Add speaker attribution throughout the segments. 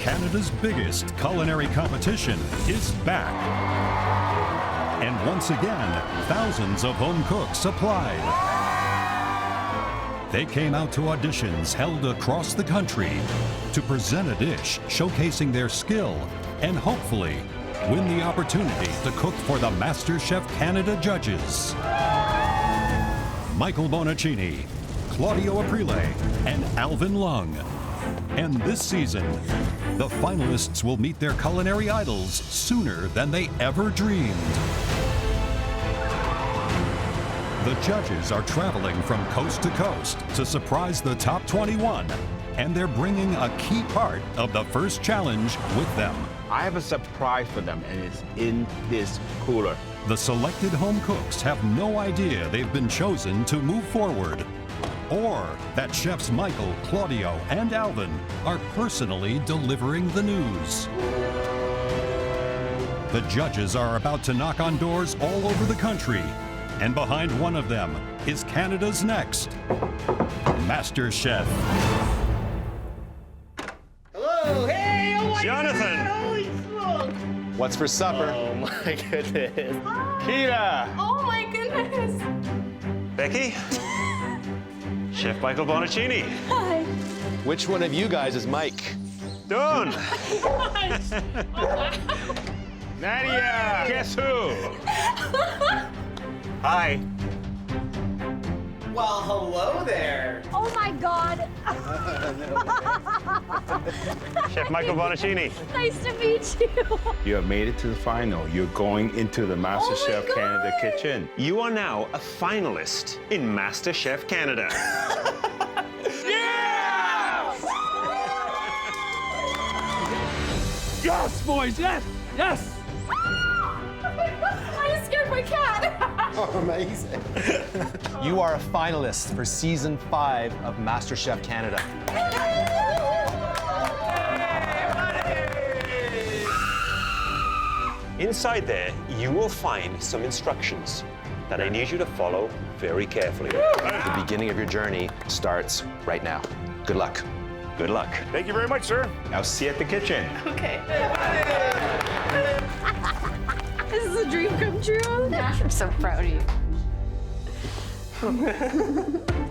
Speaker 1: Canada's biggest culinary competition is back. And once again, thousands of home cooks applied. They came out to auditions held across the country to present a dish showcasing their skill and hopefully win the opportunity to cook for the MasterChef Canada judges. Michael Bonaccini, Claudio Aprile, and Alvin Lung. And this season, the finalists will meet their culinary idols sooner than they ever dreamed. The judges are traveling from coast to coast to surprise the top 21, and they're bringing a key part of the first challenge with them.
Speaker 2: I have a surprise for them, and it's in this cooler.
Speaker 1: The selected home cooks have no idea they've been chosen to move forward, or that chefs Michael, Claudio, and Alvin are personally delivering the news. The judges are about to knock on doors all over the country, and behind one of them is Canada's next MasterChef.
Speaker 3: Hello, hey, oh my
Speaker 4: Jonathan.
Speaker 3: God, holy smoke.
Speaker 4: What's for supper?
Speaker 3: Oh my goodness.
Speaker 2: Kira!
Speaker 5: Oh my goodness.
Speaker 4: Becky? Chef Michael Bonaccini.
Speaker 5: Hi.
Speaker 4: Which one of you guys is Mike? Done.
Speaker 2: Nadia! Guess who?
Speaker 4: Hi.
Speaker 3: Well, hello there.
Speaker 5: Oh my God.
Speaker 4: Chef Michael Bonaccini.
Speaker 5: Nice to meet you.
Speaker 2: You have made it to the final. You're going into the MasterChef
Speaker 5: God.
Speaker 2: Canada kitchen.
Speaker 4: You are now a finalist in MasterChef Canada.
Speaker 3: Yes, boys, yes, yes.
Speaker 5: I just scared my cat.
Speaker 6: Amazing. You are a finalist for season 5 of MasterChef Canada.
Speaker 4: Inside there, you will find some instructions that I need you to follow very carefully.
Speaker 6: The beginning of your journey starts right now. Good luck.
Speaker 4: Good luck.
Speaker 2: Thank you very much, sir. I'll see you at the kitchen.
Speaker 5: Okay. This is a dream come true. I'm so proud of you.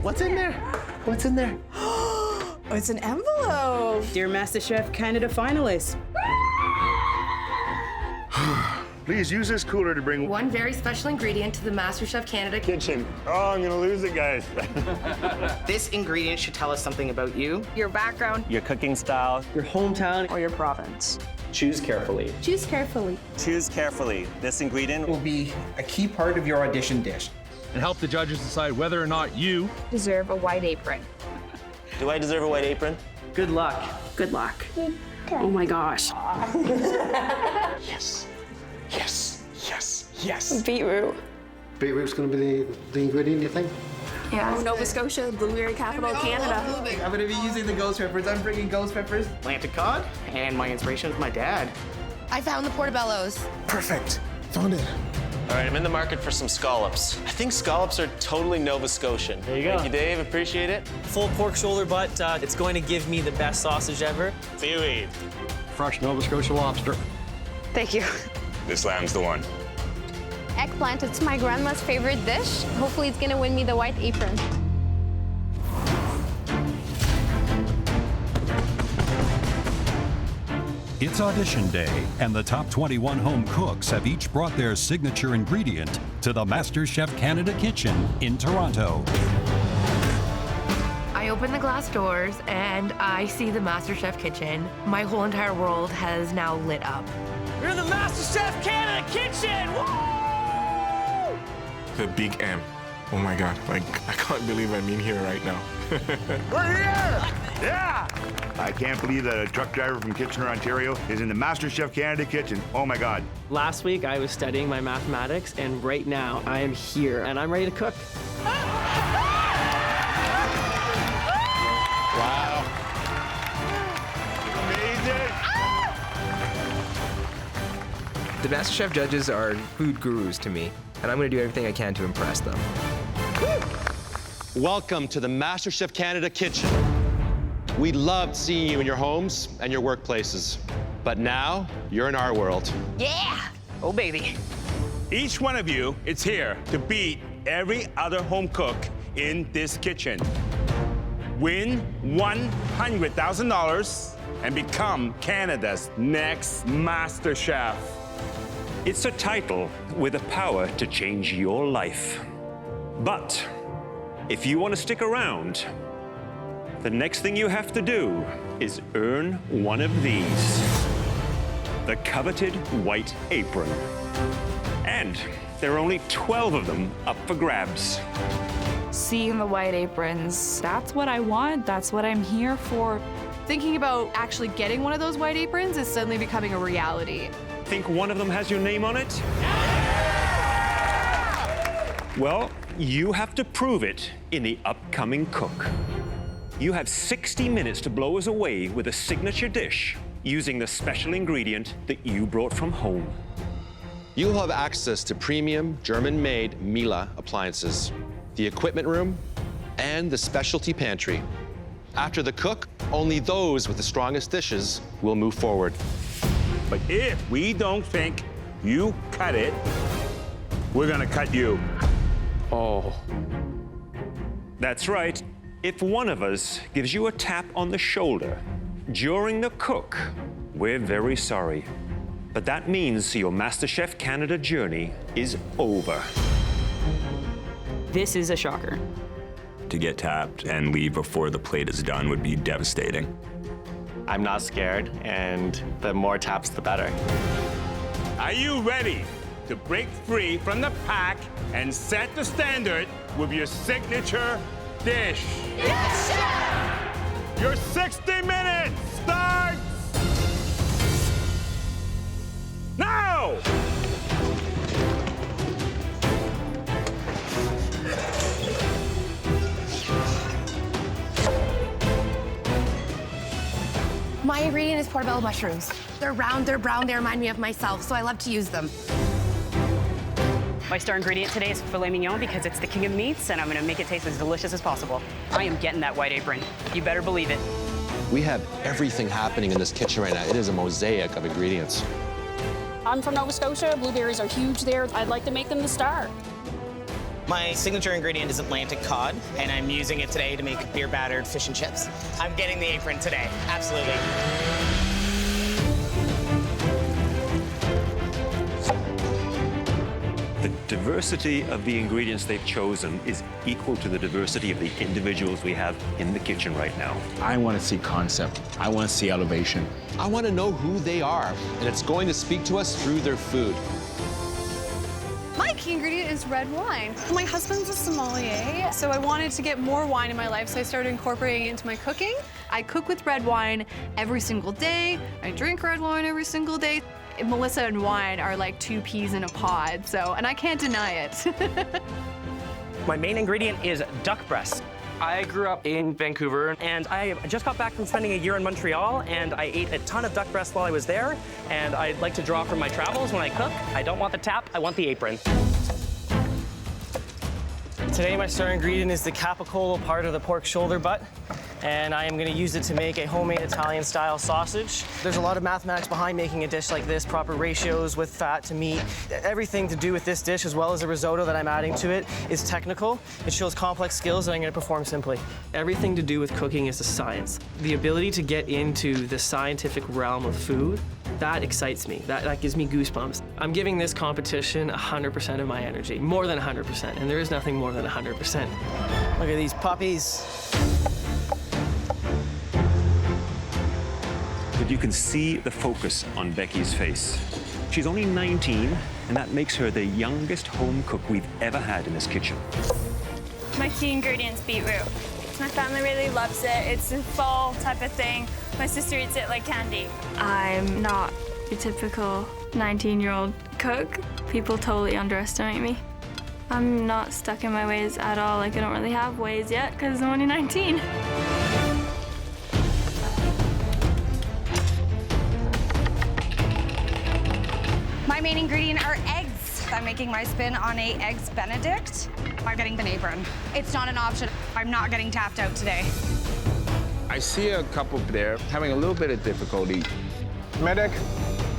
Speaker 6: What's in there? What's in there?
Speaker 7: Oh, it's an envelope. Dear MasterChef Canada finalists.
Speaker 2: Please use this cooler to bring
Speaker 8: One very special ingredient to the MasterChef Canada
Speaker 2: kitchen. Oh, I'm gonna lose it, guys.
Speaker 3: This ingredient should tell us something about you,
Speaker 7: Your background.
Speaker 4: Your cooking style.
Speaker 3: your hometown,
Speaker 7: Or your province.
Speaker 3: choose carefully.
Speaker 5: Choose carefully.
Speaker 4: Choose carefully. This ingredient
Speaker 3: Will be a key part of your audition dish.
Speaker 9: and help the judges decide whether or not you
Speaker 5: Deserve a white apron.
Speaker 4: Do I deserve a white apron?
Speaker 3: Good luck.
Speaker 7: Good luck. Oh my gosh.
Speaker 6: Yes. Yes. Yes. Yes.
Speaker 5: Beetroot.
Speaker 6: Beetroot's going to be the ingredient, you think?
Speaker 5: Yeah. Nova Scotia, blueberry capital of Canada.
Speaker 3: I'm gonna be using the ghost peppers. I'm bringing ghost peppers. Atlantic cod, and my inspiration is my dad.
Speaker 8: I found the portobellos.
Speaker 6: Perfect. Found it.
Speaker 10: All right, I'm in the market for some scallops. I think scallops are totally Nova Scotian. There you go. Thank you, Dave. Appreciate it.
Speaker 11: Full pork shoulder butt. It's going to give me the best sausage ever.
Speaker 10: Seaweed.
Speaker 9: fresh Nova Scotia lobster.
Speaker 5: Thank you.
Speaker 2: This lamb's the one.
Speaker 5: Eggplant, it's my grandma's favorite dish. Hopefully it's gonna win me the white apron.
Speaker 1: It's audition day, and the top 21 home cooks have each brought their signature ingredient to the MasterChef Canada kitchen in Toronto.
Speaker 8: I open the glass doors and I see the MasterChef kitchen. My whole entire world has now lit up.
Speaker 11: We're in the MasterChef Canada kitchen! Woo!
Speaker 12: The big M. Oh my God, like, I can't believe I'm in here right now.
Speaker 2: We're here! Yeah! I can't believe that a truck driver from Kitchener, Ontario is in the MasterChef Canada kitchen. Oh my God.
Speaker 11: Last week I was studying my mathematics, and right now I am here and I'm ready to cook.
Speaker 2: Wow. Amazing.
Speaker 3: The MasterChef judges are food gurus to me, and I'm gonna do everything I can to impress them.
Speaker 6: Welcome to the MasterChef Canada kitchen. We loved seeing you in your homes and your workplaces. But now, you're in our world.
Speaker 8: Yeah! Oh, baby.
Speaker 13: Each one of you is here to beat every other home cook in this kitchen. Win $100,000 and become Canada's next Master Chef.
Speaker 4: It's a title with the power to change your life. But if you want to stick around, the next thing you have to do is earn one of these. The coveted white apron. And there are only 12 of them up for grabs.
Speaker 14: Seeing the white aprons, that's what I want, that's what I'm here for.
Speaker 15: Thinking about actually getting one of those white aprons is suddenly becoming a reality.
Speaker 4: Think one of them has your name on it? Well, you have to prove it in the upcoming cook. You have 60 minutes to blow us away with a signature dish using the special ingredient that you brought from home.
Speaker 6: You'll have access to premium German-made Miele appliances, the equipment room, and the specialty pantry. After the cook, only those with the strongest dishes will move forward.
Speaker 13: But if we don't think you cut it, we're gonna cut you.
Speaker 4: Oh. That's right. If one of us gives you a tap on the shoulder during the cook, we're very sorry. But that means your MasterChef Canada journey is over.
Speaker 7: This is a shocker.
Speaker 16: To get tapped and leave before the plate is done would be devastating.
Speaker 17: I'm not scared, and the more taps, the better.
Speaker 13: Are you ready to break free from the pack and set the standard with your signature dish?
Speaker 18: Yes, Chef!
Speaker 13: Your 60 minutes starts now!
Speaker 8: My ingredient is portobello mushrooms. They're round, they're brown, they remind me of myself, so I love to use them.
Speaker 7: My star ingredient today is filet mignon because it's the king of meats, and I'm gonna make it taste as delicious as possible. I am getting that white apron. You better believe it.
Speaker 6: We have everything happening in this kitchen right now. It is a mosaic of ingredients.
Speaker 19: I'm from Nova Scotia. Blueberries are huge there. I'd like to make them the star.
Speaker 20: My signature ingredient is Atlantic cod, and I'm using it today to make beer-battered fish and chips. I'm getting the apron today, absolutely.
Speaker 4: The diversity of the ingredients they've chosen is equal to the diversity of the individuals we have in the kitchen right now.
Speaker 9: I want to see concept. I want to see elevation.
Speaker 6: I want to know who they are, and it's going to speak to us through their food.
Speaker 15: My key ingredient is red wine. My husband's a sommelier, so I wanted to get more wine in my life, so I started incorporating it into my cooking. I cook with red wine every single day. I drink red wine every single day. Melissa and wine are like two peas in a pod, and I can't deny it.
Speaker 21: My main ingredient is duck breast. I grew up in Vancouver, and I just got back from spending a year in Montreal, and I ate a ton of duck breast while I was there, and I'd like to draw from my travels when I cook. I don't want the tap, I want the apron. Today, my star ingredient is the capicola part of the pork shoulder butt, and I am going to use it to make a homemade Italian-style sausage. There's a lot of mathematics behind making a dish like this, proper ratios with fat to meat. Everything to do with this dish, as well as the risotto that I'm adding to it, is technical. It shows complex skills that I'm going to perform simply.
Speaker 11: Everything to do with cooking is a science. The ability to get into the scientific realm of food, that excites me. That gives me goosebumps. I'm giving this competition 100% of my energy, more than 100%, and there is nothing more than 100%.
Speaker 21: Look at these puppies.
Speaker 4: But you can see the focus on Becky's face. She's only 19, and that makes her the youngest home cook we've ever had in this kitchen.
Speaker 22: My key ingredient's beetroot. My family really loves it. It's a fall type of thing. My sister eats it like candy.
Speaker 23: I'm not your typical 19-year-old cook. People totally underestimate me. I'm not stuck in my ways at all. Like, I don't really have ways yet because I'm only 19.
Speaker 24: My main ingredient are eggs. I'm making my spin on a Eggs Benedict. I'm getting the apron. It's not an option. I'm not getting tapped out today.
Speaker 9: I see a couple there having a little bit of difficulty. Medic,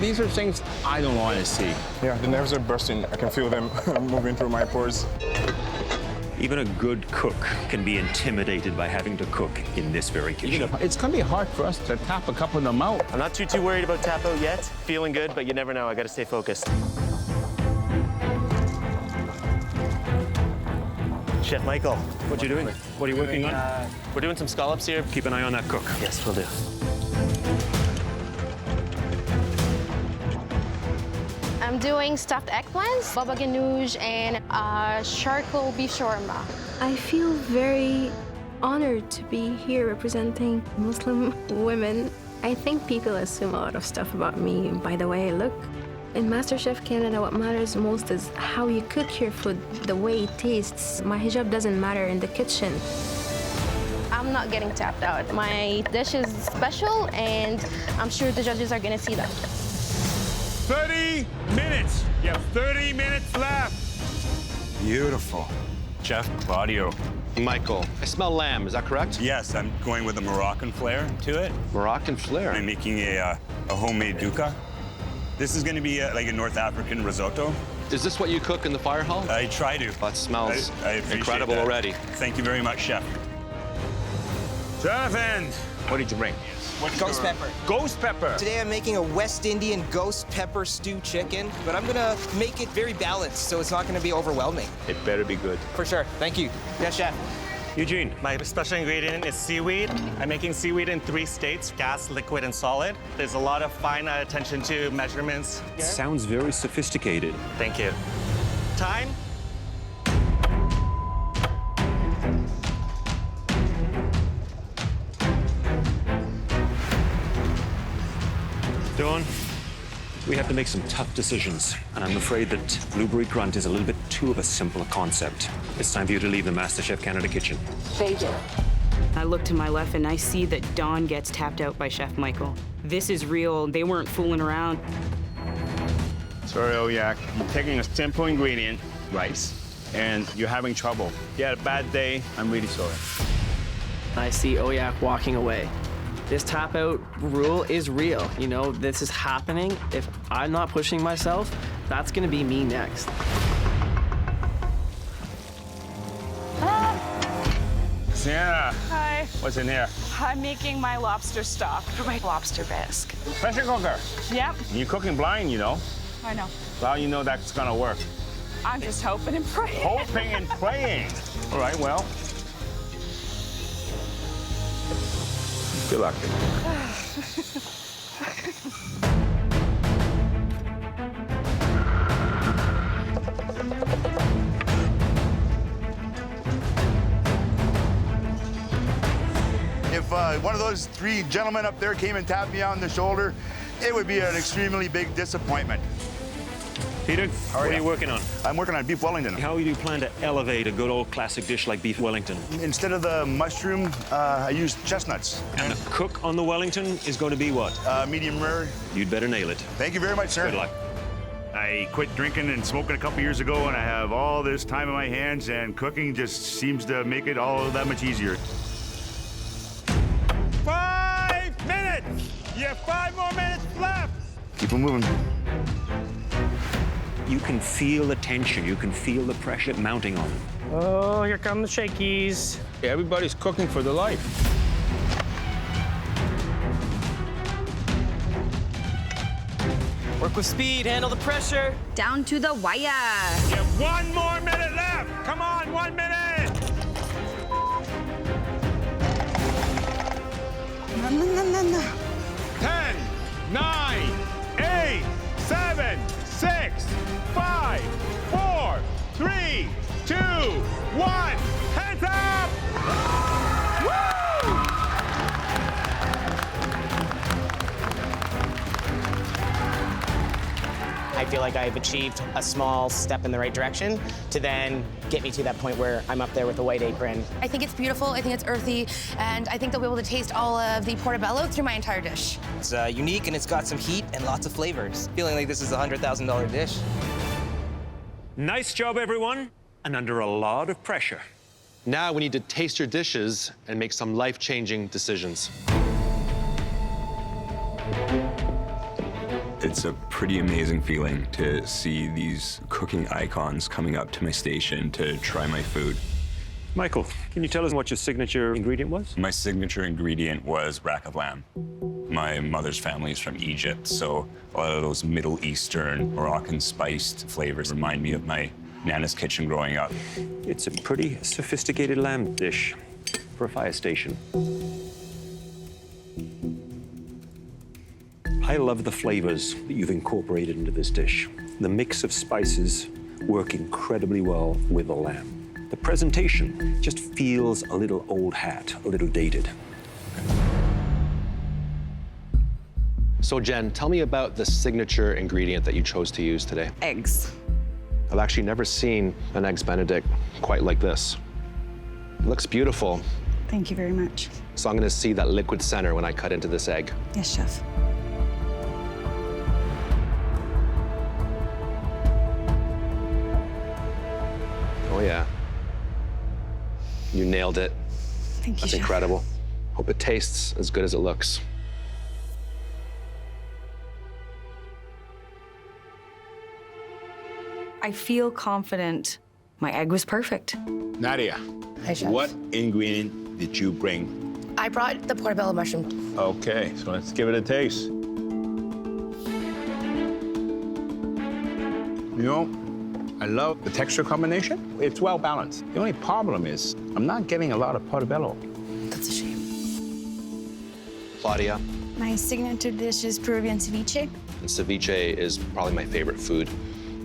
Speaker 9: these are things I don't want to see.
Speaker 1: Yeah, the nerves are bursting. I can feel them moving through my pores.
Speaker 4: Even a good cook can be intimidated by having to cook in this very kitchen.
Speaker 9: It's going to be hard for us to tap a couple of them out.
Speaker 17: I'm not too worried about tap out yet. Feeling good, but you never know. I got to stay focused. Chef Michael.
Speaker 4: What you doing? What are you working on?
Speaker 17: We're doing some scallops here.
Speaker 4: Keep an eye on that cook.
Speaker 17: Yes, we'll do.
Speaker 5: I'm doing stuffed eggplants, baba ganoush, and charcoal beef shawarma.
Speaker 23: I feel very honored to be here representing Muslim women. I think people assume a lot of stuff about me by the way I look. In MasterChef Canada, what matters most is how you cook your food, the way it tastes. My hijab doesn't matter in the kitchen.
Speaker 5: I'm not getting tapped out. My dish is special, and I'm sure the judges are gonna see that.
Speaker 13: 30 minutes. You have 30 minutes left.
Speaker 2: Beautiful. Chef Claudio.
Speaker 6: Michael, I smell lamb, is that correct?
Speaker 13: Yes, I'm going with a Moroccan flair to it.
Speaker 6: Moroccan flair?
Speaker 13: I'm making a homemade dukkha. This is going to be like a North African risotto.
Speaker 6: Is this what you cook in the fire hall?
Speaker 13: I try to.
Speaker 6: That smells
Speaker 13: I appreciate
Speaker 6: incredible
Speaker 13: that.
Speaker 6: already.
Speaker 13: Thank you very much, Chef. Jonathan!
Speaker 9: What did you bring?
Speaker 10: Ghost pepper.
Speaker 13: Ghost pepper.
Speaker 10: Today I'm making a West Indian ghost pepper stew chicken, but I'm gonna make it very balanced so it's not gonna be overwhelming.
Speaker 9: It better be good.
Speaker 10: For sure. Thank you. Yes, Chef.
Speaker 4: Eugene.
Speaker 17: My special ingredient is seaweed. I'm making seaweed in 3 states, gas, liquid, and solid. There's a lot of fine attention to measurements.
Speaker 4: Sounds very sophisticated.
Speaker 17: Thank you. Time.
Speaker 4: Dawn, we have to make some tough decisions, and I'm afraid that blueberry grunt is a little bit too of a simple concept. It's time for you to leave the MasterChef Canada kitchen.
Speaker 7: Thank you. I look to my left and I see that Dawn gets tapped out by Chef Michael. This is real. They weren't fooling around.
Speaker 13: Sorry, Oyak. You're taking a simple ingredient, rice, and you're having trouble. You had a bad day. I'm really sorry.
Speaker 11: I see Oyak walking away. This tap out rule is real. You know, this is happening. If I'm not pushing myself, that's gonna be me next.
Speaker 13: Sienna.
Speaker 19: Hi.
Speaker 13: What's in here?
Speaker 19: I'm making my lobster stock for my lobster bisque.
Speaker 13: Pressure cooker.
Speaker 19: Yep.
Speaker 13: You're cooking blind, you know.
Speaker 19: I know.
Speaker 13: Well, you know that's gonna work.
Speaker 19: I'm just hoping and praying.
Speaker 13: Hoping and praying. All right, well. Good luck.
Speaker 2: If one of those 3 gentlemen up there came and tapped me on the shoulder, it would be an extremely big disappointment.
Speaker 4: Peter, what are you working on?
Speaker 2: I'm working on beef Wellington.
Speaker 4: How do you plan to elevate a good old classic dish like beef Wellington?
Speaker 2: Instead of the mushroom, I used chestnuts.
Speaker 4: And the cook on the Wellington is going to be what?
Speaker 2: Medium rare.
Speaker 4: You'd better nail it.
Speaker 2: Thank you very much, sir.
Speaker 4: Good luck.
Speaker 2: I quit drinking and smoking a couple years ago, and I have all this time in my hands, and cooking just seems to make it all that much easier.
Speaker 13: 5 minutes! You have 5 more minutes left!
Speaker 2: Keep them moving.
Speaker 4: You can feel the tension. You can feel the pressure mounting on them.
Speaker 21: Oh, here come the shakies.
Speaker 9: Everybody's cooking for their life.
Speaker 21: Work with speed, handle the pressure.
Speaker 24: Down to the wire.
Speaker 13: You have 1 more minute left! Come on, 1 minute!
Speaker 24: No.
Speaker 13: 10, 9, 8, 7, 6, 5, 4, 3, 2, 1. Hands up! Woo!
Speaker 20: I feel like I've achieved a small step in the right direction to then get me to that point where I'm up there with the white apron.
Speaker 24: I think it's beautiful, I think it's earthy, and I think they'll be able to taste all of the portobello through my entire dish.
Speaker 10: It's unique and it's got some heat and lots of flavors. Feeling like this is a $100,000 dish.
Speaker 4: Nice job, everyone. And under a lot of pressure.
Speaker 6: Now we need to taste your dishes and make some life-changing decisions.
Speaker 3: It's a pretty amazing feeling to see these cooking icons coming up to my station to try my food.
Speaker 4: Michael, can you tell us what your signature ingredient was?
Speaker 3: My signature ingredient was rack of lamb. My mother's family is from Egypt, so a lot of those Middle Eastern, Moroccan spiced flavors remind me of my Nana's kitchen growing up.
Speaker 4: It's a pretty sophisticated lamb dish for a fire station. I love the flavors that you've incorporated into this dish. The mix of spices work incredibly well with the lamb. The presentation just feels a little old hat, a little dated.
Speaker 6: So Jen, tell me about the signature ingredient that you chose to use today.
Speaker 12: Eggs.
Speaker 6: I've actually never seen an Eggs Benedict quite like this. It looks beautiful.
Speaker 12: Thank you very much.
Speaker 6: So I'm gonna see that liquid center when I cut into this egg.
Speaker 12: Yes, chef.
Speaker 6: Oh yeah. You nailed it.
Speaker 12: Thank you,
Speaker 6: That's
Speaker 12: chef.
Speaker 6: incredible. Hope it tastes as good as it looks.
Speaker 12: I feel confident. My egg was perfect.
Speaker 9: Nadia,
Speaker 24: Hi, chef.
Speaker 9: what ingredient did you bring?
Speaker 24: I brought the portobello mushroom.
Speaker 9: Okay, so let's give it a taste. You know, I love the texture combination. It's well balanced. The only problem is I'm not getting a lot of portobello.
Speaker 24: That's a shame.
Speaker 6: Claudia,
Speaker 22: My signature dish is Peruvian ceviche.
Speaker 6: and ceviche is probably my favorite food.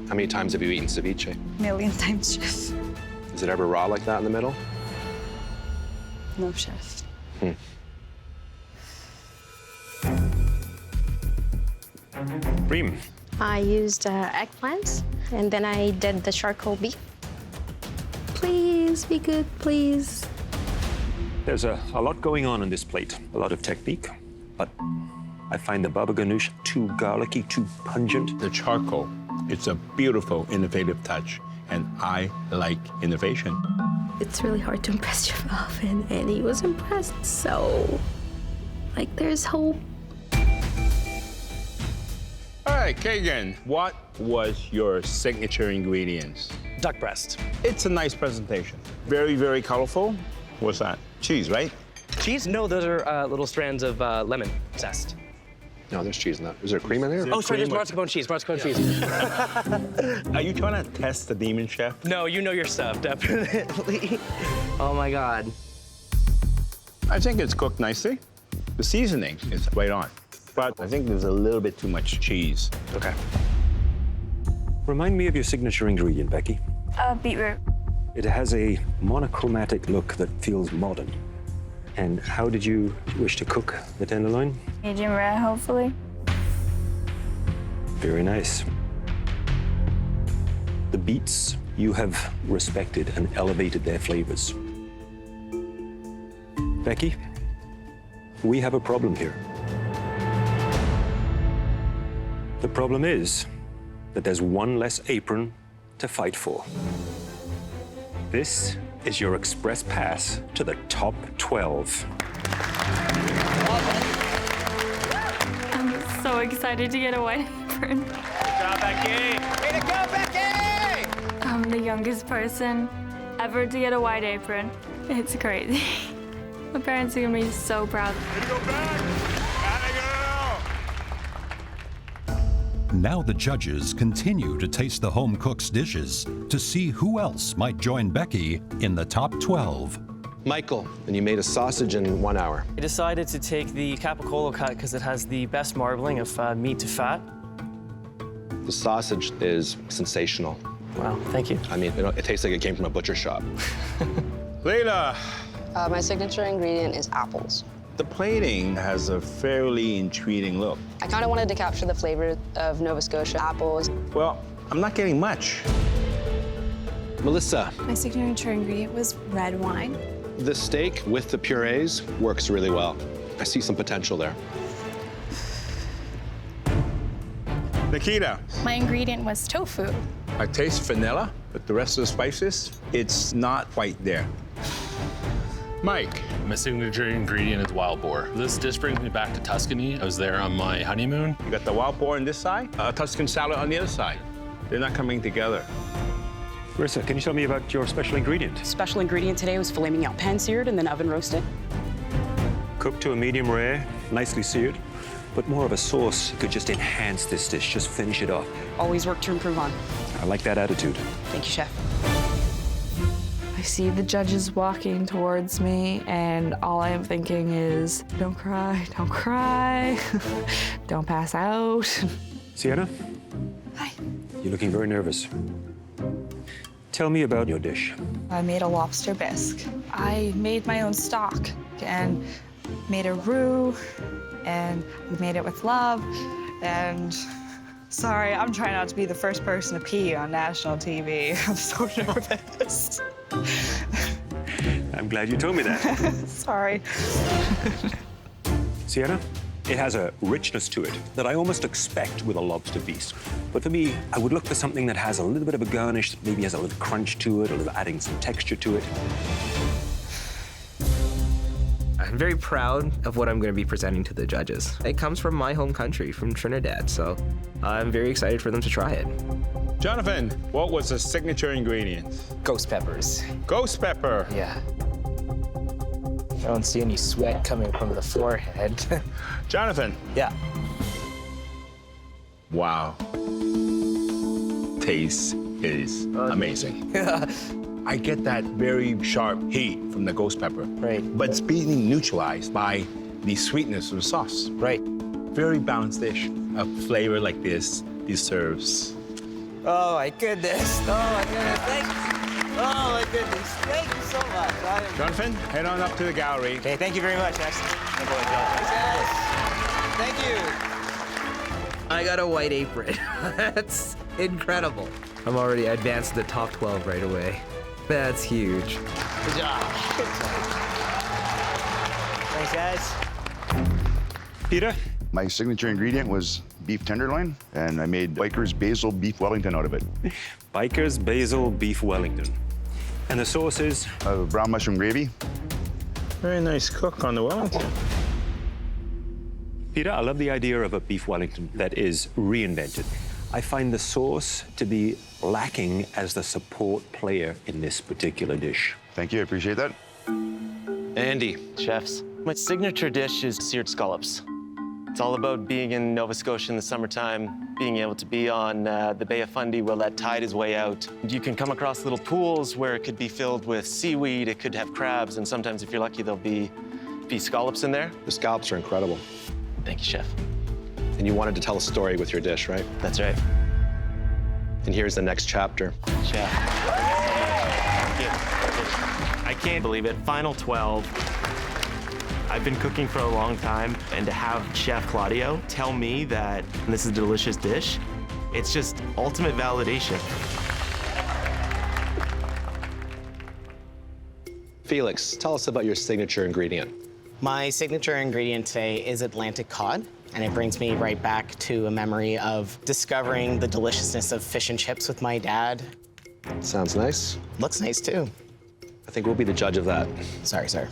Speaker 6: How many times have you eaten ceviche?
Speaker 22: Million times, chef.
Speaker 6: Is it ever raw like that in the middle?
Speaker 22: No, chef.
Speaker 4: Bream.
Speaker 5: I used eggplants, and then I did the charcoal beef. Please be good, please.
Speaker 4: There's a lot going on this plate, a lot of technique, but I find the baba ganoush too garlicky, too pungent.
Speaker 9: The charcoal, it's a beautiful, innovative touch, and I like innovation.
Speaker 23: It's really hard to impress Chef Alvin, and he was impressed, so, like, there's hope.
Speaker 9: All right, Kagan, what was your signature ingredients?
Speaker 21: Duck breast.
Speaker 9: It's a nice presentation. Very, very colorful. What's that? Cheese, right?
Speaker 21: Cheese? No, those are little strands of lemon zest.
Speaker 6: No, there's cheese in that. Is there cream in there?
Speaker 21: Oh, sorry, there's mascarpone cheese. Mascarpone cheese.
Speaker 9: Are you trying to test the demon chef?
Speaker 21: No, you know your stuff, definitely. Oh my God.
Speaker 9: I think it's cooked nicely. The seasoning is right on, but I think there's a little bit too much cheese.
Speaker 21: Okay.
Speaker 4: Remind me of your signature ingredient, Becky.
Speaker 22: Beetroot.
Speaker 4: It has a monochromatic look that feels modern. And how did you wish to cook the tenderloin?
Speaker 22: Medium rare, hopefully.
Speaker 4: Very nice. The beets, you have respected and elevated their flavors. Becky, we have a problem here. The problem is that there's one less apron to fight for. This is your express pass to the top 12.
Speaker 22: I'm so excited to get a white apron.
Speaker 9: Good job, Becky.
Speaker 10: Way to go, Becky!
Speaker 22: I'm the youngest person ever to get a white apron. It's crazy. My parents are gonna be so proud.
Speaker 14: Now the judges continue to taste the home cook's dishes to see who else might join Becky in the top 12.
Speaker 6: Michael, and you made a sausage in 1 hour.
Speaker 21: I decided to take the capicola cut because it has the best marbling of meat to fat.
Speaker 6: The sausage is sensational.
Speaker 21: Wow, thank you.
Speaker 6: I mean, it tastes like it came from a butcher shop.
Speaker 9: Layla,
Speaker 16: My signature ingredient is apples.
Speaker 9: the plating has a fairly intriguing look.
Speaker 16: I kind of wanted to capture the flavor of Nova Scotia apples.
Speaker 9: Well, I'm not getting much.
Speaker 6: Melissa,
Speaker 15: My signature ingredient was red wine.
Speaker 6: the steak with the purees works really well. I see some potential there.
Speaker 9: Nikita,
Speaker 22: My ingredient was tofu.
Speaker 9: I taste vanilla, but the rest of the spices, it's not quite there. Mike.
Speaker 1: My signature ingredient is wild boar. This dish brings me back to Tuscany. I was there on my honeymoon.
Speaker 9: You got the wild boar on this side, Tuscan salad on the other side. They're not coming together.
Speaker 4: Marissa, can you tell me about your special ingredient?
Speaker 7: Special ingredient today was filet mignon, pan-seared and then oven roasted.
Speaker 4: Cooked to a medium rare, nicely seared, but more of a sauce could just enhance this dish, just finish it off.
Speaker 7: Always work to improve on.
Speaker 4: I like that attitude.
Speaker 7: Thank you, chef.
Speaker 12: I see the judges walking towards me, and all I am thinking is, don't cry, don't pass out.
Speaker 4: Sienna?
Speaker 12: Hi.
Speaker 4: You're looking very nervous. Tell me about your dish.
Speaker 12: I made a lobster bisque. I made my own stock and made a roux, and we made it with love, and sorry, I'm trying not to be the first person to pee on national TV. I'm so nervous.
Speaker 4: I'm glad you told me that.
Speaker 12: Sorry.
Speaker 4: Sienna, it has a richness to it that I almost expect with a lobster bisque. But for me, I would look for something that has a little bit of a garnish, that maybe has a little crunch to it, a little adding some texture to it.
Speaker 10: I'm very proud of what I'm going to be presenting to the judges. It comes from my home country, from Trinidad, so I'm very excited for them to try it.
Speaker 9: Jonathan, what was the signature ingredient?
Speaker 10: Ghost peppers.
Speaker 9: Ghost pepper.
Speaker 10: Yeah. I don't see any sweat coming from the forehead.
Speaker 9: Jonathan.
Speaker 10: Yeah.
Speaker 9: Wow. Taste is amazing. I get that very sharp heat from the ghost pepper.
Speaker 10: Right.
Speaker 9: But it's being neutralized by the sweetness of the sauce.
Speaker 10: Right.
Speaker 9: Very balanced dish. A flavor like this deserves.
Speaker 10: Oh my goodness. Oh my goodness. Thank you. Oh my goodness. Thank you so much.
Speaker 9: Jonathan, head on up to the gallery.
Speaker 10: Okay, thank you very much. Excellent. Thank you. I got a white apron. That's incredible. I'm already advanced to the top 12 right away. That's huge. Good job. Thanks, guys.
Speaker 4: Peter?
Speaker 2: My signature ingredient was beef tenderloin, and I made Biker's Basil Beef Wellington out of it.
Speaker 4: Biker's Basil Beef Wellington. And the sauce is?
Speaker 2: Brown mushroom gravy.
Speaker 9: Very nice cook on the Wellington.
Speaker 4: Peter, I love the idea of a beef Wellington that is reinvented. I find the sauce to be lacking as the support player in this particular dish.
Speaker 2: Thank you, I appreciate that.
Speaker 6: Andy.
Speaker 8: Chefs, my signature dish is seared scallops. It's all about being in Nova Scotia in the summertime, being able to be on the Bay of Fundy where that tide is way out. You can come across little pools where it could be filled with seaweed, it could have crabs, and sometimes if you're lucky, there'll be scallops in there.
Speaker 6: The scallops are incredible.
Speaker 8: Thank you, Chef.
Speaker 6: And you wanted to tell a story with your dish, right?
Speaker 8: That's right.
Speaker 6: And here's the next chapter.
Speaker 8: Chef. I can't believe it. Final 12. I've been cooking for a long time, and to have Chef Claudio tell me that this is a delicious dish, it's just ultimate validation.
Speaker 6: Felix, tell us about your signature ingredient.
Speaker 20: My signature ingredient today is Atlantic cod, and it brings me right back to a memory of discovering the deliciousness of fish and chips with my dad.
Speaker 6: Sounds nice.
Speaker 20: Looks nice, too.
Speaker 6: I think we'll be the judge of that.
Speaker 20: Sorry, sir.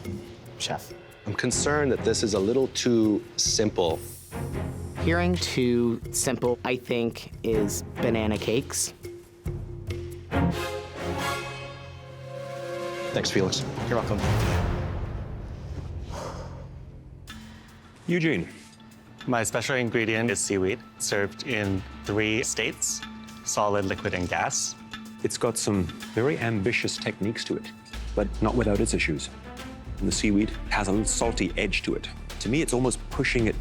Speaker 20: Chef.
Speaker 6: I'm concerned that this is a little too simple.
Speaker 20: Hearing too simple, I think, is banana cakes.
Speaker 6: Thanks, Felix.
Speaker 20: You're welcome.
Speaker 4: Eugene.
Speaker 8: My special ingredient is seaweed, served in 3 states, solid, liquid, and gas.
Speaker 4: It's got some very ambitious techniques to it, but not without its issues. And the seaweed has a little salty edge to it. To me, it's almost pushing it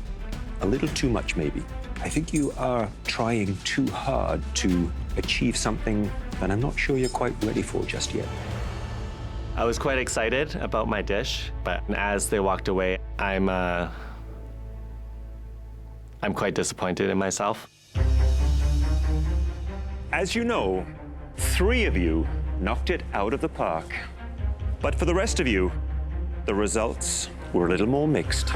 Speaker 4: a little too much, maybe. I think you are trying too hard to achieve something that I'm not sure you're quite ready for just yet.
Speaker 8: I was quite excited about my dish, but as they walked away, I'm quite disappointed in myself.
Speaker 4: As you know, 3 of you knocked it out of the park. But for the rest of you, the results were a little more mixed.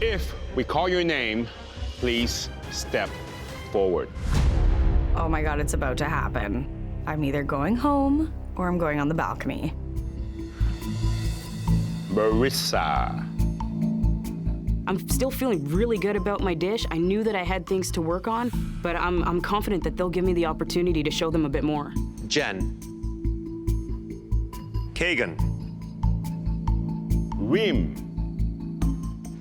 Speaker 9: If we call your name, please step forward.
Speaker 12: Oh my God, it's about to happen. I'm either going home or I'm going on the balcony.
Speaker 9: Marissa.
Speaker 7: I'm still feeling really good about my dish. I knew that I had things to work on, but I'm confident that they'll give me the opportunity to show them a bit more.
Speaker 6: Jen.
Speaker 4: Kagan.
Speaker 9: Rim.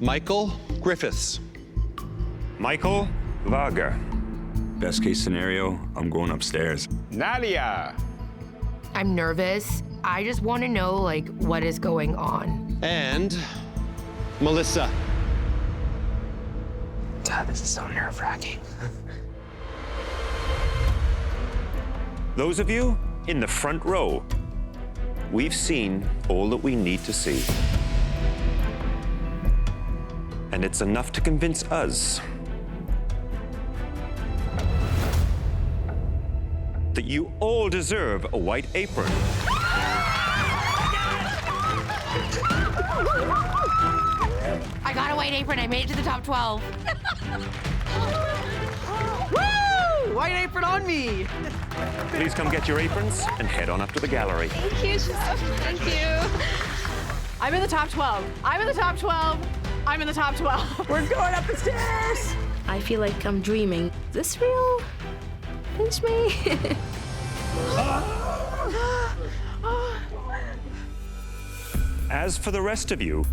Speaker 6: Michael Griffiths.
Speaker 4: Michael Varga.
Speaker 3: Best case scenario, I'm going upstairs.
Speaker 9: Nadia.
Speaker 24: I'm nervous. I just want to know, like, what is going on.
Speaker 6: And Melissa.
Speaker 20: God, this is so nerve-wracking.
Speaker 4: Those of you in the front row, we've seen all that we need to see. And it's enough to convince us that you all deserve a white apron.
Speaker 24: I got a white apron. I made it to the top 12.
Speaker 10: Woo! White apron on me!
Speaker 4: Please come get your aprons and head on up to the gallery.
Speaker 15: Thank you, Chef. Thank you. I'm in the top 12. I'm in the top 12. I'm in the top 12.
Speaker 10: We're going up the stairs!
Speaker 23: I feel like I'm dreaming. Is this real? Pinch me.
Speaker 4: As for the rest of you,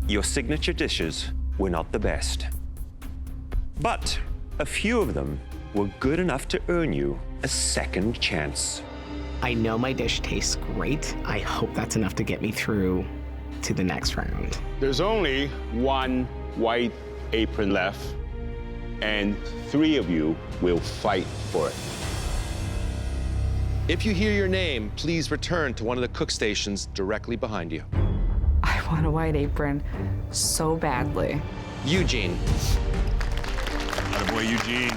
Speaker 4: your signature dishes were not the best. But a few of them were good enough to earn you a second chance.
Speaker 20: I know my dish tastes great. I hope that's enough to get me through to the next round.
Speaker 9: There's only one white apron left, and 3 of you will fight for it.
Speaker 6: If you hear your name, please return to one of the cook stations directly behind you.
Speaker 12: I want a white apron so badly.
Speaker 6: Eugene.
Speaker 3: Attaboy, Eugene.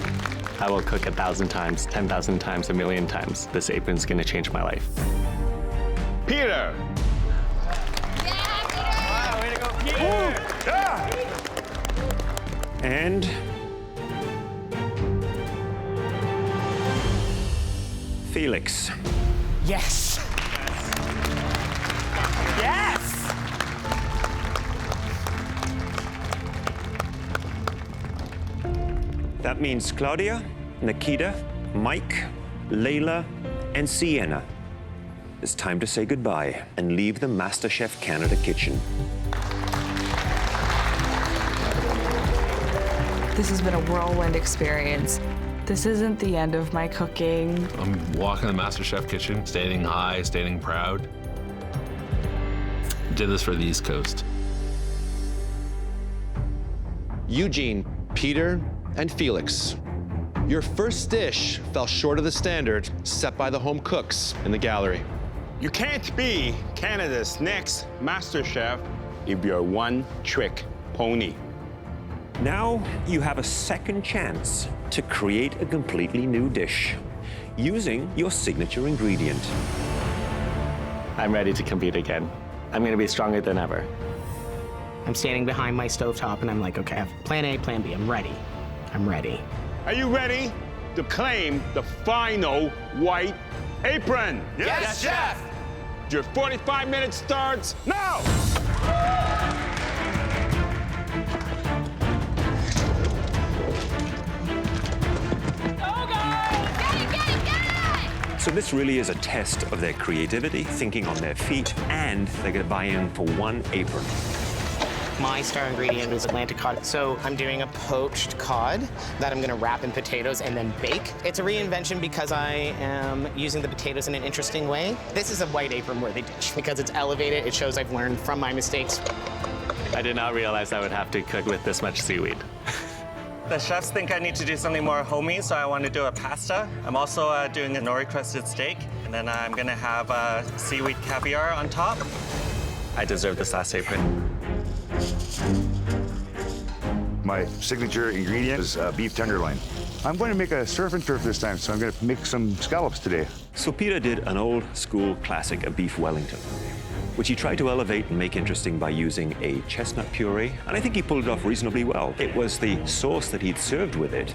Speaker 8: I will cook 1,000 times, 10,000 times, 1,000,000 times. This apron's gonna change my life.
Speaker 9: Peter.
Speaker 10: Wow, way to go, Peter!
Speaker 9: Yeah.
Speaker 4: And Felix.
Speaker 10: Yes! Yes!
Speaker 4: That means Claudia, Nikita, Mike, Layla, and Sienna. It's time to say goodbye and leave the MasterChef Canada kitchen.
Speaker 12: This has been a whirlwind experience. This isn't the end of my cooking.
Speaker 1: I'm walking the MasterChef kitchen, standing high, standing proud. Did this for the East Coast.
Speaker 6: Eugene, Peter, and Felix. Your first dish fell short of the standard set by the home cooks in the gallery.
Speaker 9: You can't be Canada's next MasterChef if you're a one-trick pony.
Speaker 4: Now you have a second chance to create a completely new dish using your signature ingredient.
Speaker 8: I'm ready to compete again. I'm gonna be stronger than ever.
Speaker 20: I'm standing behind my stovetop and I'm like, okay, I have plan A, plan B. I'm ready. I'm ready.
Speaker 9: Are you ready to claim the final white apron?
Speaker 10: Yes, Chef!
Speaker 9: Your 45 minutes starts now!
Speaker 4: So this really is a test of their creativity, thinking on their feet, and they get buy-in for one apron.
Speaker 20: My star ingredient is Atlantic cod. So I'm doing a poached cod that I'm gonna wrap in potatoes and then bake. It's a reinvention because I am using the potatoes in an interesting way. This is a white apron worthy dish because it's elevated. It shows I've learned from my mistakes.
Speaker 8: I did not realize I would have to cook with this much seaweed.
Speaker 21: The chefs think I need to do something more homey, so I want to do a pasta. I'm also doing a nori-crusted steak, and then I'm gonna have seaweed caviar on top.
Speaker 8: I deserve this last apron.
Speaker 2: My signature ingredient is beef tenderloin. I'm going to make a surf and turf this time, so I'm going to make some scallops today.
Speaker 4: So Peter did an old school classic, a beef Wellington, which he tried to elevate and make interesting by using a chestnut puree, and I think he pulled it off reasonably well. It was the sauce that he'd served with it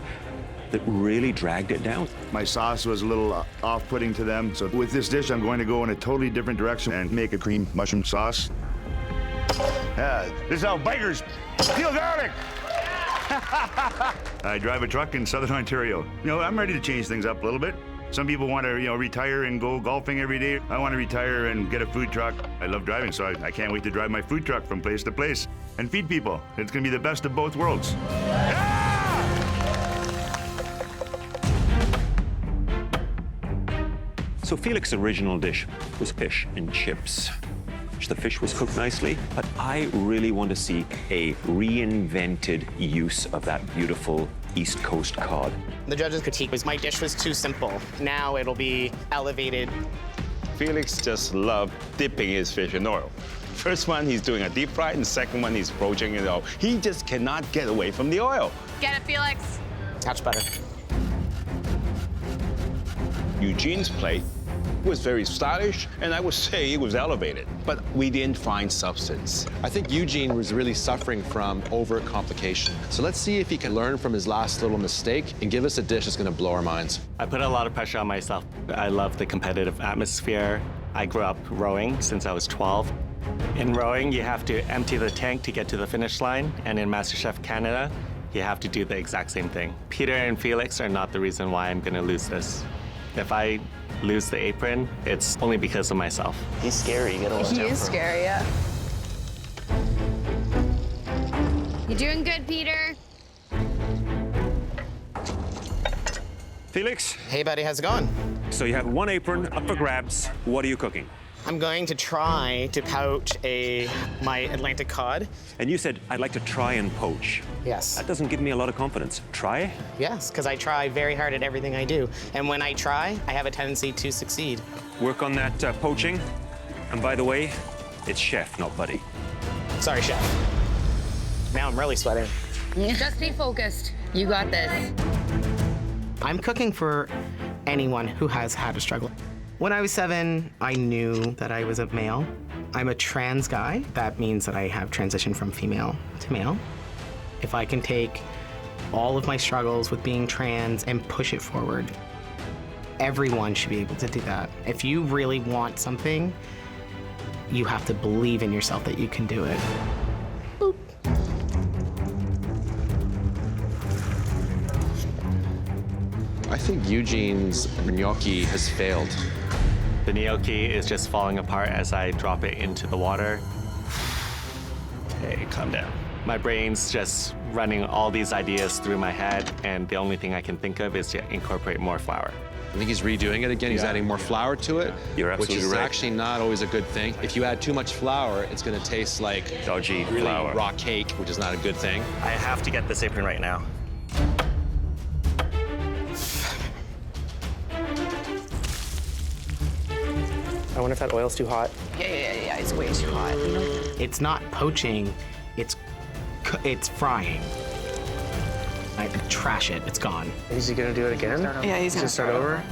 Speaker 4: that really dragged it down.
Speaker 2: My sauce was a little off-putting to them, so with this dish, I'm going to go in a totally different direction and make a cream mushroom sauce. Yeah, this is how bikers peel garlic. I drive a truck in Southern Ontario. You know, I'm ready to change things up a little bit. Some people want to, retire and go golfing every day. I want to retire and get a food truck. I love driving, so I can't wait to drive my food truck from place to place and feed people. It's going to be the best of both worlds.
Speaker 4: So Felix's original dish was fish and chips. The fish was cooked nicely, but I really want to see a reinvented use of that beautiful East Coast cod.
Speaker 20: The judge's critique was my dish was too simple. Now it'll be elevated.
Speaker 9: Felix just loved dipping his fish in oil. First one, he's doing a deep fry, and the second one, he's poaching it all. He just cannot get away from the oil.
Speaker 15: Get it, Felix?
Speaker 20: Touch butter.
Speaker 9: Eugene's plate was very stylish, and I would say it was elevated, but we didn't find substance.
Speaker 6: I think Eugene was really suffering from overcomplication. So let's see if he can learn from his last little mistake and give us a dish that's gonna blow our minds.
Speaker 11: I put a lot of pressure on myself. I love the competitive atmosphere. I grew up rowing since I was 12. In rowing, you have to empty the tank to get to the finish line, and in MasterChef Canada, you have to do the exact same thing. Peter and Felix are not the reason why I'm gonna lose this. If I lose the apron, it's only because of myself.
Speaker 8: He's scary. You gotta watch out
Speaker 24: He is
Speaker 8: for him.
Speaker 24: scary, yeah. You're doing good, Peter.
Speaker 4: Felix?
Speaker 20: Hey, buddy, how's it going?
Speaker 4: So you have one apron up for grabs. What are you cooking?
Speaker 20: I'm going to try to poach my Atlantic cod.
Speaker 4: And you said, I'd like to try and poach.
Speaker 20: Yes.
Speaker 4: That doesn't give me a lot of confidence. Try?
Speaker 20: Yes, because I try very hard at everything I do. And when I try, I have a tendency to succeed.
Speaker 4: Work on that poaching. And by the way, it's chef, not buddy.
Speaker 20: Sorry, chef. Now I'm really sweating.
Speaker 24: Just stay focused. You got this.
Speaker 20: I'm cooking for anyone who has had a struggle. When I was 7, I knew that I was a male. I'm a trans guy. That means that I have transitioned from female to male. If I can take all of my struggles with being trans and push it forward, everyone should be able to do that. If you really want something, you have to believe in yourself that you can do it. Boop.
Speaker 6: I think Eugene's gnocchi has failed.
Speaker 11: The gnocchi is just falling apart as I drop it into the water. Hey, calm down. My brain's just running all these ideas through my head, and the only thing I can think of is to incorporate more flour.
Speaker 6: I think he's redoing it again. He's adding more flour to it,
Speaker 4: You're absolutely
Speaker 6: which is
Speaker 4: right.
Speaker 6: actually not always a good thing. If you add too much flour, it's going to taste like
Speaker 4: dodgy
Speaker 6: really
Speaker 4: flour.
Speaker 6: raw cake, which is not a good thing.
Speaker 11: I have to get this apron right now.
Speaker 8: I wonder if that oil's too hot.
Speaker 24: Yeah, it's way too hot. You know?
Speaker 20: It's not poaching, it's frying. I trash it, it's gone.
Speaker 8: Is he gonna do it again?
Speaker 24: Yeah, he's gonna
Speaker 8: start over.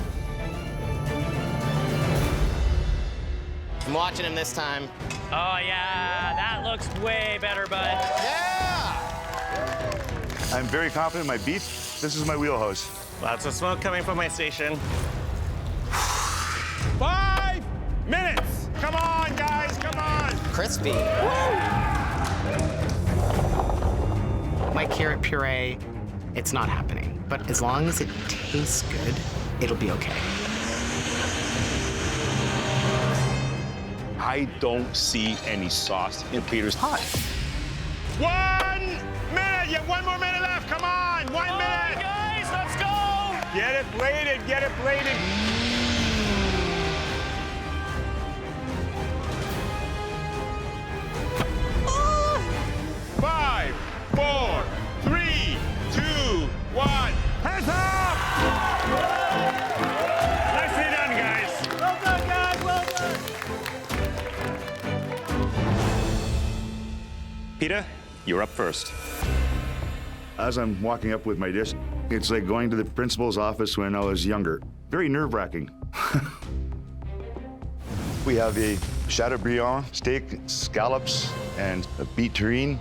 Speaker 20: I'm watching him this time.
Speaker 21: Oh, yeah, that looks way better, bud.
Speaker 2: I'm very confident in my beef. This is my wheelhouse.
Speaker 11: Lots of smoke coming from my station.
Speaker 13: 5 minutes! Come on, guys, come on!
Speaker 20: Crispy. My carrot puree, it's not happening. But as long as it tastes good, it'll be okay.
Speaker 9: I don't see any sauce in Peter's pot.
Speaker 13: 1 minute! You have 1 more minute left, come on! 1 minute!
Speaker 21: Guys, let's go!
Speaker 13: Get it plated, get it plated! Five, 4, 3, 2, 1. Hands up! Nicely done, guys.
Speaker 21: Well done, guys, well done.
Speaker 4: Peter, you're up first.
Speaker 2: As I'm walking up with my dish, it's like going to the principal's office when I was younger. Very nerve-wracking. We have a Chateaubriand steak, scallops, and a beet terrine.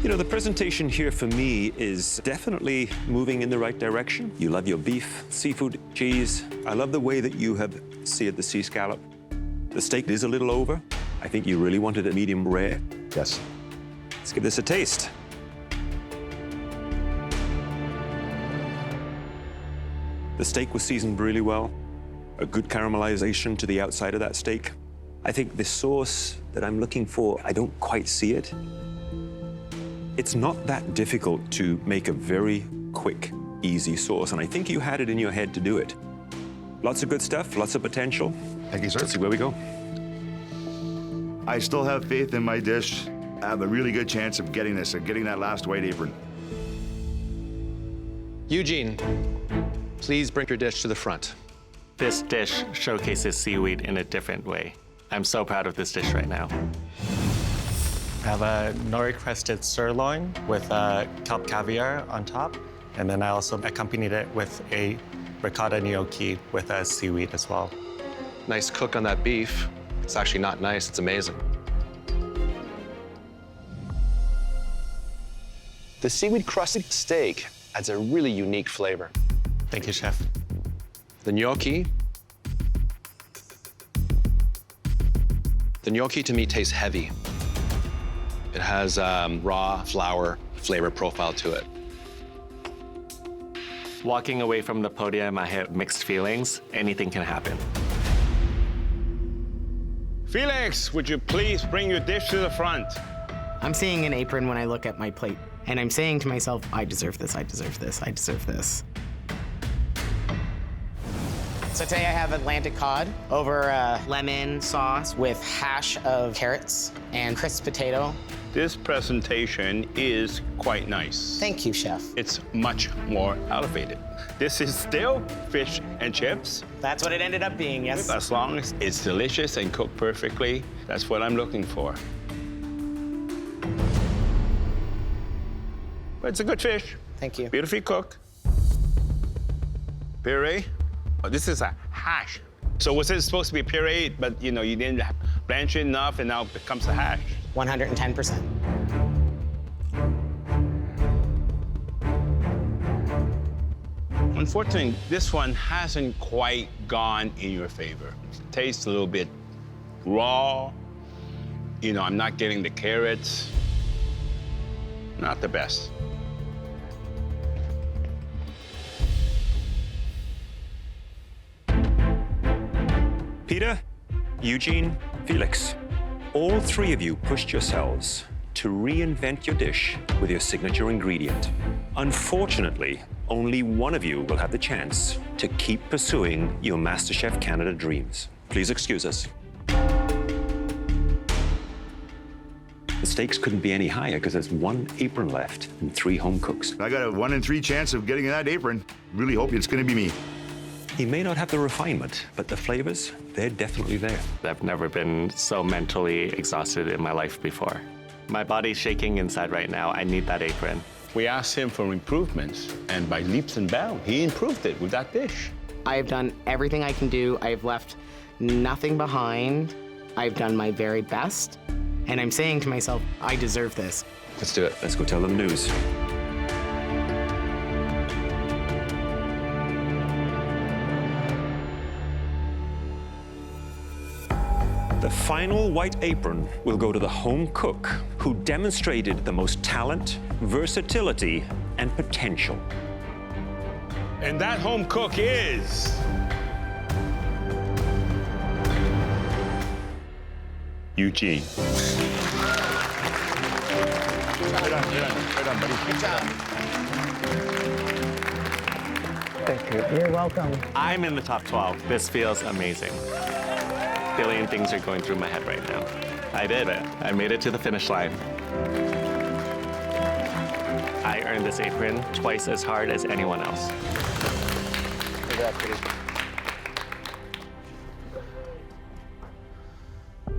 Speaker 4: You know, the presentation here for me is definitely moving in the right direction. You love your beef, seafood, cheese. I love the way that you have seared the sea scallop. The steak is a little over. I think you really wanted it medium rare.
Speaker 2: Yes.
Speaker 4: Let's give this a taste. The steak was seasoned really well. A good caramelization to the outside of that steak. I think the sauce that I'm looking for, I don't quite see it. It's not that difficult to make a very quick, easy sauce, and I think you had it in your head to do it. Lots of good stuff, lots of potential.
Speaker 2: Thank you, sir.
Speaker 4: Let's see where we go.
Speaker 2: I still have faith in my dish. I have a really good chance of getting this, of getting that last white apron.
Speaker 6: Eugene, please bring your dish to the front.
Speaker 11: This dish showcases seaweed in a different way. I'm so proud of this dish right now. I have a nori-crusted sirloin with kelp caviar on top. And then I also accompanied it with a ricotta gnocchi with a seaweed as well.
Speaker 6: Nice cook on that beef. It's actually not nice, it's amazing. The seaweed crusted steak adds a really unique flavor.
Speaker 11: Thank you, chef.
Speaker 6: The gnocchi to me tastes heavy. It has raw flour flavor profile to it.
Speaker 11: Walking away from the podium, I have mixed feelings. Anything can happen.
Speaker 13: Felix, would you please bring your dish to the front?
Speaker 20: I'm seeing an apron when I look at my plate, and I'm saying to myself, I deserve this, I deserve this, I deserve this. So today I have Atlantic cod over lemon sauce with hash of carrots and crisp potato.
Speaker 13: This presentation is quite nice.
Speaker 20: Thank you, chef.
Speaker 13: It's much more elevated. This is still fish and chips.
Speaker 20: That's what it ended up being, yes.
Speaker 13: As long as it's delicious and cooked perfectly, that's what I'm looking for. But it's a good fish.
Speaker 20: Thank you.
Speaker 13: Beautifully cooked. Puree. Oh, this is a hash. So was it supposed to be puree, but you didn't blanch it enough and now it becomes a hash?
Speaker 20: 110%.
Speaker 13: Unfortunately, this one hasn't quite gone in your favor. It tastes a little bit raw. I'm not getting the carrots. Not the best.
Speaker 4: Peter, Eugene, Felix, all three of you pushed yourselves to reinvent your dish with your signature ingredient. Unfortunately, only one of you will have the chance to keep pursuing your MasterChef Canada dreams. Please excuse us. The stakes couldn't be any higher because there's one apron left and 3 home cooks.
Speaker 2: I got a 1 in 3 chance of getting that apron. Really hope it's going to be me.
Speaker 4: He may not have the refinement, but the flavors, they're definitely there.
Speaker 11: I've never been so mentally exhausted in my life before. My body's shaking inside right now. I need that apron.
Speaker 13: We asked him for improvements, and by leaps and bounds, he improved it with that dish.
Speaker 20: I've done everything I can do. I've left nothing behind. I've done my very best. And I'm saying to myself, I deserve this.
Speaker 4: Let's do it. Let's go tell them the news. The final white apron will go to the home cook who demonstrated the most talent, versatility, and potential.
Speaker 13: And that home cook is... Eugene.
Speaker 2: Right on, buddy.
Speaker 20: Good job.
Speaker 21: Thank you. You're welcome.
Speaker 11: I'm in the top 12. This feels amazing. A billion things are going through my head right now. I did it. I made it to the finish line. I earned this apron twice as hard as anyone else.
Speaker 6: Look at that pretty.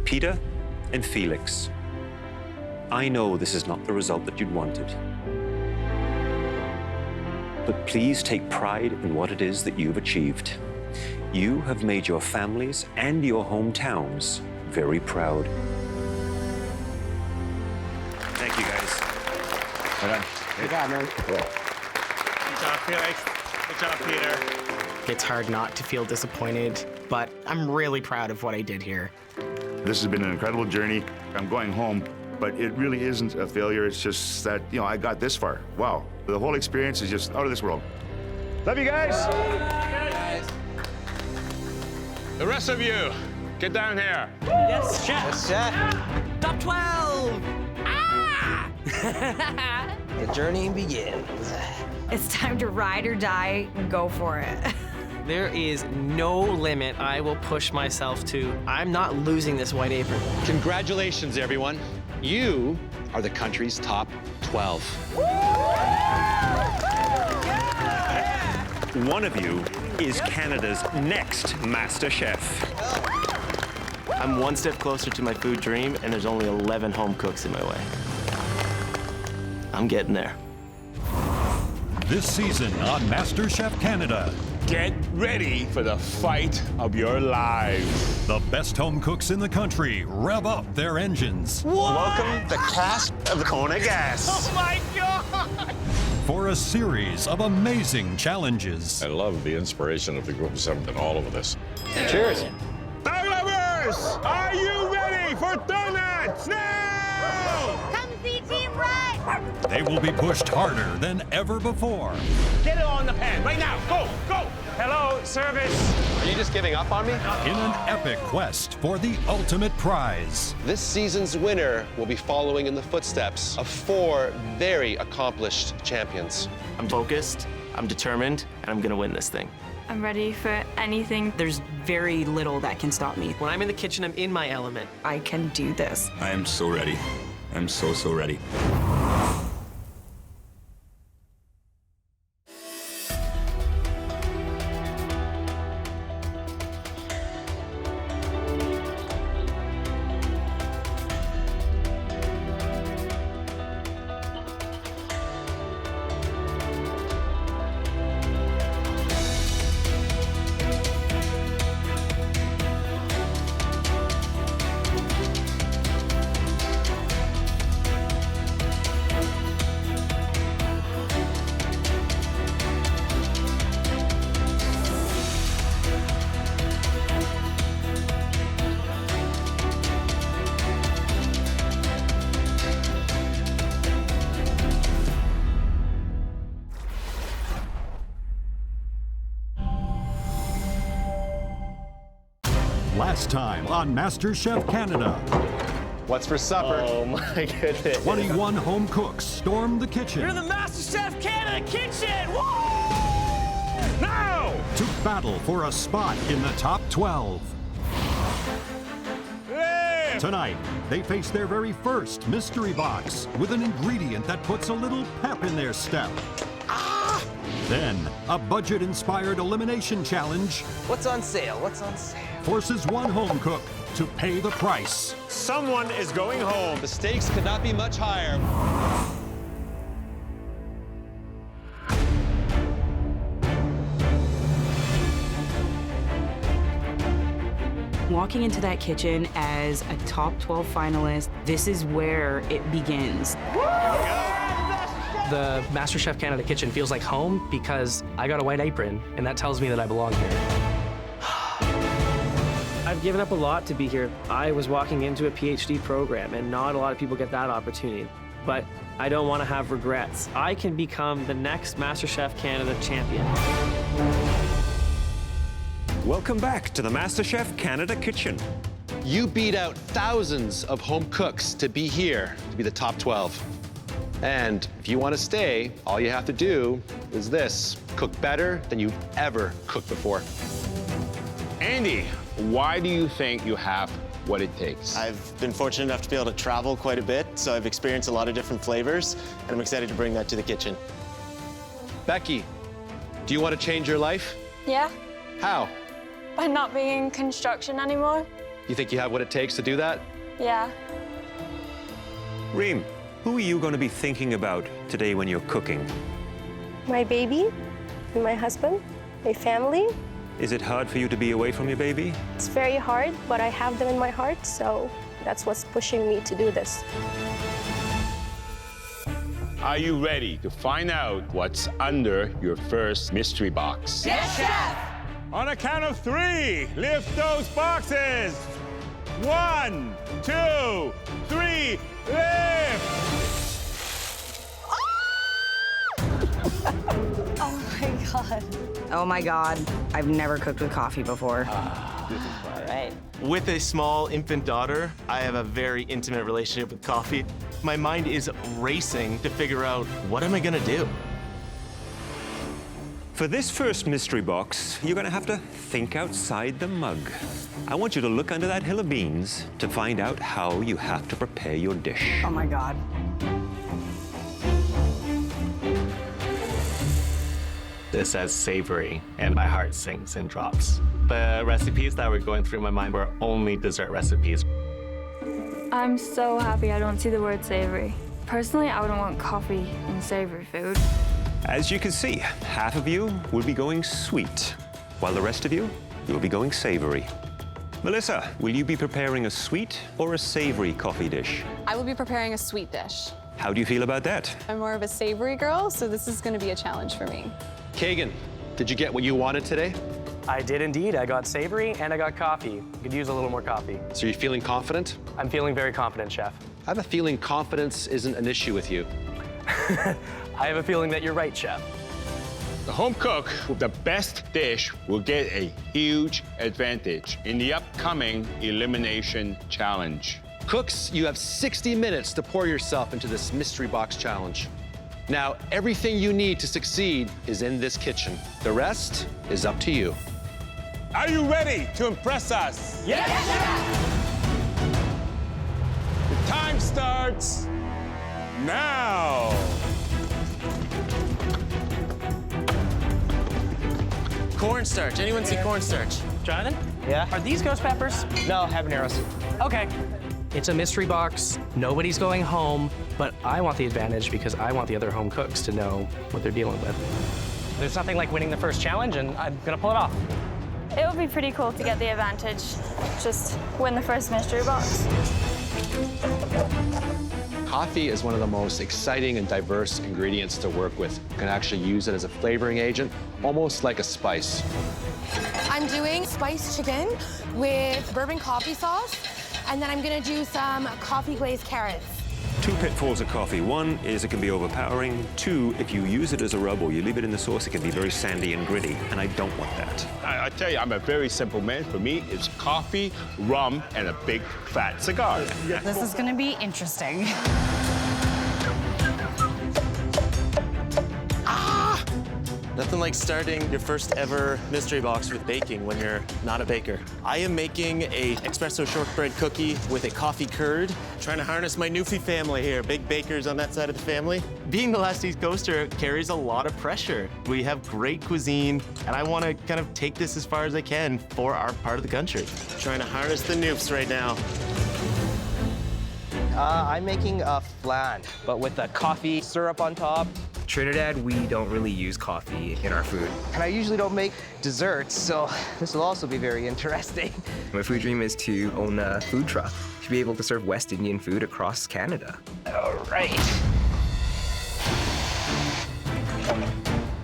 Speaker 4: Peter and Felix, I know this is not the result that you'd wanted. But please take pride in what it is that you've achieved. You have made your families and your hometowns very proud. Thank you, guys.
Speaker 2: Right on.
Speaker 20: Good job, man.
Speaker 11: Good job, Felix. Good job, Peter.
Speaker 20: It's hard not to feel disappointed, but I'm really proud of what I did here.
Speaker 2: This has been an incredible journey. I'm going home but it really isn't a failure. It's just that, you know, I got this far. Wow. The whole experience is just out of this world. Love you guys.
Speaker 13: The rest of you, get down here.
Speaker 21: Yes, chef.
Speaker 10: Yes, chef.
Speaker 21: Top 12.
Speaker 10: The journey begins.
Speaker 5: It's time to ride or die. Go for it.
Speaker 21: There is no limit I will push myself to. I'm not losing this white apron.
Speaker 6: Congratulations, everyone. You are the country's top 12.
Speaker 4: One of you is Canada's next Master Chef.
Speaker 8: I'm one step closer to my food dream, and there's only 11 home cooks in my way. I'm getting there.
Speaker 14: This season on MasterChef Canada.
Speaker 13: Get ready for the fight of your lives.
Speaker 14: The best home cooks in the country rev up their engines.
Speaker 4: Welcome the cast of Kona Gas.
Speaker 13: Oh my God!
Speaker 14: For a series of amazing challenges.
Speaker 17: I love the inspiration of the group of 7 and all of this.
Speaker 10: Cheers.
Speaker 13: Dog lovers, are you ready for donuts? Now!
Speaker 24: Come see Team Red!
Speaker 14: They will be pushed harder than ever before.
Speaker 13: Get it on the pan right now. Go, go.
Speaker 21: Hello, service.
Speaker 6: Are you just giving up on me?
Speaker 14: In an epic quest for the ultimate prize.
Speaker 6: This season's winner will be following in the footsteps of 4 very accomplished champions.
Speaker 8: I'm focused, I'm determined, and I'm gonna win this thing.
Speaker 12: I'm ready for anything.
Speaker 7: There's very little that can stop me.
Speaker 21: When I'm in the kitchen, I'm in my element.
Speaker 5: I can do this.
Speaker 3: I am so ready. I'm so ready.
Speaker 14: Last time on MasterChef Canada.
Speaker 6: What's for supper?
Speaker 8: Oh my goodness.
Speaker 14: 21 home cooks stormed the kitchen.
Speaker 21: You're the MasterChef Canada kitchen! Woo!
Speaker 13: Now!
Speaker 14: To battle for a spot in the top 12.
Speaker 13: Hey!
Speaker 14: Tonight, they face their very first mystery box with an ingredient that puts a little pep in their step. Then, a budget-inspired elimination challenge
Speaker 10: What's on sale? What's on sale?
Speaker 14: forces one home cook to pay the price.
Speaker 4: Someone is going home.
Speaker 6: The stakes could not be much higher.
Speaker 7: Walking into that kitchen as a top 12 finalist, this is where it begins.
Speaker 21: The MasterChef Canada kitchen feels like home because I got a white apron, and that tells me that I belong here. I've given up a lot to be here. I was walking into a PhD program, and not a lot of people get that opportunity. But I don't want to have regrets. I can become the next MasterChef Canada champion.
Speaker 4: Welcome back to the MasterChef Canada kitchen.
Speaker 6: You beat out thousands of home cooks to be here, to be the top 12. And if you want to stay, all you have to do is this: cook better than you've ever cooked before.
Speaker 13: Andy, why do you think you have what it takes?
Speaker 8: I've been fortunate enough to be able to travel quite a bit, so I've experienced a lot of different flavors, and I'm excited to bring that to the kitchen.
Speaker 6: Becky, do you want to change your life?
Speaker 12: Yeah,
Speaker 6: How?
Speaker 12: by not being in construction anymore.
Speaker 6: You think you have what it takes to do that?
Speaker 12: Yeah.
Speaker 4: Reem, who are you going to be thinking about today when you're cooking?
Speaker 23: My baby, and my husband, my family.
Speaker 4: Is it hard for you to be away from your baby?
Speaker 23: It's very hard, but I have them in my heart, so that's what's pushing me to do this.
Speaker 13: Are you ready to find out what's under your first mystery box?
Speaker 24: Yes, Chef!
Speaker 13: On a count of 3, lift those boxes.
Speaker 9: 1, 2, 3, lift!
Speaker 5: Oh my God. Oh my God. I've never cooked with coffee before.
Speaker 8: All right. With a small infant daughter, I have a very intimate relationship with coffee. My mind is racing to figure out, what am I gonna do?
Speaker 4: For this first mystery box, you're gonna have to think outside the mug. I want you to look under that hill of beans to find out how you have to prepare your dish.
Speaker 5: Oh my God.
Speaker 11: This says savory, and my heart sinks and drops. The recipes that were going through my mind were only dessert recipes.
Speaker 16: I'm so happy I don't see the word savory. Personally, I wouldn't want coffee in savory food.
Speaker 4: As you can see, half of you will be going sweet, while the rest of you will be going savory. Melissa, will you be preparing a sweet or a savory coffee dish?
Speaker 15: I will be preparing a sweet dish.
Speaker 4: How do you feel about that?
Speaker 15: I'm more of a savory girl, so this is going to be a challenge for me.
Speaker 6: Kagan, did you get what you wanted today?
Speaker 21: I did indeed. I got savory and I got coffee. Could use a little more coffee.
Speaker 6: So you're feeling confident?
Speaker 21: I'm feeling very confident, Chef.
Speaker 6: I have a feeling confidence isn't an issue with you.
Speaker 21: I have a feeling that you're right, Chef.
Speaker 13: The home cook with the best dish will get a huge advantage in the upcoming Elimination Challenge.
Speaker 6: Cooks, you have 60 minutes to pour yourself into this mystery box challenge. Now, everything you need to succeed is in this kitchen. The rest is up to you.
Speaker 13: Are you ready to impress us?
Speaker 21: Yes,
Speaker 13: The time starts now.
Speaker 8: Cornstarch. Anyone see cornstarch?
Speaker 21: Jonathan?
Speaker 8: Yeah?
Speaker 21: Are these ghost peppers?
Speaker 8: No, habaneros.
Speaker 21: Okay. It's a mystery box. Nobody's going home, but I want the advantage because I want the other home cooks to know what they're dealing with. There's nothing like winning the first challenge, and I'm gonna pull it off.
Speaker 16: It would be pretty cool to get the advantage. Just win the first mystery box.
Speaker 6: Coffee is one of the most exciting and diverse ingredients to work with. You can actually use it as a flavoring agent, almost like a spice.
Speaker 24: I'm doing spiced chicken with bourbon coffee sauce, and then I'm gonna do some coffee glazed carrots.
Speaker 4: 2 pitfalls of coffee. 1 is it can be overpowering. 2, if you use it as a rub or you leave it in the sauce, it can be very sandy and gritty, and I don't want that.
Speaker 13: I tell you, I'm a very simple man. For me, it's coffee, rum, and a big fat cigar.
Speaker 5: This is gonna be interesting.
Speaker 8: Nothing like starting your first ever mystery box with baking when you're not a baker. I am making a espresso shortbread cookie with a coffee curd, trying to harness my Newfie family here, big bakers on that side of the family. Being the last East Coaster carries a lot of pressure. We have great cuisine, and I want to kind of take this as far as I can for our part of the country. Trying to harness the Newfs right now.
Speaker 10: I'm making a flan, but with a coffee syrup on top.
Speaker 18: Trinidad, we don't really use coffee in our food.
Speaker 10: And I usually don't make desserts, so this will also be very interesting.
Speaker 18: My food dream is to own a food truck, to be able to serve West Indian food across Canada.
Speaker 10: All right.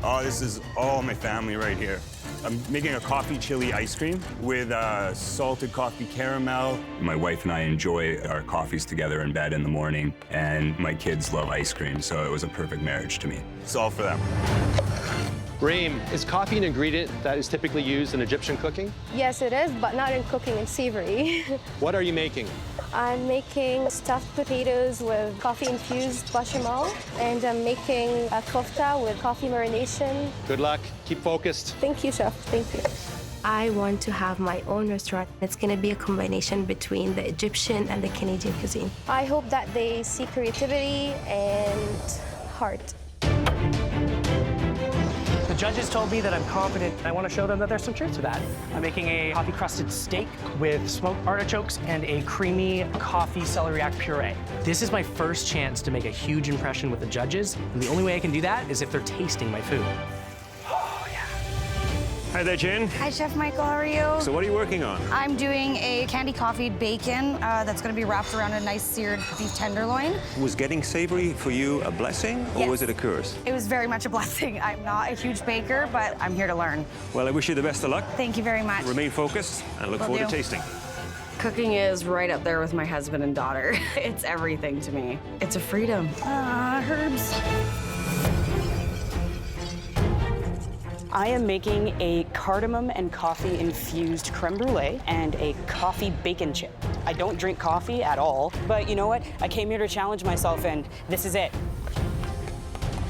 Speaker 3: Oh, this is all my family right here. I'm making a coffee chili ice cream with salted coffee caramel. My wife and I enjoy our coffees together in bed in the morning, and my kids love ice cream, so it was a perfect marriage to me. It's all for them.
Speaker 6: Reem, is coffee an ingredient that is typically used in Egyptian cooking?
Speaker 23: Yes, it is, but not in cooking and savory.
Speaker 6: What are you making?
Speaker 23: I'm making stuffed potatoes with coffee-infused bechamel, and I'm making a kofta with coffee marination.
Speaker 6: Good luck. Keep focused.
Speaker 23: Thank you, Chef. Thank you. I want to have my own restaurant. It's going to be a combination between the Egyptian and the Canadian cuisine. I hope that they see creativity and heart.
Speaker 21: The judges told me that I'm confident. I want to show them that there's some truth to that. I'm making a coffee-crusted steak with smoked artichokes and a creamy coffee celeriac puree. This is my first chance to make a huge impression with the judges, and the only way I can do that is if they're tasting my food.
Speaker 4: Hi there, Jen.
Speaker 5: Hi, Chef Michael. How are you?
Speaker 4: So what are you working on?
Speaker 5: I'm doing a candy coffee bacon that's going to be wrapped around a nice seared beef tenderloin.
Speaker 4: Was getting savory for you a blessing, or
Speaker 5: Yes.
Speaker 4: was it a curse?
Speaker 5: It was very much a blessing. I'm not a huge baker, but I'm here to learn.
Speaker 4: Well, I wish you the best of luck.
Speaker 5: Thank you very much.
Speaker 4: Remain focused and look
Speaker 5: Will
Speaker 4: forward
Speaker 5: do.
Speaker 4: to tasting.
Speaker 7: Cooking is right up there with my husband and daughter. It's everything to me. It's a freedom. Herbs. I am making a cardamom and coffee infused creme brulee and a coffee bacon chip. I don't drink coffee at all, but you know what? I came here to challenge myself, and this is it.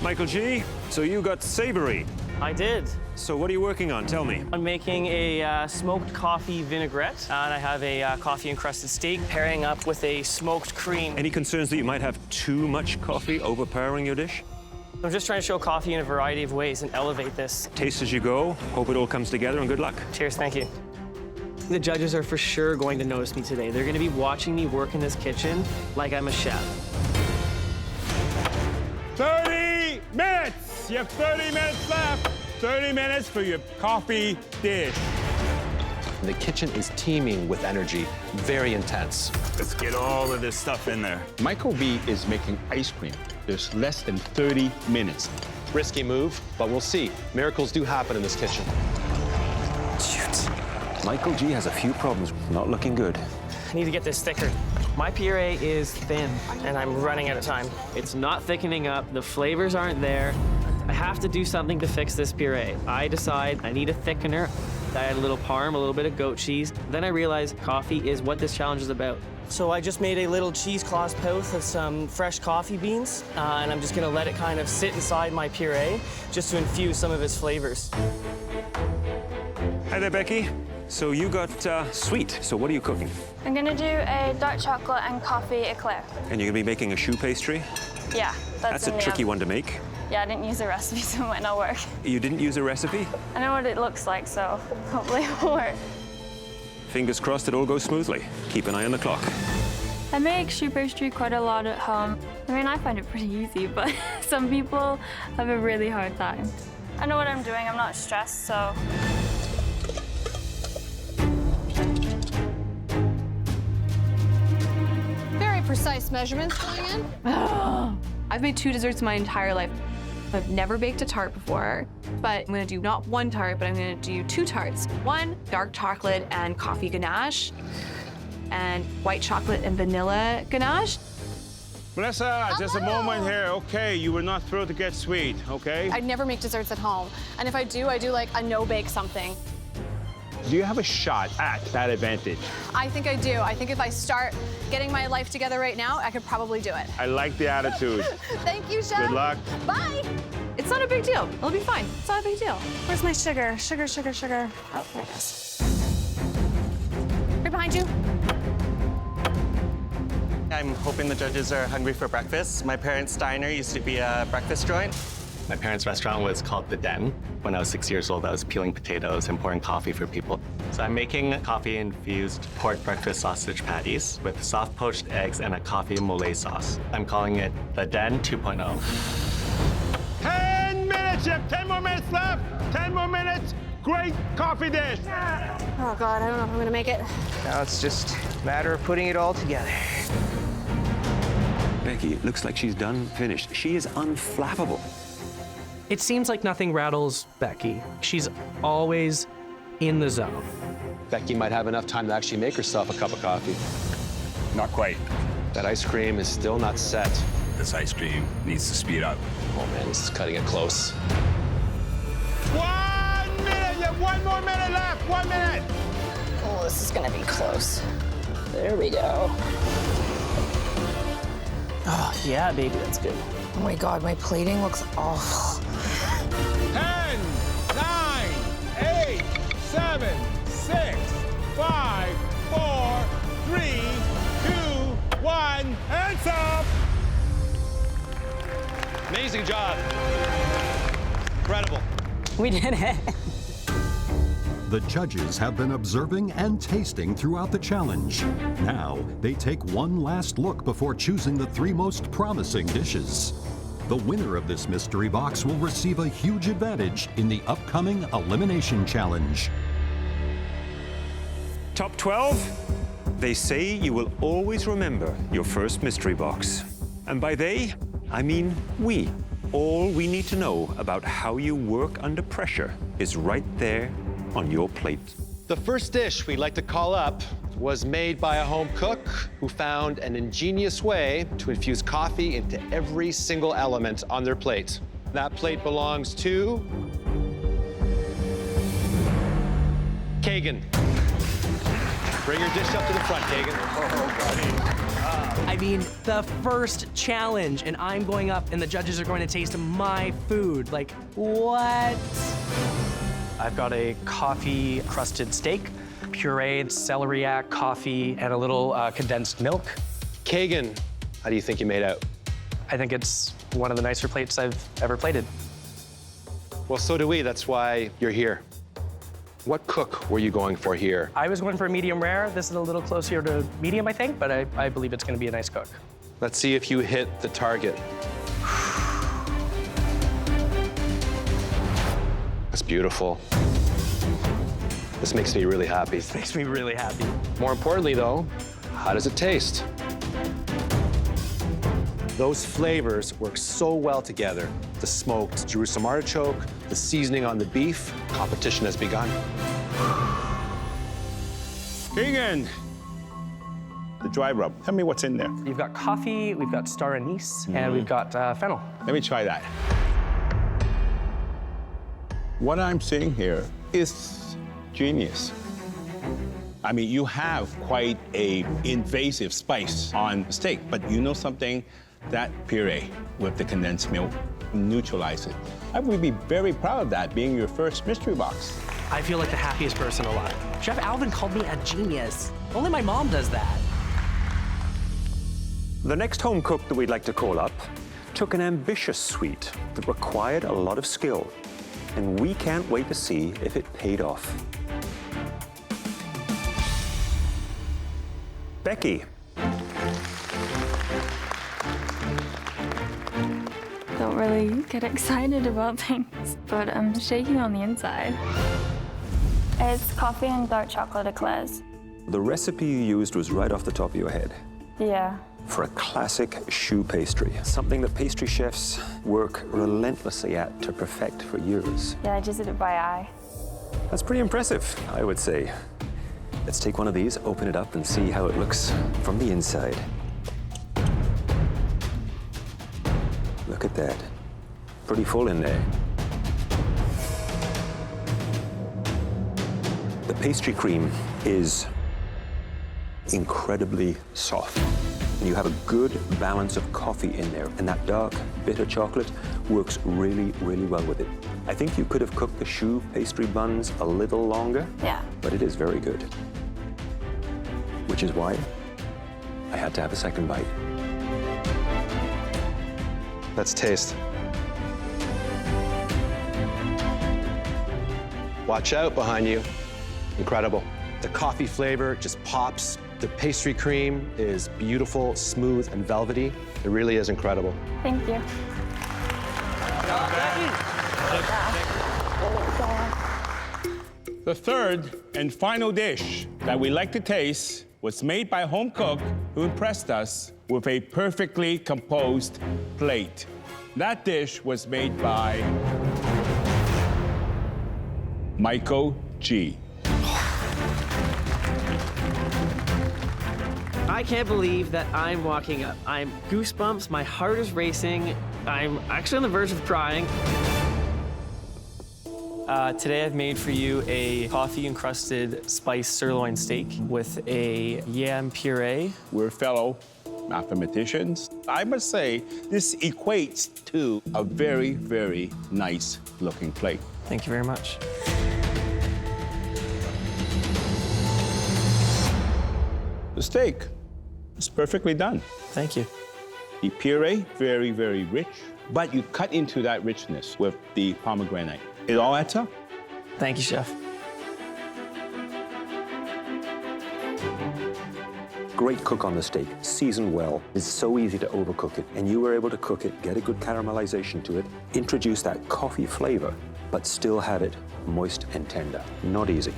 Speaker 4: Michael G., so you got savory.
Speaker 21: I did.
Speaker 4: So what are you working on? Tell me.
Speaker 21: I'm making a smoked coffee vinaigrette, and I have a coffee encrusted steak pairing up with a smoked cream.
Speaker 4: Any concerns that you might have too much coffee overpowering your dish?
Speaker 21: I'm just trying to show coffee in a variety of ways and elevate this.
Speaker 4: Taste as you go. Hope it all comes together, and good luck.
Speaker 21: Cheers, thank you. The judges are for sure going to notice me today. They're going to be watching me work in this kitchen like I'm a chef.
Speaker 9: 30 minutes! You have 30 minutes left. 30 minutes for your coffee dish.
Speaker 6: The kitchen is teeming with energy, very intense.
Speaker 3: Let's get all of this stuff in there.
Speaker 13: Michael B is making ice cream. There's less than 30 minutes.
Speaker 6: Risky move, but we'll see. Miracles do happen in this kitchen.
Speaker 4: Shoot. Michael G has a few problems. Not looking good.
Speaker 21: I need to get this thicker. My puree is thin, and I'm running out of time. It's not thickening up. The flavors aren't there. I have to do something to fix this puree. I decide I need a thickener. I add a little parm, a little bit of goat cheese. Then I realize coffee is what this challenge is about. So I just made a little cheesecloth pot of some fresh coffee beans, and I'm just gonna let it kind of sit inside my puree just to infuse some of its flavors.
Speaker 4: Hi there, Becky. So you got sweet. So what are you cooking?
Speaker 16: I'm gonna do a dark chocolate and coffee eclair.
Speaker 4: And you're gonna be making a choux pastry?
Speaker 16: Yeah,
Speaker 4: That's a tricky one to make.
Speaker 16: Yeah, I didn't use a recipe, so it might not work.
Speaker 4: You didn't use a recipe?
Speaker 16: I know what it looks like, so hopefully it will work.
Speaker 4: Fingers crossed it all goes smoothly. Keep an eye on the clock.
Speaker 16: I make choux pastry quite a lot at home. I mean, I find it pretty easy, but some people have a really hard time. I know what I'm doing, I'm not stressed, so.
Speaker 15: Very precise measurements going in.
Speaker 12: I've made 2 desserts my entire life. I've never baked a tart before, but I'm gonna do not 1 tart, but I'm gonna do 2 tarts. 1 dark chocolate and coffee ganache, and white chocolate and vanilla ganache.
Speaker 9: Melissa, just a moment here. Okay, you were not thrilled to get sweet, okay?
Speaker 15: I never make desserts at home. And if I do like a no-bake something.
Speaker 9: Do you have a shot at that advantage?
Speaker 15: I think I do. I think if I start getting my life together right now, I could probably do it.
Speaker 9: I like the attitude.
Speaker 15: Thank you, Chef.
Speaker 9: Good luck.
Speaker 15: Bye.
Speaker 12: It's not a big deal. It'll be fine. It's not a big deal.
Speaker 15: Where's my sugar? Sugar. Oh, there it is. Right behind you.
Speaker 11: I'm hoping the judges are hungry for breakfast. My parents' diner used to be a breakfast joint. My parents' restaurant was called The Den. When I was 6 years old, I was peeling potatoes and pouring coffee for people. So I'm making coffee-infused pork breakfast sausage patties with soft poached eggs and a coffee mole sauce. I'm calling it The Den 2.0.
Speaker 9: 10 minutes, you have 10 more minutes left. 10 more minutes, great coffee dish.
Speaker 15: Oh, God, I don't know if I'm gonna make it.
Speaker 10: Now it's just a matter of putting it all together.
Speaker 4: Becky, it looks like she's done finished. She is unflappable.
Speaker 1: It seems like nothing rattles Becky. She's always in the zone.
Speaker 6: Becky might have enough time to actually make herself a cup of coffee.
Speaker 3: Not quite.
Speaker 6: That ice cream is still not set.
Speaker 3: This ice cream needs to speed up.
Speaker 6: Oh man, this is cutting it close.
Speaker 9: 1 minute, you have 1 more minute left. 1 minute.
Speaker 5: Oh, this is gonna be close. There we go.
Speaker 21: Oh, yeah, baby, that's good.
Speaker 24: Oh my God, my plating looks awful.
Speaker 9: 10, 9, 8, 7, 6, 5, 4, 3, 2, 1, hands up!
Speaker 6: Amazing job. Incredible.
Speaker 7: We did it.
Speaker 14: The judges have been observing and tasting throughout the challenge. Now, they take one last look before choosing the 3 most promising dishes. The winner of this mystery box will receive a huge advantage in the upcoming Elimination Challenge.
Speaker 4: Top 12? They say you will always remember your first mystery box. And by they, I mean we. All we need to know about how you work under pressure is right there on your plate.
Speaker 6: The first dish we'd like to call up was made by a home cook who found an ingenious way to infuse coffee into every single element on their plate. That plate belongs to Kagan. Bring your dish up to the front, Kagan.
Speaker 1: I mean, the first challenge, and I'm going up, and the judges are going to taste my food. Like, what? I've got a coffee-crusted steak, pureed celeriac coffee, and a little condensed milk.
Speaker 6: Kagan, how do you think you made out?
Speaker 1: I think it's one of the nicer plates I've ever plated.
Speaker 6: Well, so do we. That's why you're here. What cook were you going for here?
Speaker 1: I was going for a medium rare. This is a little closer to medium, I think, but I believe it's going to be a nice cook.
Speaker 6: Let's see if you hit the target. That's beautiful. This makes me really happy.
Speaker 1: This makes me really happy.
Speaker 6: More importantly, though, how does it taste? Those flavors work so well together. The smoked Jerusalem artichoke, the seasoning on the beef. Competition has begun.
Speaker 13: Keegan, the dry rub. Tell me what's in there.
Speaker 1: You've got coffee, we've got star anise, and we've got fennel.
Speaker 13: Let me try that. What I'm seeing here is genius. I mean, you have quite a invasive spice on steak, but you know something? That puree with the condensed milk neutralize it. I would be very proud of that being your first mystery box.
Speaker 1: I feel like the happiest person alive. Chef Alvin called me a genius. Only my mom does that.
Speaker 4: The next home cook that we'd like to call up took an ambitious suite that required a lot of skill, and we can't wait to see if it paid off. Becky.
Speaker 16: Don't really get excited about things, but I'm shaking on the inside. It's coffee and dark chocolate eclairs.
Speaker 4: The recipe you used was right off the top of your head.
Speaker 16: Yeah.
Speaker 4: For a classic choux pastry, something that pastry chefs work relentlessly at to perfect for years.
Speaker 16: Yeah, I just did it by eye.
Speaker 4: That's pretty impressive, I would say. Let's take one of these, open it up, and see how it looks from the inside. Look at that. Pretty full in there. The pastry cream is incredibly soft. And you have a good balance of coffee in there, and that dark, bitter chocolate works really, really well with it. I think you could have cooked the choux pastry buns a little longer,
Speaker 16: yeah,
Speaker 4: but it is very good. Which is why I had to have a second bite.
Speaker 6: Let's taste. Watch out behind you. Incredible. The coffee flavor just pops. The pastry cream is beautiful, smooth, and velvety. It really is incredible.
Speaker 16: Thank you.
Speaker 13: The third and final dish that we like to taste was made by a home cook who impressed us with a perfectly composed plate. That dish was made by Michael G.
Speaker 2: I can't believe that I'm walking up. I'm goosebumps, my heart is racing. I'm actually on the verge of crying.
Speaker 21: Today I've made for you a coffee-encrusted spiced sirloin steak with a yam puree.
Speaker 13: We're fellow mathematicians. I must say, this equates to a very, very nice looking plate.
Speaker 21: Thank you very much.
Speaker 13: The steak is perfectly done.
Speaker 21: Thank you.
Speaker 13: The puree, very, very rich, but you cut into that richness with the pomegranate. It all adds up.
Speaker 21: Thank you, Chef.
Speaker 4: Great cook on the steak, seasoned well. It's so easy to overcook it, and you were able to cook it, get a good caramelization to it, introduce that coffee flavor, but still have it moist and tender. Not easy.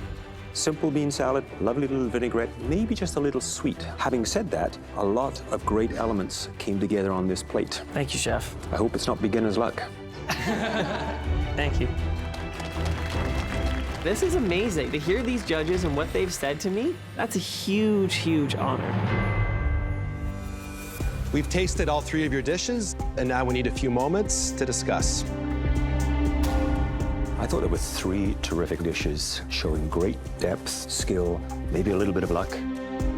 Speaker 4: Simple bean salad, lovely little vinaigrette, maybe just a little sweet. Having said that, a lot of great elements came together on this plate.
Speaker 21: Thank you, Chef.
Speaker 4: I hope it's not beginner's luck.
Speaker 21: Thank you.
Speaker 2: This is amazing. To hear these judges and what they've said to me, that's a huge, huge honor.
Speaker 6: We've tasted all 3 of your dishes, and now we need a few moments to discuss.
Speaker 4: I thought there were 3 terrific dishes showing great depth, skill, maybe a little bit of luck.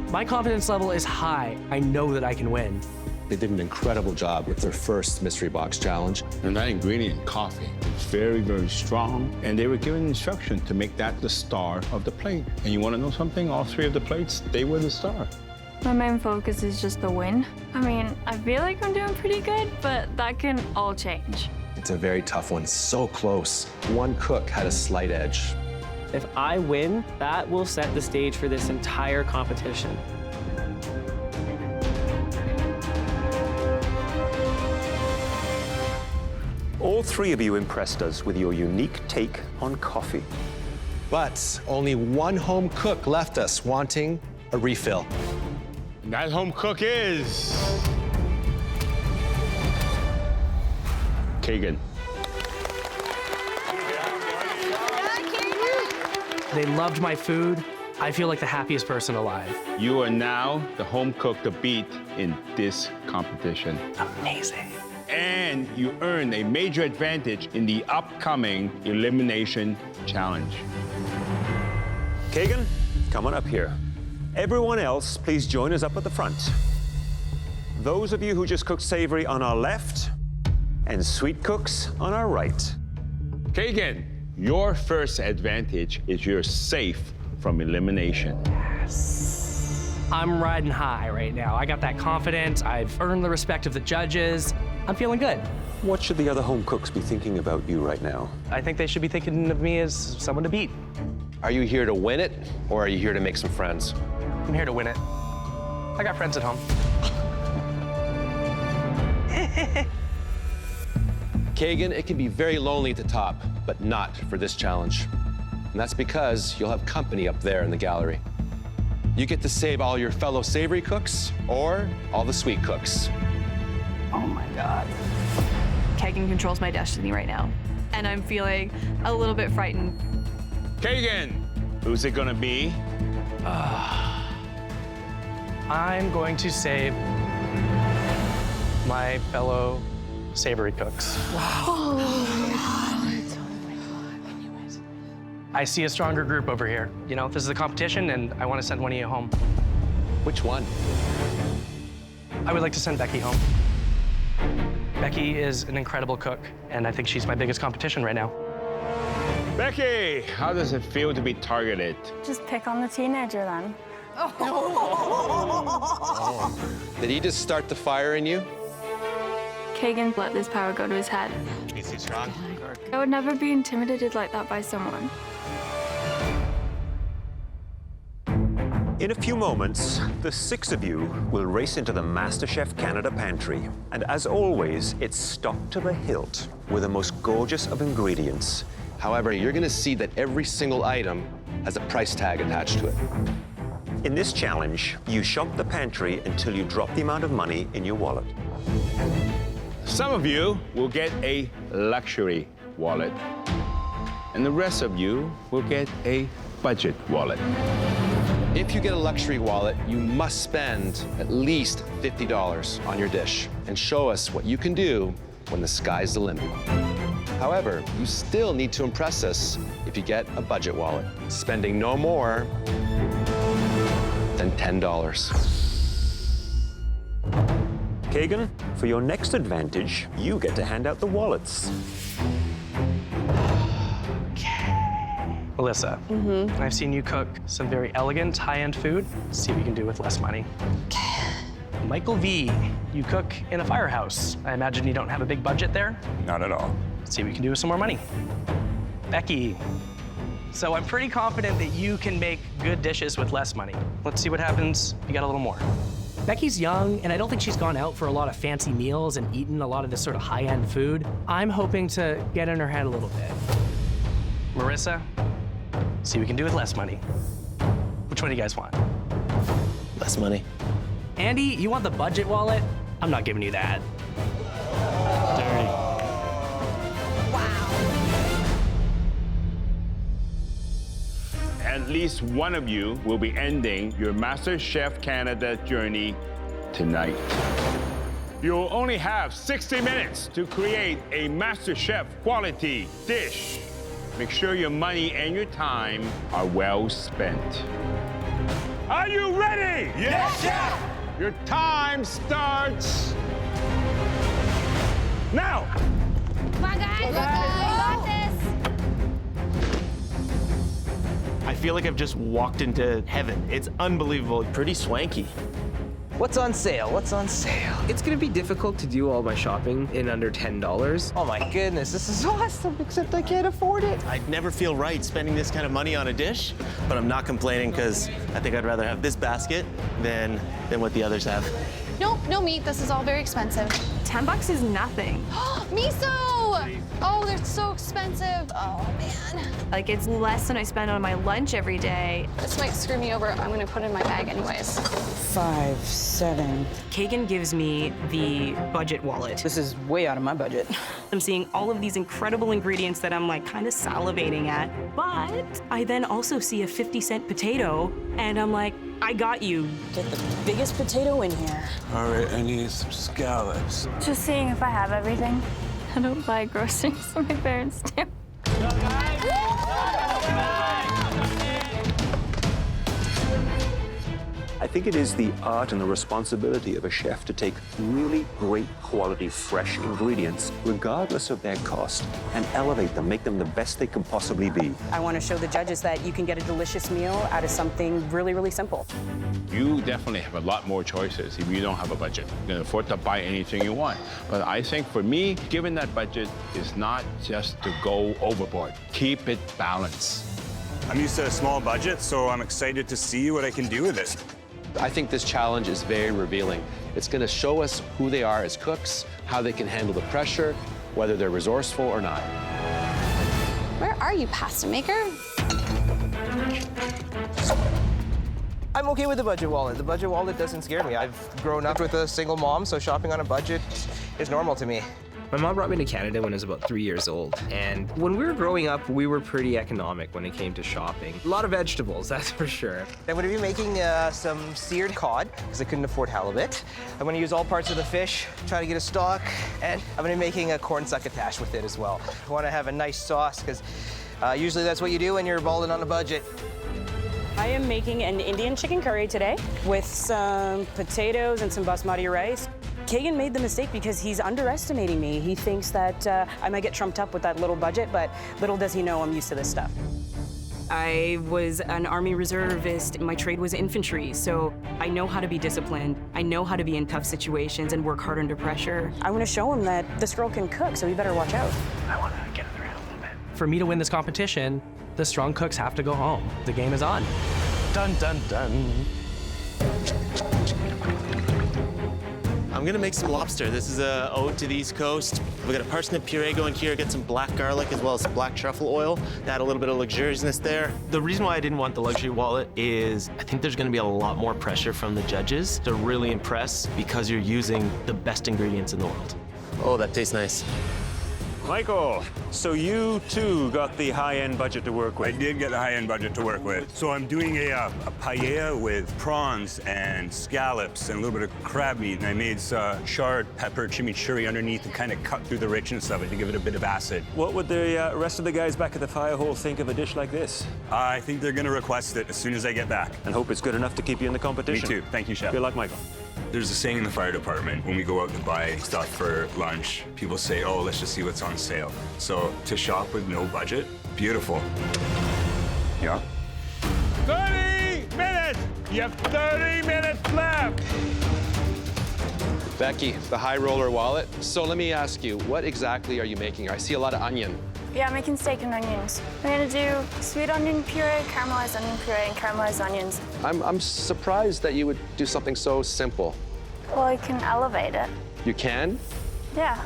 Speaker 1: My confidence level is high. I know that I can win.
Speaker 6: They did an incredible job with their first mystery box challenge.
Speaker 13: And that ingredient, coffee, is very, very strong. And they were given instruction to make that the star of the plate. And you want to know something? All 3 of the plates, they were the star.
Speaker 16: My main focus is just the win. I mean, I feel like I'm doing pretty good, but that can all change.
Speaker 6: It's a very tough one, so close. One cook had a slight edge.
Speaker 2: If I win, that will set the stage for this entire competition.
Speaker 4: All 3 of you impressed us with your unique take on coffee.
Speaker 6: But only one home cook left us wanting a refill.
Speaker 13: And that home cook is... Kagan.
Speaker 1: They loved my food. I feel like the happiest person alive.
Speaker 13: You are now the home cook to beat in this competition.
Speaker 1: Amazing.
Speaker 13: And you earn a major advantage in the upcoming Elimination Challenge.
Speaker 4: Kagan, come on up here. Everyone else, please join us up at the front. Those of you who just cooked savory on our left, and sweet cooks on our right.
Speaker 13: Kagan, your first advantage is you're safe from elimination.
Speaker 1: Yes. I'm riding high right now. I got that confidence. I've earned the respect of the judges. I'm feeling good.
Speaker 4: What should the other home cooks be thinking about you right now?
Speaker 1: I think they should be thinking of me as someone to beat.
Speaker 6: Are you here to win it, or are you here to make some friends?
Speaker 1: I'm here to win it. I got friends at home.
Speaker 6: Kagan, it can be very lonely at the top, but not for this challenge. And that's because you'll have company up there in the gallery. You get to save all your fellow savory cooks or all the sweet cooks.
Speaker 12: Oh my God. Kagan controls my destiny right now, and I'm feeling a little bit frightened.
Speaker 13: Kagan, who's it gonna be?
Speaker 1: I'm going to save my fellow savory cooks.
Speaker 24: Wow. Oh,
Speaker 1: I see a stronger group over here. You know, this is a competition, and I want to send one of you home.
Speaker 6: Which one?
Speaker 1: I would like to send Becky home. Becky is an incredible cook, and I think she's my biggest competition right now.
Speaker 13: Becky, how does it feel to be targeted?
Speaker 16: Just pick on the teenager then.
Speaker 6: Did he just start the fire in you?
Speaker 16: Kagan let this power go to his head.
Speaker 8: He's too strong.
Speaker 16: I would never be intimidated like that by someone.
Speaker 4: In a few moments, the 6 of you will race into the MasterChef Canada pantry. And as always, it's stocked to the hilt with the most gorgeous of ingredients.
Speaker 6: However, you're gonna see that every single item has a price tag attached to it.
Speaker 4: In this challenge, you shop the pantry until you drop the amount of money in your wallet.
Speaker 13: Some of you will get a luxury wallet, and the rest of you will get a budget wallet.
Speaker 6: If you get a luxury wallet, you must spend at least $50 on your dish and show us what you can do when the sky's the limit. However, you still need to impress us if you get a budget wallet, spending no more than $10.
Speaker 4: Kagan, for your next advantage, you get to hand out the wallets.
Speaker 1: Melissa, I've seen you cook some very elegant, high-end food. Let's see what you can do with less money. Michael V, you cook in a firehouse. I imagine you don't have a big budget there?
Speaker 3: Not at all.
Speaker 1: Let's see what you can do with some more money. Becky, so I'm pretty confident that you can make good dishes with less money. Let's see what happens if you got a little more. Becky's young, and I don't think she's gone out for a lot of fancy meals and eaten a lot of this sort of high-end food. I'm hoping to get in her head a little bit. Marissa, see what we can do with less money. Which one do you guys want?
Speaker 8: Less money.
Speaker 1: Andy, you want the budget wallet? I'm not giving you that.
Speaker 13: at least one of you will be ending your MasterChef Canada journey tonight. You'll only have 60 minutes to create a MasterChef quality dish. Make sure your money and your time are well spent. Are you ready?
Speaker 9: Yes, chef!
Speaker 13: Your time starts now.
Speaker 24: Come on, guys. We got this.
Speaker 8: I feel like I've just walked into heaven. It's unbelievable. Pretty swanky.
Speaker 10: What's on sale? What's on sale? It's gonna be difficult to do all my shopping in under $10. Oh my goodness, this is awesome, except I can't afford it.
Speaker 8: I'd never feel right spending this kind of money on a dish, but I'm not complaining because I think I'd rather have this basket than what the others have.
Speaker 15: Nope, no meat. This is all very expensive.
Speaker 12: $10 is nothing.
Speaker 15: Miso! Oh, they're so expensive. Oh, man.
Speaker 12: Like, it's less than I spend on my lunch every day.
Speaker 15: This might screw me over. I'm gonna put it in my bag anyways.
Speaker 7: 5, 7. Kagan gives me the budget wallet. This is way out of my budget. I'm seeing all of these incredible ingredients that I'm like kind of salivating at, but I then also see a 50-cent potato and I'm like, I got you. Get the biggest potato in here.
Speaker 9: All right, I need some scallops.
Speaker 16: Just seeing if I have everything. I don't buy groceries, so my parents do.
Speaker 4: I think it is the art and the responsibility of a chef to take really great quality, fresh ingredients, regardless of their cost, and elevate them, make them the best they can possibly be.
Speaker 7: I want to show the judges that you can get a delicious meal out of something really, really simple.
Speaker 13: You definitely have a lot more choices if you don't have a budget. You can afford to buy anything you want. But I think for me, given that budget is not just to go overboard. Keep it balanced.
Speaker 3: I'm used to a small budget, so I'm excited to see what I can do with it.
Speaker 6: I think this challenge is very revealing. It's going to show us who they are as cooks, how they can handle the pressure, whether they're resourceful or not.
Speaker 15: Where are you, pasta maker?
Speaker 10: I'm okay with the budget wallet. The budget wallet doesn't scare me. I've grown up with a single mom, so shopping on a budget is normal to me. My mom brought me to Canada when I was about 3 years old. And when we were growing up, we were pretty economic when it came to shopping. A lot of vegetables, that's for sure. I'm gonna be making some seared cod, because I couldn't afford halibut. I'm gonna use all parts of the fish, try to get a stock, and I'm gonna be making a corn succotash with it as well. I wanna have a nice sauce, because usually that's what you do when you're balling on a budget. I am making an Indian chicken curry today with some potatoes and some basmati rice. Kagan made the mistake because he's underestimating me. He thinks that I might get trumped up with that little budget, but little does he know I'm used to this stuff. I was an Army reservist. My trade was infantry, so I know how to be disciplined. I know how to be in tough situations and work hard under pressure. I want to show him that this girl can cook, so he better watch out.
Speaker 1: I want to get around a little bit. For me to win this competition, the strong cooks have to go home. The game is on. Dun, dun, dun.
Speaker 8: I'm gonna make some lobster. This is a ode to the East Coast. We got a parsnip puree going here, get some black garlic as well as some black truffle oil. Add a little bit of luxuriousness there. The reason why I didn't want the luxury wallet is I think there's gonna be a lot more pressure from the judges to really impress because you're using the best ingredients in the world. Oh, that tastes nice.
Speaker 4: Michael, so you too got the high-end budget to work with.
Speaker 3: I did get the high-end budget to work with. So I'm doing a paella with prawns and scallops and a little bit of crab meat. And I made charred pepper chimichurri underneath to kind of cut through the richness of it to give it a bit of acid.
Speaker 4: What would the rest of the guys back at the fire hole think of a dish like this?
Speaker 3: I think they're going to request it as soon as I get back.
Speaker 4: And hope it's good enough to keep you in the competition.
Speaker 3: Me too. Thank you, Chef.
Speaker 4: Good luck, Michael.
Speaker 3: There's a saying in the fire department, when we go out to buy stuff for lunch, people say, oh, let's just see what's on sale. So to shop with no budget, beautiful. Yeah.
Speaker 13: 30 minutes! You have 30 minutes left!
Speaker 6: Becky, the high roller wallet. So let me ask you, what exactly are you making? I see a lot of onion.
Speaker 16: Yeah, I'm making steak and onions. I'm gonna do sweet onion puree, caramelized onion puree, and caramelized onions.
Speaker 6: I'm surprised that you would do something so simple.
Speaker 16: Well, I can elevate it.
Speaker 6: You can?
Speaker 16: Yeah.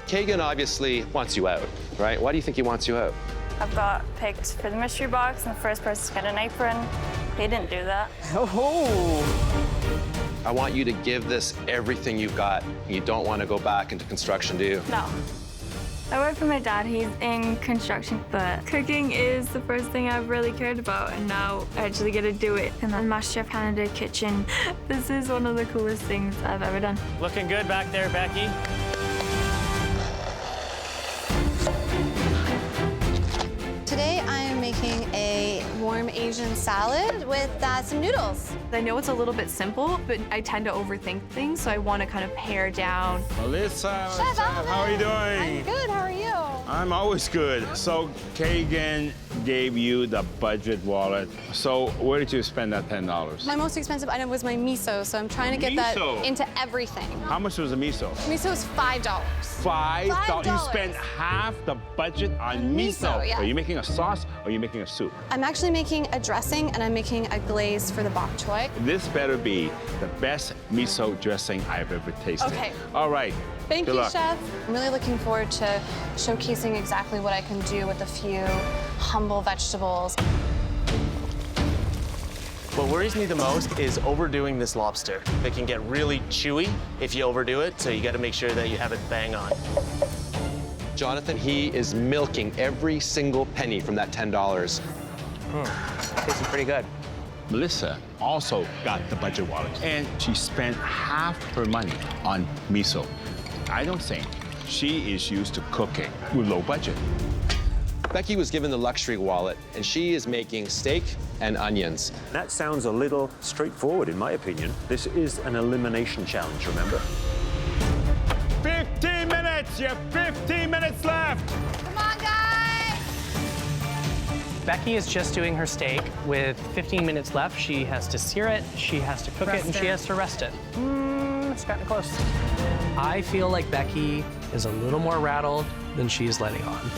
Speaker 6: Kagan obviously wants you out, right? Why do you think he wants you out?
Speaker 16: I've got picked for the mystery box, and the first person to get an apron. He didn't do that.
Speaker 6: Oh! I want you to give this everything you've got. You don't want to go back into construction, do you?
Speaker 16: No. I work for my dad. He's in construction, but cooking is the first thing I've really cared about, and now I actually get to do it in the MasterChef Canada kitchen. This is one of the coolest things I've ever done.
Speaker 21: Looking good back there, Becky.
Speaker 15: Today I am making a warm Asian salad with some noodles. I know it's a little bit simple, but I tend to overthink things, so I want to kind of pare down.
Speaker 13: Melissa,
Speaker 15: Chef Alvin,
Speaker 13: how are you doing?
Speaker 15: I'm good, how are you?
Speaker 13: I'm always good. So Kagan gave you the budget wallet. So where did you spend that $10?
Speaker 15: My most expensive item was my miso, so I'm trying to get that
Speaker 13: Miso?
Speaker 15: into everything.
Speaker 13: How much was the miso?
Speaker 15: Miso is $5.
Speaker 13: $5? You spent half the budget on miso.
Speaker 15: Yeah.
Speaker 13: Are you making a sauce or are you making a soup?
Speaker 15: I'm actually making a dressing, and I'm making a glaze for the bok choy.
Speaker 13: This better be the best miso dressing I've ever tasted.
Speaker 15: Okay.
Speaker 13: All right.
Speaker 15: Thank
Speaker 13: Good
Speaker 15: you,
Speaker 13: luck.
Speaker 15: Chef. I'm really looking forward to showcasing exactly what I can do with a few humble vegetables.
Speaker 8: What worries me the most is overdoing this lobster. It can get really chewy if you overdo it, so you got to make sure that you have it bang on.
Speaker 6: Jonathan, he is milking every single penny from that $10.
Speaker 10: Tasting pretty good.
Speaker 13: Melissa also got the budget wallet, and she spent half her money on miso. I don't think she is used to cooking with low budget.
Speaker 6: Becky was given the luxury wallet, and she is making steak and onions.
Speaker 4: That sounds a little straightforward, in my opinion. This is an elimination challenge, remember?
Speaker 13: 15 minutes! You have 15 minutes left!
Speaker 15: Come on, guys!
Speaker 1: Becky is just doing her steak with 15 minutes left. She has to sear it, she has to cook it, and she has to rest it. It's gotten close. I feel like Becky is a little more rattled than she's letting on.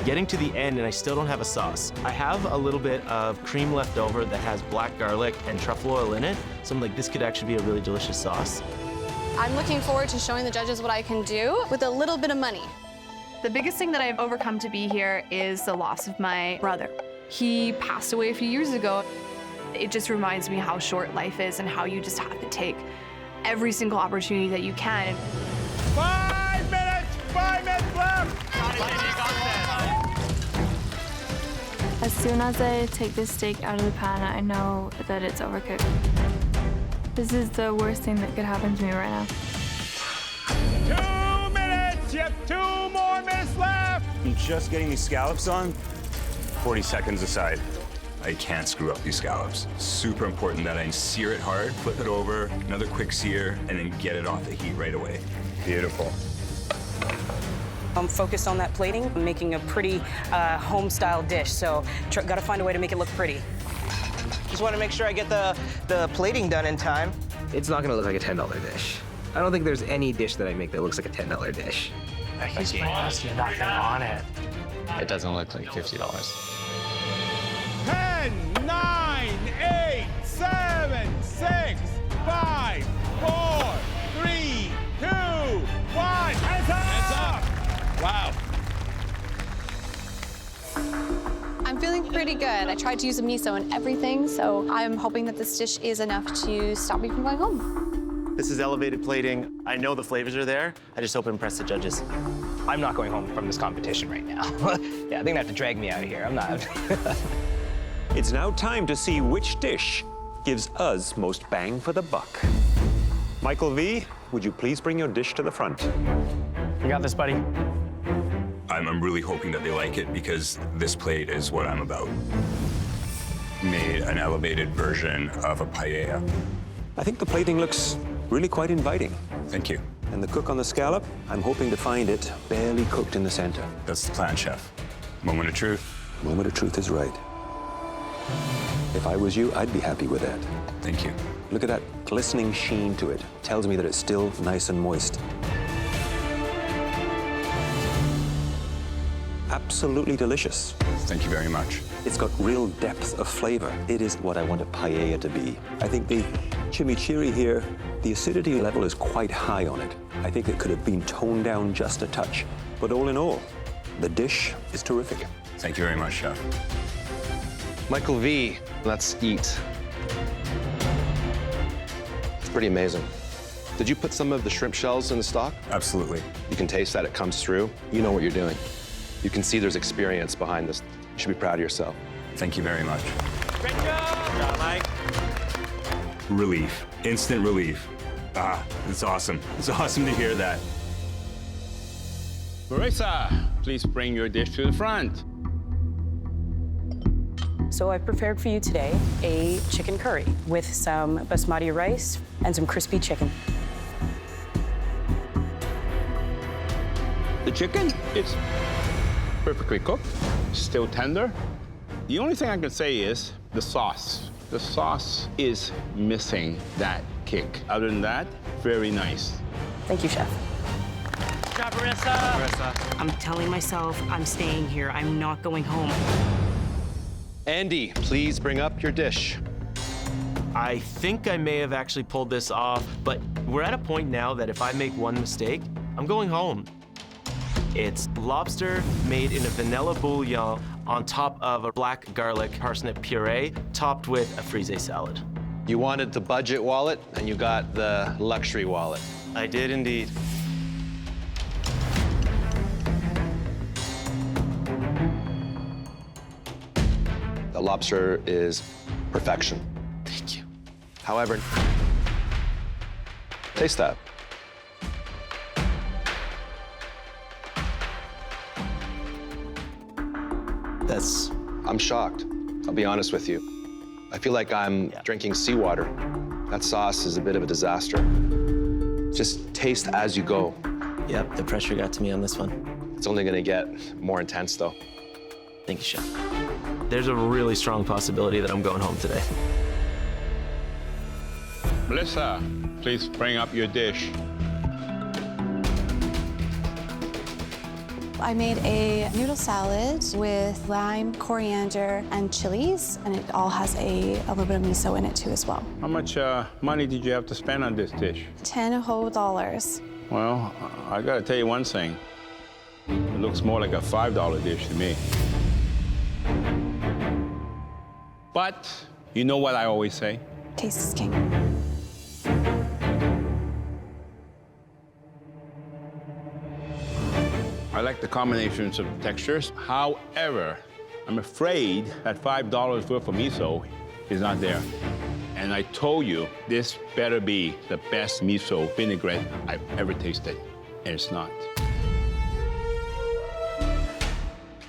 Speaker 8: Getting to the end and I still don't have a sauce. I have a little bit of cream left over that has black garlic and truffle oil in it. So I'm like, this could actually be a really delicious sauce.
Speaker 15: I'm looking forward to showing the judges what I can do with a little bit of money. The biggest thing that I've overcome to be here is the loss of my brother. He passed away a few years ago. It just reminds me how short life is and how you just have to take every single opportunity that you can.
Speaker 13: 5 minutes! 5 minutes left!
Speaker 16: As soon as I take this steak out of the pan, I know that it's overcooked. This is the worst thing that could happen to me right now.
Speaker 13: 2 minutes! You have 2 more minutes left!
Speaker 3: I'm just getting these scallops on. 40 seconds aside. I can't screw up these scallops. Super important that I sear it hard, flip it over, another quick sear, and then get it off the heat right away. Beautiful.
Speaker 7: I'm focused on that plating. I'm making a pretty home-style dish, so gotta find a way to make it look pretty.
Speaker 10: Just want to make sure I get the plating done in time. It's not going to look like a $10 dish. I don't think there's any dish that I make that looks like a $10 dish.
Speaker 1: Becky's has nothing on it.
Speaker 8: It doesn't look like $50.
Speaker 13: 10, 9, 8, 7, 6, 5, 4, 3, 2, 1. Hands up! Wow.
Speaker 15: I'm feeling pretty good. I tried to use a miso in everything, so I'm hoping that this dish is enough to stop me from going home.
Speaker 8: This is elevated plating. I know the flavors are there. I just hope to impress the judges.
Speaker 10: I'm not going home from this competition right now. Yeah, I think they have to drag me out of here. I'm not.
Speaker 4: It's now time to see which dish gives us most bang for the buck. Michael V., would you please bring your dish to the front?
Speaker 1: You got this, buddy.
Speaker 3: I'm really hoping that they like it because this plate is what I'm about. Made an elevated version of a paella.
Speaker 4: I think the plating looks really quite inviting.
Speaker 3: Thank you.
Speaker 4: And the cook on the scallop, I'm hoping to find it barely cooked in the center.
Speaker 3: That's the plan, Chef. Moment of truth.
Speaker 4: Moment of truth is right. If I was you, I'd be happy with that.
Speaker 3: Thank you.
Speaker 4: Look at that glistening sheen to it. Tells me that it's still nice and moist. Absolutely delicious.
Speaker 3: Thank you very much.
Speaker 4: It's got real depth of flavor. It is what I want a paella to be. I think the chimichurri here, the acidity level is quite high on it. I think it could have been toned down just a touch. But all in all, the dish is terrific.
Speaker 3: Thank you very much, Chef.
Speaker 6: Michael V., let's eat. It's pretty amazing. Did you put some of the shrimp shells in the stock?
Speaker 3: Absolutely.
Speaker 6: You can taste that it comes through. You know what you're doing. You can see there's experience behind this. You should be proud of yourself.
Speaker 3: Thank you very much.
Speaker 2: Great job! Mike.
Speaker 3: Relief, instant relief. Ah, it's awesome. It's awesome to hear that.
Speaker 13: Marissa, please bring your dish to the front.
Speaker 7: So I've prepared for you today a chicken curry with some basmati rice and some crispy chicken.
Speaker 13: The chicken, it's perfectly cooked, still tender. The only thing I can say is the sauce. The sauce is missing that kick. Other than that, very nice.
Speaker 7: Thank you, Chef.
Speaker 2: Good job, Marissa.
Speaker 7: I'm telling myself I'm staying here. I'm not going home.
Speaker 6: Andy, please bring up your dish.
Speaker 17: I think I may have actually pulled this off, but we're at a point now that if I make one mistake, I'm going home. It's lobster made in a vanilla bouillon on top of a black garlic parsnip puree, topped with a frisee salad.
Speaker 6: You wanted the budget wallet, and you got the luxury wallet.
Speaker 17: I did indeed.
Speaker 6: The lobster is perfection.
Speaker 17: Thank you.
Speaker 6: However, taste that. I'm shocked. I'll be honest with you. I feel like I'm drinking seawater. That sauce is a bit of a disaster. Just taste as you go.
Speaker 17: Yep, the pressure got to me on this one.
Speaker 6: It's only gonna get more intense, though.
Speaker 17: Thank you, Chef. There's a really strong possibility that I'm going home today.
Speaker 13: Melissa, please bring up your dish.
Speaker 19: I made a noodle salad with lime, coriander, and chilies, and it all has a little bit of miso in it too as well.
Speaker 13: How much money did you have to spend on this dish?
Speaker 19: $10 whole.
Speaker 13: Well, I gotta tell you one thing. It looks more like a $5 dish to me. But you know what I always say?
Speaker 19: Taste is king.
Speaker 13: I like the combinations of textures. However, I'm afraid that $5 worth of miso is not there. And I told you, this better be the best miso vinaigrette I've ever tasted, and it's not.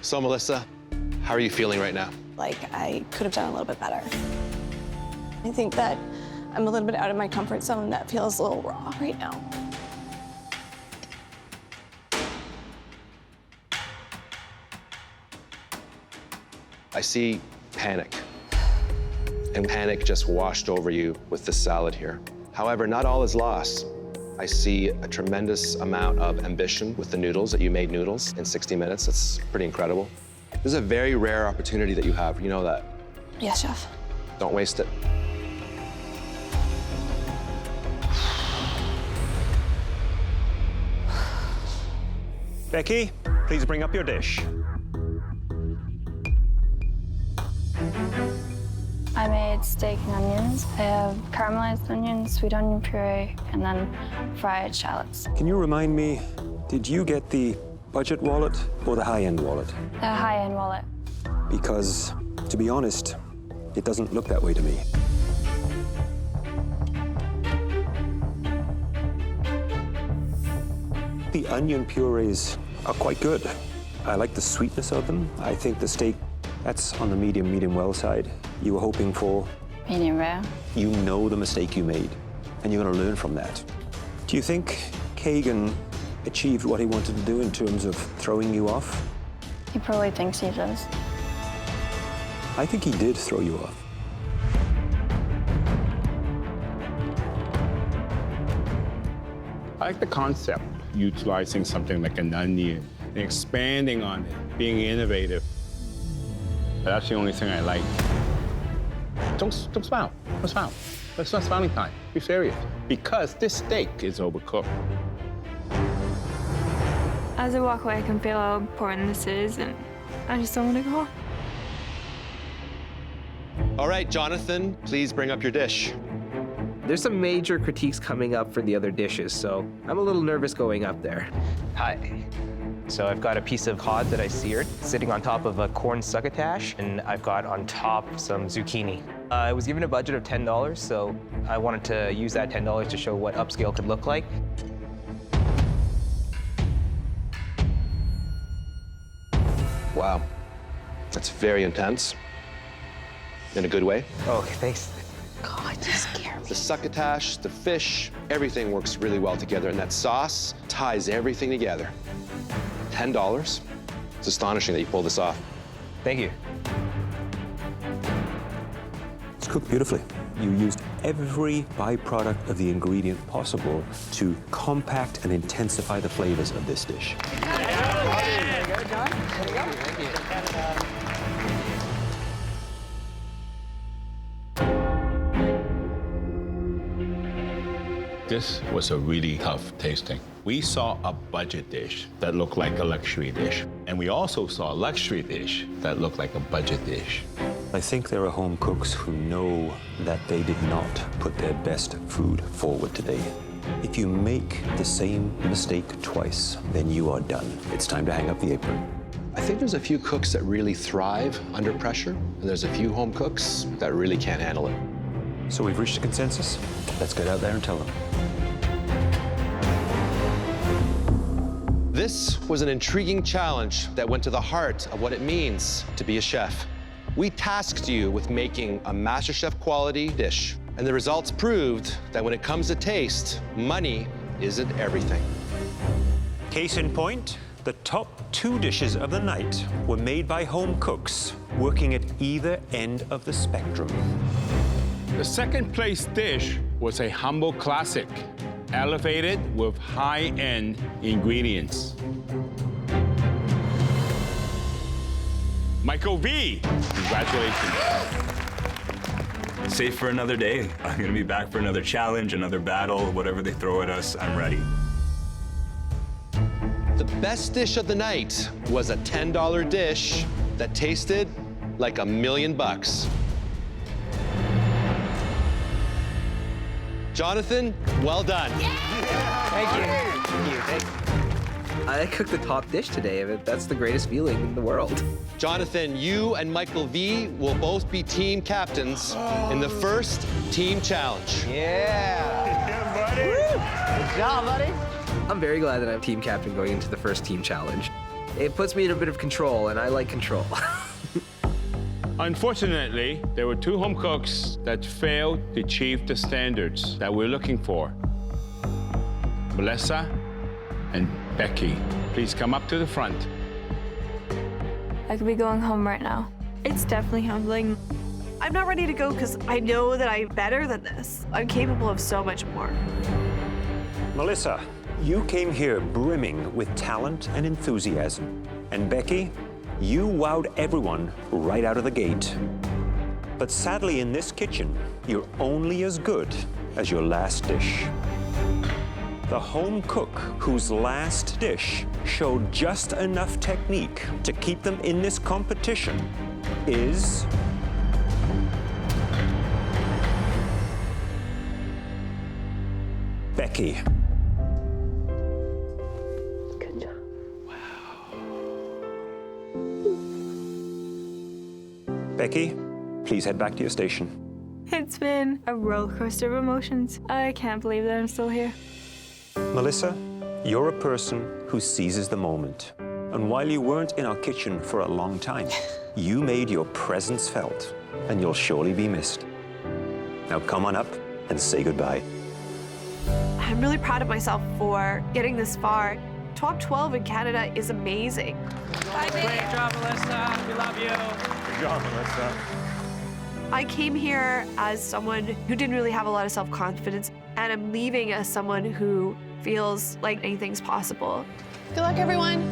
Speaker 6: So, Melissa, how are you feeling right now?
Speaker 19: Like, I could have done a little bit better. I think that I'm a little bit out of my comfort zone. That feels a little raw right now.
Speaker 6: I see panic. And panic just washed over you with the salad here. However, not all is lost. I see a tremendous amount of ambition with the noodles, that you made noodles in 60 minutes. That's pretty incredible. This is a very rare opportunity that you have. You know that.
Speaker 19: Yes, Chef.
Speaker 6: Don't waste it.
Speaker 4: Becky, please bring up your dish.
Speaker 16: I made steak and onions. I have caramelized onions, sweet onion puree, and then fried shallots.
Speaker 4: Can you remind me, did you get the budget wallet or the high-end wallet?
Speaker 16: The high-end wallet.
Speaker 4: Because, to be honest, it doesn't look that way to me. The onion purees are quite good. I like the sweetness of them. I think the steak, that's on the medium well side. You were hoping for?
Speaker 16: Medium rare.
Speaker 4: You know the mistake you made, and you're going to learn from that. Do you think Kagan achieved what he wanted to do in terms of throwing you off?
Speaker 16: He probably thinks he does.
Speaker 4: I think he did throw you off.
Speaker 13: I like the concept, utilizing something like an onion and expanding on it, being innovative. But that's the only thing I like. Don't smile. Don't smile. It's not smiling time. Be serious. Because this steak is overcooked.
Speaker 16: As I walk away, I can feel how important this is, and I just don't want to go home.
Speaker 6: All right, Jonathan, please bring up your dish.
Speaker 10: There's some major critiques coming up for the other dishes, so I'm a little nervous going up there. Hi. So I've got a piece of cod that I seared sitting on top of a corn succotash, and I've got on top some zucchini. I was given a budget of $10, so I wanted to use that $10 to show what upscale could look like.
Speaker 6: Wow, that's very intense. In a good way.
Speaker 10: Oh, okay, thanks.
Speaker 19: God, you scare me.
Speaker 6: The succotash, the fish, everything works really well together, and that sauce ties everything together. $10. It's astonishing that you pulled this off.
Speaker 10: Thank you.
Speaker 18: It's cooked beautifully. You used every byproduct of the ingredient possible to compact and intensify the flavors of this dish.
Speaker 13: This was a really tough tasting. We saw a budget dish that looked like a luxury dish. And we also saw a luxury dish that looked like a budget dish.
Speaker 18: I think there are home cooks who know that they did not put their best food forward today. If you make the same mistake twice, then you are done. It's time to hang up the apron.
Speaker 6: I think there's a few cooks that really thrive under pressure, and there's a few home cooks that really can't handle it.
Speaker 18: So we've reached a consensus. Let's get out there and tell them.
Speaker 6: This was an intriguing challenge that went to the heart of what it means to be a chef. We tasked you with making a MasterChef quality dish, and the results proved that when it comes to taste, money isn't everything.
Speaker 18: Case in point, the top 2 dishes of the night were made by home cooks working at either end of the spectrum.
Speaker 13: The second place dish was a humble classic, elevated with high-end ingredients. Michael V, congratulations.
Speaker 3: Safe for another day. I'm gonna be back for another challenge, another battle, whatever they throw at us, I'm ready.
Speaker 6: The best dish of the night was a $10 dish that tasted like $1 million. Jonathan, well done.
Speaker 10: Thank you. Thank you. I cooked the top dish today. That's the greatest feeling in the world.
Speaker 6: Jonathan, you and Michael V will both be team captains in the first team challenge.
Speaker 10: Yeah,
Speaker 13: buddy.
Speaker 10: Good job, buddy. I'm very glad that I'm team captain going into the first team challenge. It puts me in a bit of control, and I like control.
Speaker 13: Unfortunately, there were 2 home cooks that failed to achieve the standards that we're looking for. Melissa and Becky, please come up to the front.
Speaker 16: I could be going home right now. It's definitely humbling.
Speaker 20: I'm not ready to go because I know that I'm better than this. I'm capable of so much more.
Speaker 18: Melissa, you came here brimming with talent and enthusiasm. And Becky, you wowed everyone right out of the gate. But sadly, in this kitchen, you're only as good as your last dish. The home cook whose last dish showed just enough technique to keep them in this competition is Becky.
Speaker 16: Good job.
Speaker 18: Becky, please head back to your station.
Speaker 16: It's been a roller coaster of emotions. I can't believe that I'm still here.
Speaker 18: Melissa, you're a person who seizes the moment. And while you weren't in our kitchen for a long time, you made your presence felt, and you'll surely be missed. Now come on up and say goodbye.
Speaker 20: I'm really proud of myself for getting this far. Top 12 in Canada is amazing.
Speaker 1: Great job, Melissa. We love you.
Speaker 13: Good job, Melissa.
Speaker 20: I came here as someone who didn't really have a lot of self-confidence, and I'm leaving as someone who feels like anything's possible.
Speaker 15: Good luck, everyone.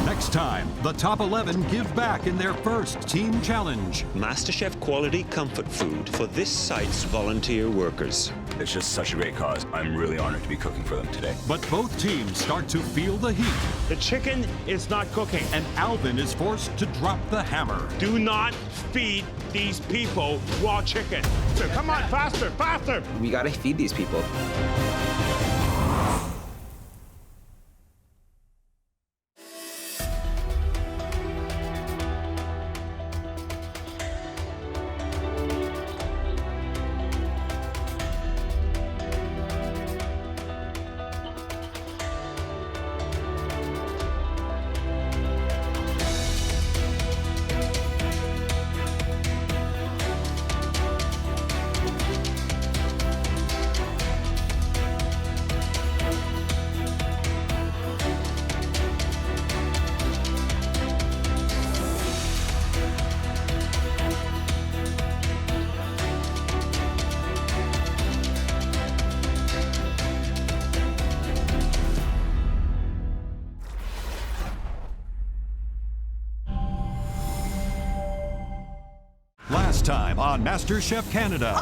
Speaker 14: Next time, the top 11 give back in their first team challenge.
Speaker 18: MasterChef quality comfort food for this site's volunteer workers.
Speaker 3: It's just such a great cause. I'm really honored to be cooking for them today.
Speaker 14: But both teams start to feel the heat.
Speaker 9: The chicken is not cooking.
Speaker 14: And Alvin is forced to drop the hammer.
Speaker 9: Do not feed these people raw chicken. So come on, faster, faster.
Speaker 10: We gotta feed these people.
Speaker 14: Last time on MasterChef Canada,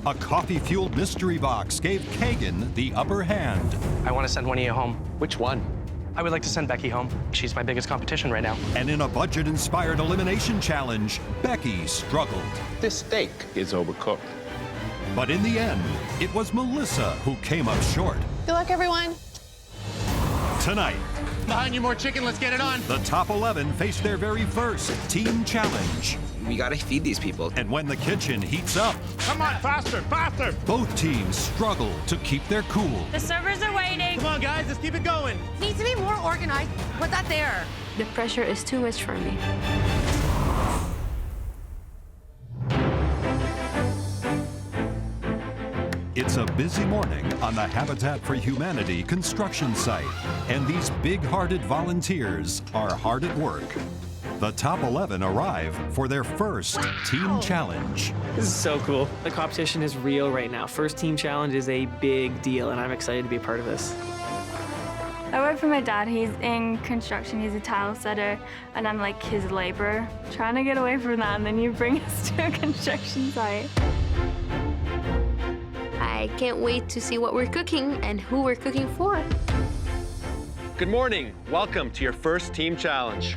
Speaker 14: a coffee-fueled mystery box gave Kagan the upper hand.
Speaker 1: I want to send one of you home.
Speaker 6: Which one?
Speaker 1: I would like to send Becky home. She's my biggest competition right now.
Speaker 14: And in a budget-inspired elimination challenge, Becky struggled.
Speaker 9: This steak is overcooked.
Speaker 14: But in the end, it was Melissa who came up short.
Speaker 24: Good luck, everyone.
Speaker 14: Tonight,
Speaker 10: Behind you, more chicken. Let's get it on.
Speaker 14: the top 11 face their very first team challenge.
Speaker 10: We gotta feed these people.
Speaker 14: And when the kitchen heats up,
Speaker 9: Come on, faster, faster.
Speaker 14: both teams struggle to keep their cool.
Speaker 16: The servers are waiting.
Speaker 10: Come on, guys, let's keep it going.
Speaker 24: Needs to be more organized. Put that there.
Speaker 16: The pressure is too much for me.
Speaker 14: It's a busy morning on the Habitat for Humanity construction site, and these big-hearted volunteers are hard at work. The top 11 arrive for their first team challenge.
Speaker 2: This is so cool. The competition is real right now. First team challenge is a big deal, and I'm excited to be a part of this.
Speaker 16: I work for my dad. He's in construction. He's a tile setter, and I'm like his laborer. Trying to get away from that, and then you bring us to a construction site.
Speaker 5: I can't wait to see what we're cooking and who we're cooking for.
Speaker 6: Good morning. Welcome to your first team challenge.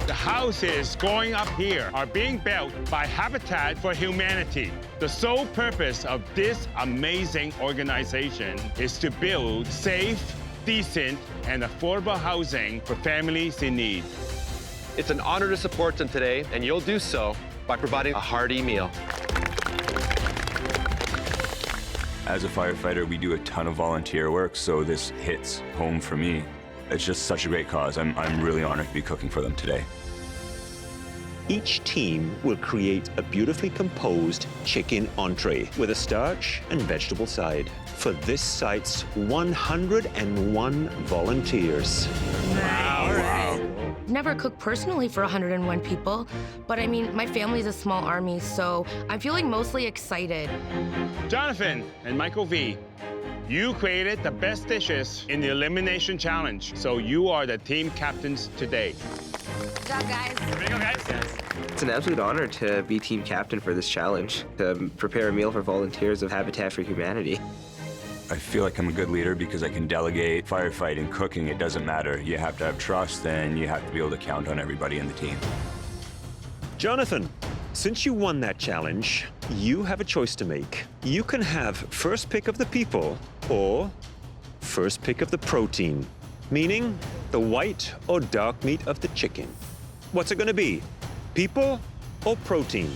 Speaker 9: The houses going up here are being built by Habitat for Humanity. The sole purpose of this amazing organization is to build safe, decent, and affordable housing for families in need.
Speaker 6: It's an honor to support them today, and you'll do so by providing a hearty meal.
Speaker 3: As a firefighter, we do a ton of volunteer work, so this hits home for me. It's just such a great cause. I'm really honored to be cooking for them today.
Speaker 18: Each team will create a beautifully composed chicken entree with a starch and vegetable side for this site's 101 volunteers.
Speaker 24: Never cooked personally for 101 people, but I mean, my family's a small army, so I'm feeling mostly excited.
Speaker 9: Jonathan and Michael V, you created the best dishes in the Elimination Challenge, so you are the team captains today.
Speaker 24: Good job, guys.
Speaker 9: There you go, guys.
Speaker 10: It's an absolute honor to be team captain for this challenge, to prepare a meal for volunteers of Habitat for Humanity.
Speaker 3: I feel like I'm a good leader because I can delegate firefighting, cooking. It doesn't matter. You have to have trust, and you have to be able to count on everybody in the team.
Speaker 18: Jonathan, since you won that challenge, you have a choice to make. You can have first pick of the people or first pick of the protein, meaning the white or dark meat of the chicken. What's it going to be? People or protein?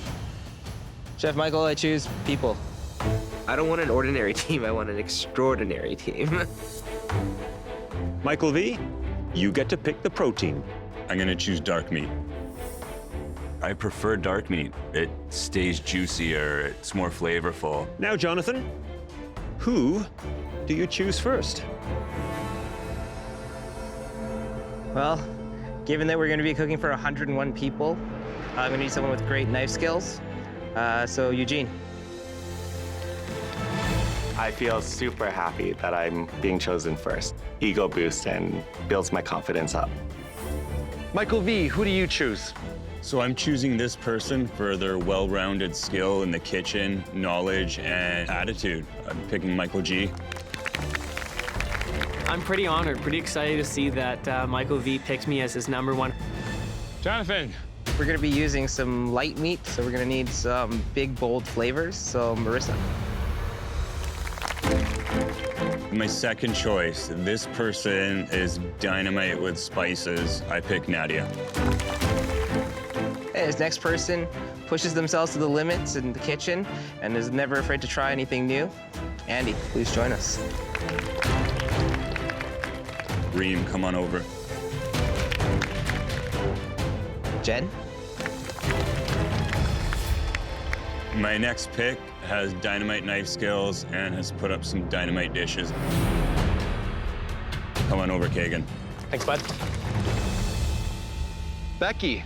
Speaker 10: Chef Michael, I choose people. I don't want an ordinary team, I want an extraordinary team.
Speaker 18: Michael V, you get to pick the protein.
Speaker 3: I'm going to choose dark meat. I prefer dark meat. It stays juicier, it's more flavorful.
Speaker 18: Now, Jonathan, who do you choose first?
Speaker 10: Well, given that we're going to be cooking for 101 people, I'm going to need someone with great knife skills. So, Eugene.
Speaker 8: I feel super happy that I'm being chosen first. Ego boost and builds my confidence up.
Speaker 6: Michael V, who do you choose?
Speaker 3: So I'm choosing this person for their well-rounded skill in the kitchen, knowledge, and attitude. I'm picking Michael G.
Speaker 2: I'm pretty honored, pretty excited to see that Michael V picked me as his #1.
Speaker 9: Jonathan.
Speaker 10: We're gonna be using some light meat, so we're gonna need some big, bold flavors. So Marissa.
Speaker 3: My second choice, this person is dynamite with spices. I pick Nadia.
Speaker 10: Hey, this next person pushes themselves to the limits in the kitchen and is never afraid to try anything new. Andy, please join us.
Speaker 3: Reem, come on over.
Speaker 10: Jen?
Speaker 3: My next pick has dynamite knife skills and has put up some dynamite dishes. Come on over, Kagan.
Speaker 21: Thanks, bud.
Speaker 6: Becky,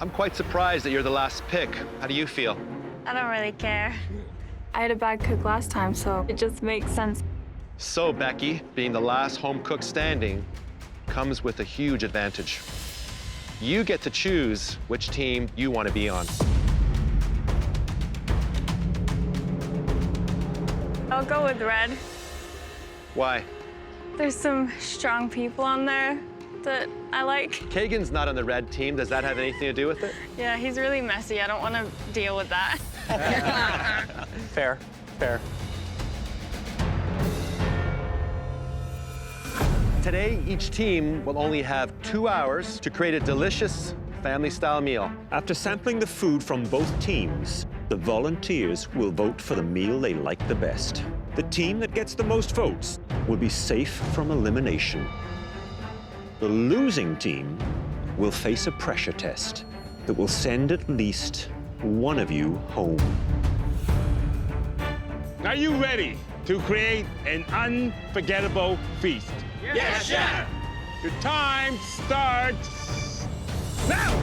Speaker 6: I'm quite surprised that you're the last pick. How do you feel?
Speaker 16: I don't really care. I had a bad cook last time, so it just makes sense.
Speaker 6: So, Becky, being the last home cook standing comes with a huge advantage. You get to choose which team you want to be on.
Speaker 16: I'll go with red.
Speaker 6: Why?
Speaker 16: There's some strong people on there that I like.
Speaker 6: Kagan's not on the red team. Does that have anything to do with it?
Speaker 16: Yeah, he's really messy. I don't want to deal with that.
Speaker 21: Fair, fair.
Speaker 6: Today, each team will only have 2 hours to create a delicious family-style meal.
Speaker 18: After sampling the food from both teams, the volunteers will vote for the meal they like the best. The team that gets the most votes will be safe from elimination. The losing team will face a pressure test that will send at least one of you home.
Speaker 9: Are you ready to create an unforgettable feast?
Speaker 11: Yes, chef!
Speaker 9: Your time starts now!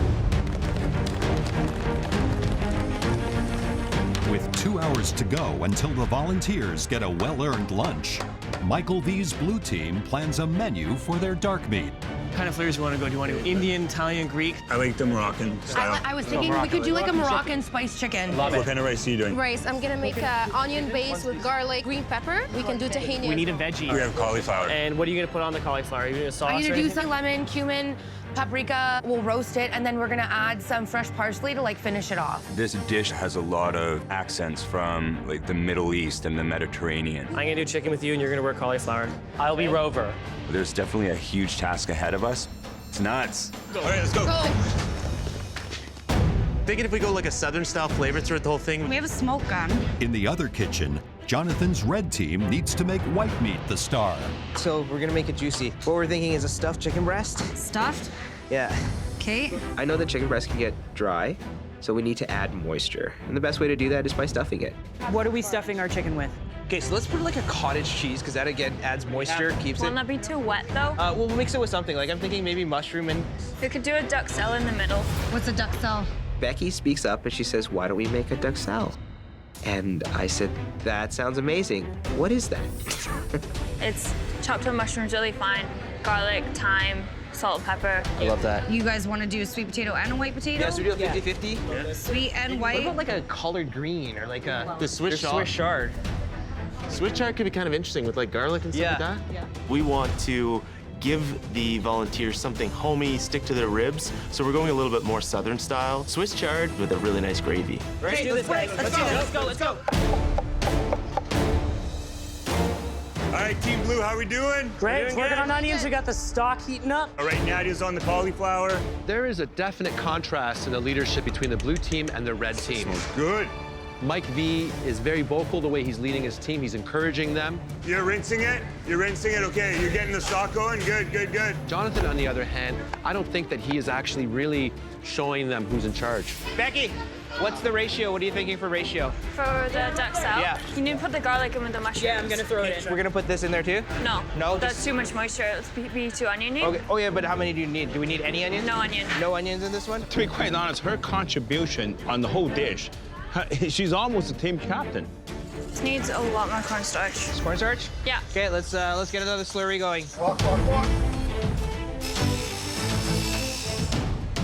Speaker 14: With 2 hours to go until the volunteers get a well-earned lunch, Michael V's blue team plans a menu for their dark meat.
Speaker 21: What kind of flavors do you want to go? Do you want to go Indian, Italian, Greek?
Speaker 3: I like the Moroccan style.
Speaker 24: I was thinking we could do like a Moroccan spice chicken.
Speaker 3: What kind of rice are you doing?
Speaker 24: Rice. I'm gonna make onion base with garlic, green pepper. We can do tahini.
Speaker 21: We need a veggie.
Speaker 3: We have cauliflower.
Speaker 21: And what are you going to put on the cauliflower? Are you going to sauce
Speaker 24: I'm
Speaker 21: or
Speaker 24: gonna do
Speaker 21: anything?
Speaker 24: some lemon, cumin, paprika. We'll roast it, and then we're gonna add some fresh parsley to like finish it off.
Speaker 3: This dish has a lot of accents from like the Middle East and the Mediterranean.
Speaker 21: I'm going to do chicken with you, and you're going to work cauliflower. I'll be Rover.
Speaker 3: There's definitely a huge task ahead of us. It's nuts. All right, let's go.
Speaker 17: Thinking if we go like a Southern-style flavor throughout the whole thing.
Speaker 7: We have a smoke gun.
Speaker 14: In the other kitchen, Jonathan's red team needs to make white meat the star.
Speaker 10: So we're gonna make it juicy. What we're thinking is a stuffed chicken breast.
Speaker 7: Stuffed?
Speaker 10: Yeah.
Speaker 7: Okay.
Speaker 10: I know that chicken breast can get dry, so we need to add moisture. And the best way to do that is by stuffing it.
Speaker 7: What are we stuffing our chicken with?
Speaker 10: Okay, so let's put like a cottage cheese, because that again adds moisture, keeps
Speaker 16: Won't
Speaker 10: it.
Speaker 16: that be too wet though?
Speaker 10: We'll mix it with something. Like I'm thinking maybe mushroom and.
Speaker 16: We could do a duxelle in the middle.
Speaker 24: What's a duxelle?
Speaker 10: Becky speaks up and she says, "Why don't we make a duxelle?" And I said, "That sounds amazing. What is that?"
Speaker 16: It's chopped up mushrooms really fine, garlic, thyme, salt, pepper.
Speaker 10: I love that.
Speaker 7: You guys want to do a sweet potato and a white potato?
Speaker 10: Yeah, so we do a 50-50. Yeah.
Speaker 7: Sweet and white.
Speaker 10: What about like a collard green or like a
Speaker 17: The Swiss
Speaker 10: Swiss chard?
Speaker 17: Swiss chard could be kind of interesting with like garlic and stuff like that. Yeah. We want to give the volunteers something homey, stick to their ribs. So we're going a little bit more Southern style. Swiss chard with a really nice gravy.
Speaker 21: Let's do this, guys. Let's do this. Let's go.
Speaker 3: All right, Team Blue, how we doing?
Speaker 21: Great. Working on onions. We got the stock heating up.
Speaker 3: All right, Nadia's on the cauliflower.
Speaker 6: There is a definite contrast in the leadership between the blue team and the red team.
Speaker 3: Smells good.
Speaker 6: Mike V is very vocal the way he's leading his team. He's encouraging them.
Speaker 3: You're rinsing it? You're rinsing it? Okay, you're getting the stock going? Good, good, good.
Speaker 6: Jonathan, on the other hand, I don't think that he is actually really showing them who's in charge.
Speaker 10: Becky, what's the ratio? What are you thinking for ratio?
Speaker 16: For the duxelle?
Speaker 10: Yeah.
Speaker 16: You need to put the garlic in with the mushrooms.
Speaker 7: Yeah, I'm gonna throw it in.
Speaker 10: We're gonna put this in there too?
Speaker 16: No.
Speaker 10: No?
Speaker 16: That's too much moisture. Let's be too oniony.
Speaker 10: Okay. Oh yeah, but how many do you need? Do we need any onions?
Speaker 16: No onion.
Speaker 10: No onions in this one?
Speaker 9: To be quite honest, her contribution on the whole dish, she's almost a team captain.
Speaker 16: This needs a lot more cornstarch.
Speaker 10: Cornstarch?
Speaker 16: Yeah.
Speaker 10: Okay, let's get another slurry going.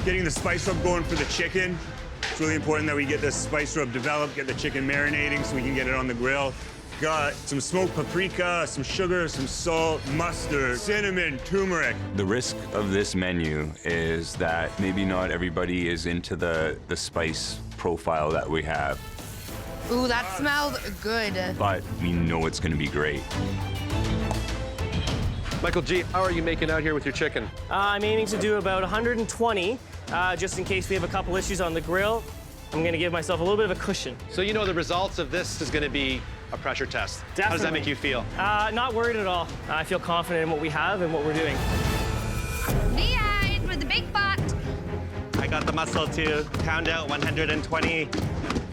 Speaker 3: Getting the spice rub going for the chicken. It's really important that we get this spice rub developed, get the chicken marinating so we can get it on the grill. Got some smoked paprika, some sugar, some salt, mustard, cinnamon, turmeric. The risk of this menu is that maybe not everybody is into the spice profile that we have,
Speaker 24: Ooh, that smells good.
Speaker 3: but we know it's gonna be great.
Speaker 6: Michael G., how are you making out here with your chicken?
Speaker 21: I'm aiming to do about 120, just in case we have a couple issues on the grill. I'm gonna give myself a little bit of a cushion.
Speaker 6: So you know the results of this is going to be a pressure test.
Speaker 21: Definitely.
Speaker 6: How does that make you feel?
Speaker 21: Not worried at all. I feel confident in what we have and what we're doing.
Speaker 16: Mia, with the big pot.
Speaker 8: I got the muscle to pound out 120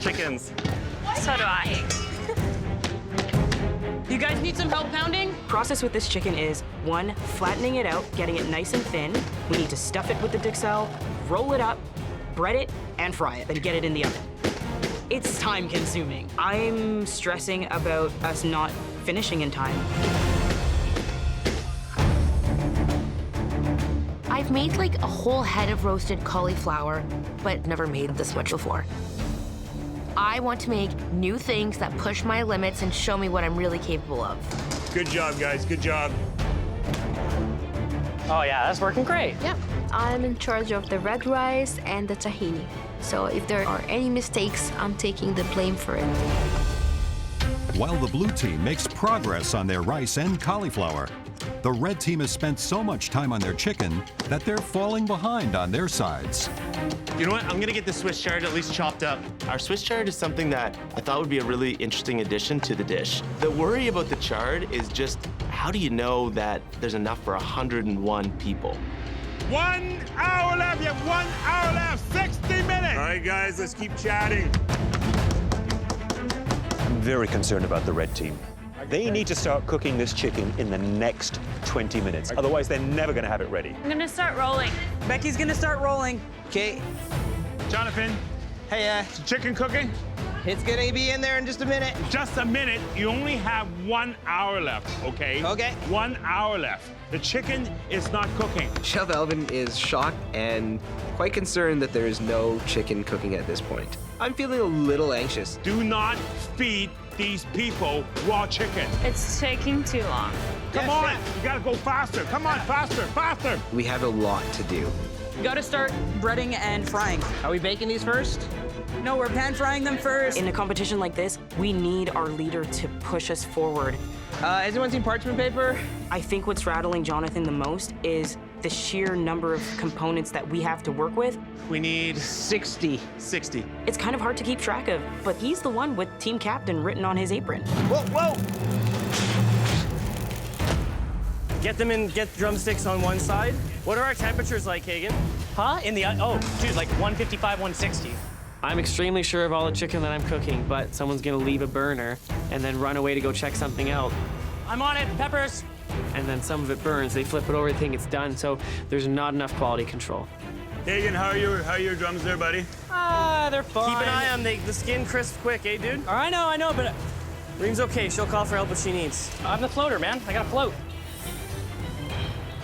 Speaker 8: chickens.
Speaker 16: So do I.
Speaker 7: You guys need some help pounding? Process with this chicken is 1, flattening it out, getting it nice and thin. We need to stuff it with the Dixel, roll it up, bread it, and fry it, then get it in the oven. It's time consuming. I'm stressing about us not finishing in time.
Speaker 5: I've made like a whole head of roasted cauliflower, but never made this much before. I want to make new things that push my limits and show me what I'm really capable of.
Speaker 3: Good job, guys, good job.
Speaker 21: Oh yeah, that's working great.
Speaker 5: Yep. I'm in charge of the red rice and the tahini. So if there are any mistakes, I'm taking the blame for it.
Speaker 14: While the blue team makes progress on their rice and cauliflower, the red team has spent so much time on their chicken that they're falling behind on their sides.
Speaker 17: You know what? I'm gonna get the Swiss chard at least chopped up. Our Swiss chard is something that I thought would be a really interesting addition to the dish. The worry about the chard is just, how do you know that there's enough for 101 people?
Speaker 9: 1 hour left. You have 1 hour left. 60 minutes.
Speaker 3: All right, guys, let's keep chatting.
Speaker 18: I'm very concerned about the red team. They need to start cooking this chicken in the next 20 minutes. Otherwise, they're never going to have it ready.
Speaker 16: I'm gonna start rolling.
Speaker 10: Becky's gonna start rolling. Okay.
Speaker 9: Jonathan,
Speaker 10: Hey,
Speaker 9: is the chicken cooking?
Speaker 10: it's gonna be in there in just a minute.
Speaker 9: Just a minute. You only have 1 hour left, okay?
Speaker 10: Okay.
Speaker 9: 1 hour left. The chicken is not cooking.
Speaker 10: Chef Alvin is shocked and quite concerned that there is no chicken cooking at this point. I'm feeling a little anxious.
Speaker 9: Do not feed these people raw chicken.
Speaker 16: It's taking too long.
Speaker 9: Come on, you gotta go faster. Come on, faster, faster.
Speaker 10: We have a lot to do.
Speaker 7: We gotta start breading and frying.
Speaker 10: Are we baking these first?
Speaker 7: No, we're pan frying them first. In a competition like this, we need our leader to push us forward.
Speaker 10: Anyone seen parchment paper?
Speaker 7: I think what's rattling Jonathan the most is the sheer number of components that we have to work with.
Speaker 17: We need
Speaker 10: 60.
Speaker 17: 60.
Speaker 7: It's kind of hard to keep track of, but he's the one with team captain written on his apron.
Speaker 10: Whoa, whoa!
Speaker 21: Get them in, get drumsticks on one side. What are our temperatures like, Hagen? Huh? In the, oh, dude, like 155, 160. I'm extremely sure of all the chicken that I'm cooking, but someone's gonna leave a burner and then run away to go check something out. I'm on it, peppers. And then some of it burns. They flip it over, they think it's done, so there's not enough quality control.
Speaker 3: Hagen, how are your drums there, buddy?
Speaker 21: They're fine. Keep an eye on the skin crisp quick, eh, dude? I know, but Reem's okay. She'll call for help if she needs. I'm the floater, man. I got a float.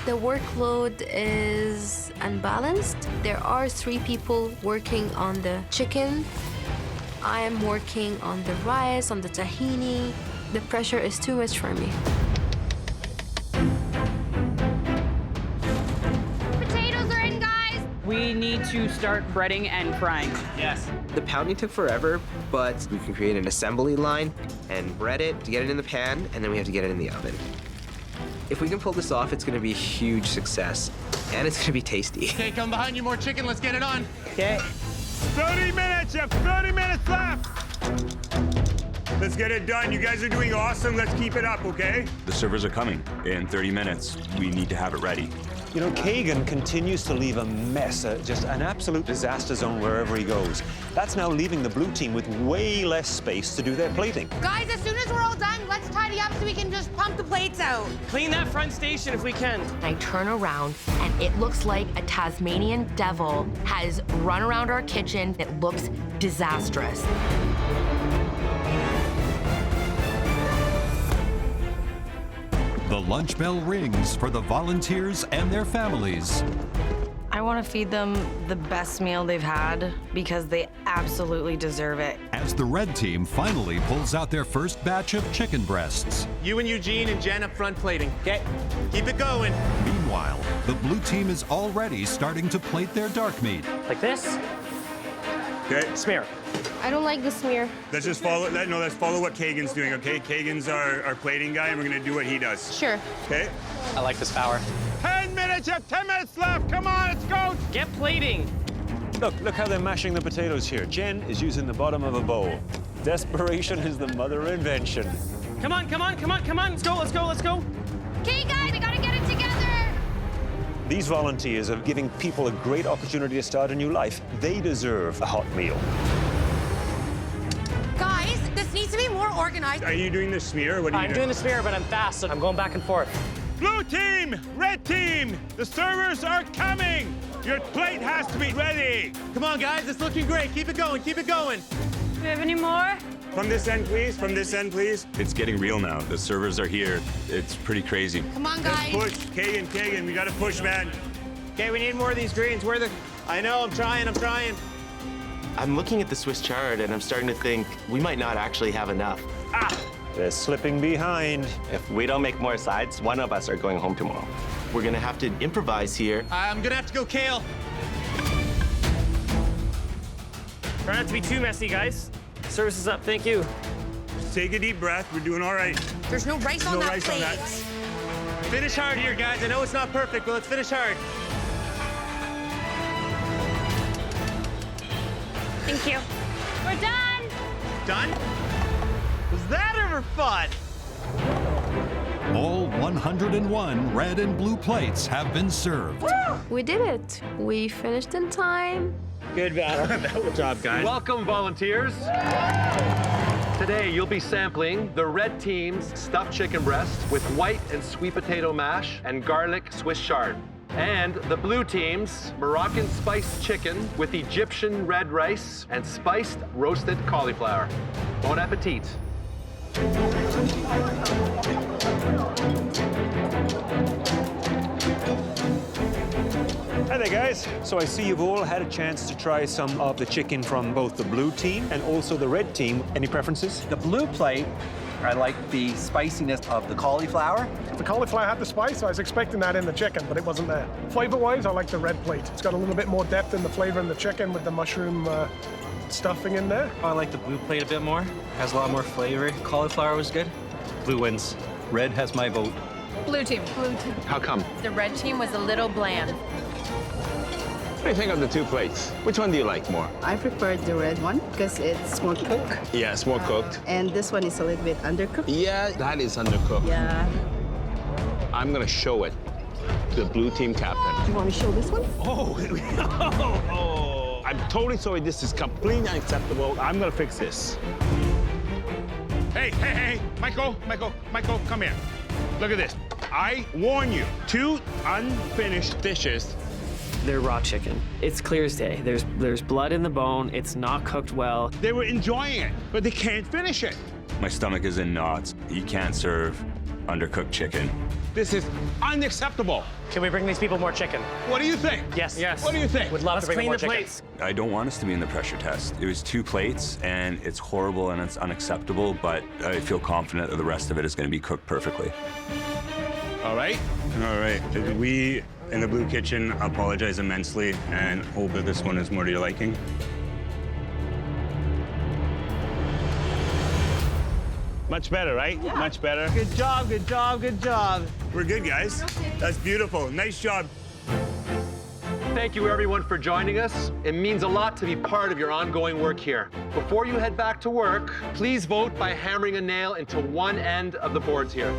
Speaker 5: The workload is unbalanced. There are 3 people working on the chicken. I am working on the rice, on the tahini. The pressure is too much for me.
Speaker 16: Potatoes are in, guys.
Speaker 7: We need to start breading and frying.
Speaker 21: Yes.
Speaker 10: The pounding took forever, but we can create an assembly line and bread it to get it in the pan, and then we have to get it in the oven. If we can pull this off, it's gonna be a huge success, and it's gonna be tasty.
Speaker 17: Okay, come behind you, more chicken. Let's get it on.
Speaker 10: Okay.
Speaker 9: 30 minutes, you have 30 minutes left.
Speaker 3: Let's get it done. You guys are doing awesome. Let's keep it up, okay? The servers are coming in 30 minutes. We need to have it ready.
Speaker 18: You know, Kagan continues to leave a mess, just an absolute disaster zone wherever he goes. That's now leaving the blue team with way less space to do their plating.
Speaker 24: Guys, as soon as we're all done, let's tidy up so we can just pump the plates out.
Speaker 21: Clean that front station if we can.
Speaker 5: I turn around and it looks like a Tasmanian devil has run around our kitchen. It looks disastrous.
Speaker 14: The lunch bell rings for the volunteers and their families.
Speaker 11: I want to feed them the best meal they've had because they absolutely deserve it.
Speaker 14: As the red team finally pulls out their first batch of chicken breasts.
Speaker 17: You and Eugene and Jen up front plating. Okay, keep it going.
Speaker 14: Meanwhile, the blue team is already starting to plate their dark meat.
Speaker 21: Like this.
Speaker 3: Okay.
Speaker 21: Smear.
Speaker 5: I don't like the smear.
Speaker 3: Let's just follow. Let's follow what Kagan's doing. Okay, Kagan's our plating guy, and we're gonna do what he does.
Speaker 5: Sure.
Speaker 3: Okay.
Speaker 21: I like this power.
Speaker 9: 10 minutes, you have 10 minutes left. Come on, let's go.
Speaker 21: Get plating.
Speaker 18: Look how they're mashing the potatoes here. Jen is using the bottom of a bowl. Desperation is the mother of invention.
Speaker 21: Come on, come on, come on, come on. Let's go, let's go, let's go.
Speaker 5: Okay, guys, we gotta get it together.
Speaker 18: These volunteers are giving people a great opportunity to start a new life. They deserve a hot meal.
Speaker 24: Guys, this needs to be more organized.
Speaker 3: Are you doing the smear? Or what are you
Speaker 21: I'm doing the smear, but I'm fast, so I'm going back and forth.
Speaker 9: Blue team, red team, the servers are coming. Your plate has to be ready.
Speaker 17: Come on, guys, it's looking great. Keep it going, keep it going.
Speaker 16: Do we have any more?
Speaker 3: From this end, please. From this end, please. It's getting real now. The servers are here. It's pretty crazy.
Speaker 24: Come on, guys.
Speaker 3: Let's push. Kagan, we gotta push, man.
Speaker 17: Okay, we need more of these greens. Where are the... I know, I'm trying.
Speaker 8: I'm looking at the Swiss chard and I'm starting to think we might not actually have enough.
Speaker 18: They're slipping behind.
Speaker 8: If we don't make more sides, one of us are going home tomorrow. We're gonna have to improvise here.
Speaker 17: I'm gonna have to go kale.
Speaker 21: Try not to be too messy, guys. Service is up, thank you.
Speaker 3: Just take a deep breath. We're doing all right.
Speaker 24: There's no rice on
Speaker 3: No
Speaker 24: that
Speaker 3: rice on
Speaker 24: plate.
Speaker 3: that.
Speaker 17: Finish hard here, guys. I know it's not perfect, but let's finish hard.
Speaker 16: Thank you. We're done.
Speaker 17: Done? Was that ever fun?
Speaker 14: All 101 red and blue plates have been served.
Speaker 5: We did it. We finished in time.
Speaker 17: Good job, guys.
Speaker 12: Welcome, volunteers. Today, you'll be sampling the red team's stuffed chicken breast with white and sweet potato mash and garlic Swiss chard. And the blue team's Moroccan spiced chicken with Egyptian red rice and spiced roasted cauliflower. Bon appetit.
Speaker 18: Hi there, guys. So I see you've all had a chance to try some of the chicken from both the blue team and also the red team. Any preferences?
Speaker 22: The blue plate, I like the spiciness of the cauliflower.
Speaker 23: The cauliflower had the spice. I was expecting that in the chicken, but it wasn't there. Flavor-wise, I like the red plate. It's got a little bit more depth in the flavor in the chicken with the mushroom stuffing in there.
Speaker 22: I like the blue plate a bit more. Has a lot more flavor. Cauliflower was good. Blue wins. Red has my vote.
Speaker 15: Blue team. Blue team.
Speaker 12: How come?
Speaker 11: The red team was a little bland.
Speaker 13: What do you think of the two plates? Which one do you like more?
Speaker 25: I prefer the red one because it's more cooked.
Speaker 13: Yeah, it's more cooked.
Speaker 25: And this one is a little bit undercooked.
Speaker 13: Yeah, that is undercooked.
Speaker 25: Yeah.
Speaker 13: I'm gonna show it to the blue team captain.
Speaker 25: Do you want to show this one?
Speaker 13: Oh, I'm totally sorry. This is completely unacceptable. I'm gonna fix this.
Speaker 9: Hey, Michael, come here. Look at this. I warn you, 2 unfinished dishes.
Speaker 2: They're raw chicken. It's clear as day. There's blood in the bone. It's not cooked well.
Speaker 9: They were enjoying it, but they can't finish it.
Speaker 3: My stomach is in knots. You can't serve undercooked chicken.
Speaker 9: This is unacceptable.
Speaker 21: Can we bring these people more chicken?
Speaker 9: What do you think?
Speaker 21: Yes.
Speaker 9: What do you think?
Speaker 21: Would love Let's to bring clean more the chicken. plates.
Speaker 3: I don't want us to be in the pressure test. It was 2 plates, and it's horrible and it's unacceptable, but I feel confident that the rest of it is going to be cooked perfectly.
Speaker 9: All right.
Speaker 3: All right. We, in the Blue Kitchen, apologize immensely and hope that this one is more to your liking.
Speaker 9: Much better, right?
Speaker 24: Yeah.
Speaker 9: Much better.
Speaker 17: Good job, good job, good job.
Speaker 3: We're good, guys. That's beautiful. Nice job.
Speaker 12: Thank you, everyone, for joining us. It means a lot to be part of your ongoing work here. Before you head back to work, please vote by hammering a nail into one end of the boards here.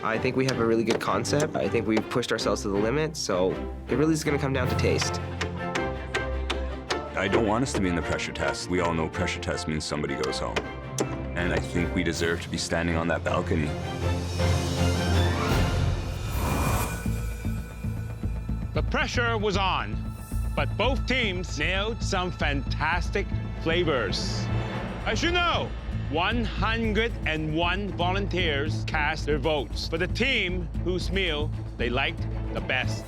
Speaker 10: I think we have a really good concept. I think we've pushed ourselves to the limit, so it really is going to come down to taste.
Speaker 3: I don't want us to be in the pressure test. We all know pressure test means somebody goes home. And I think we deserve to be standing on that balcony.
Speaker 9: The pressure was on, but both teams nailed some fantastic flavors. As you know, 101 volunteers cast their votes for the team whose meal they liked the best.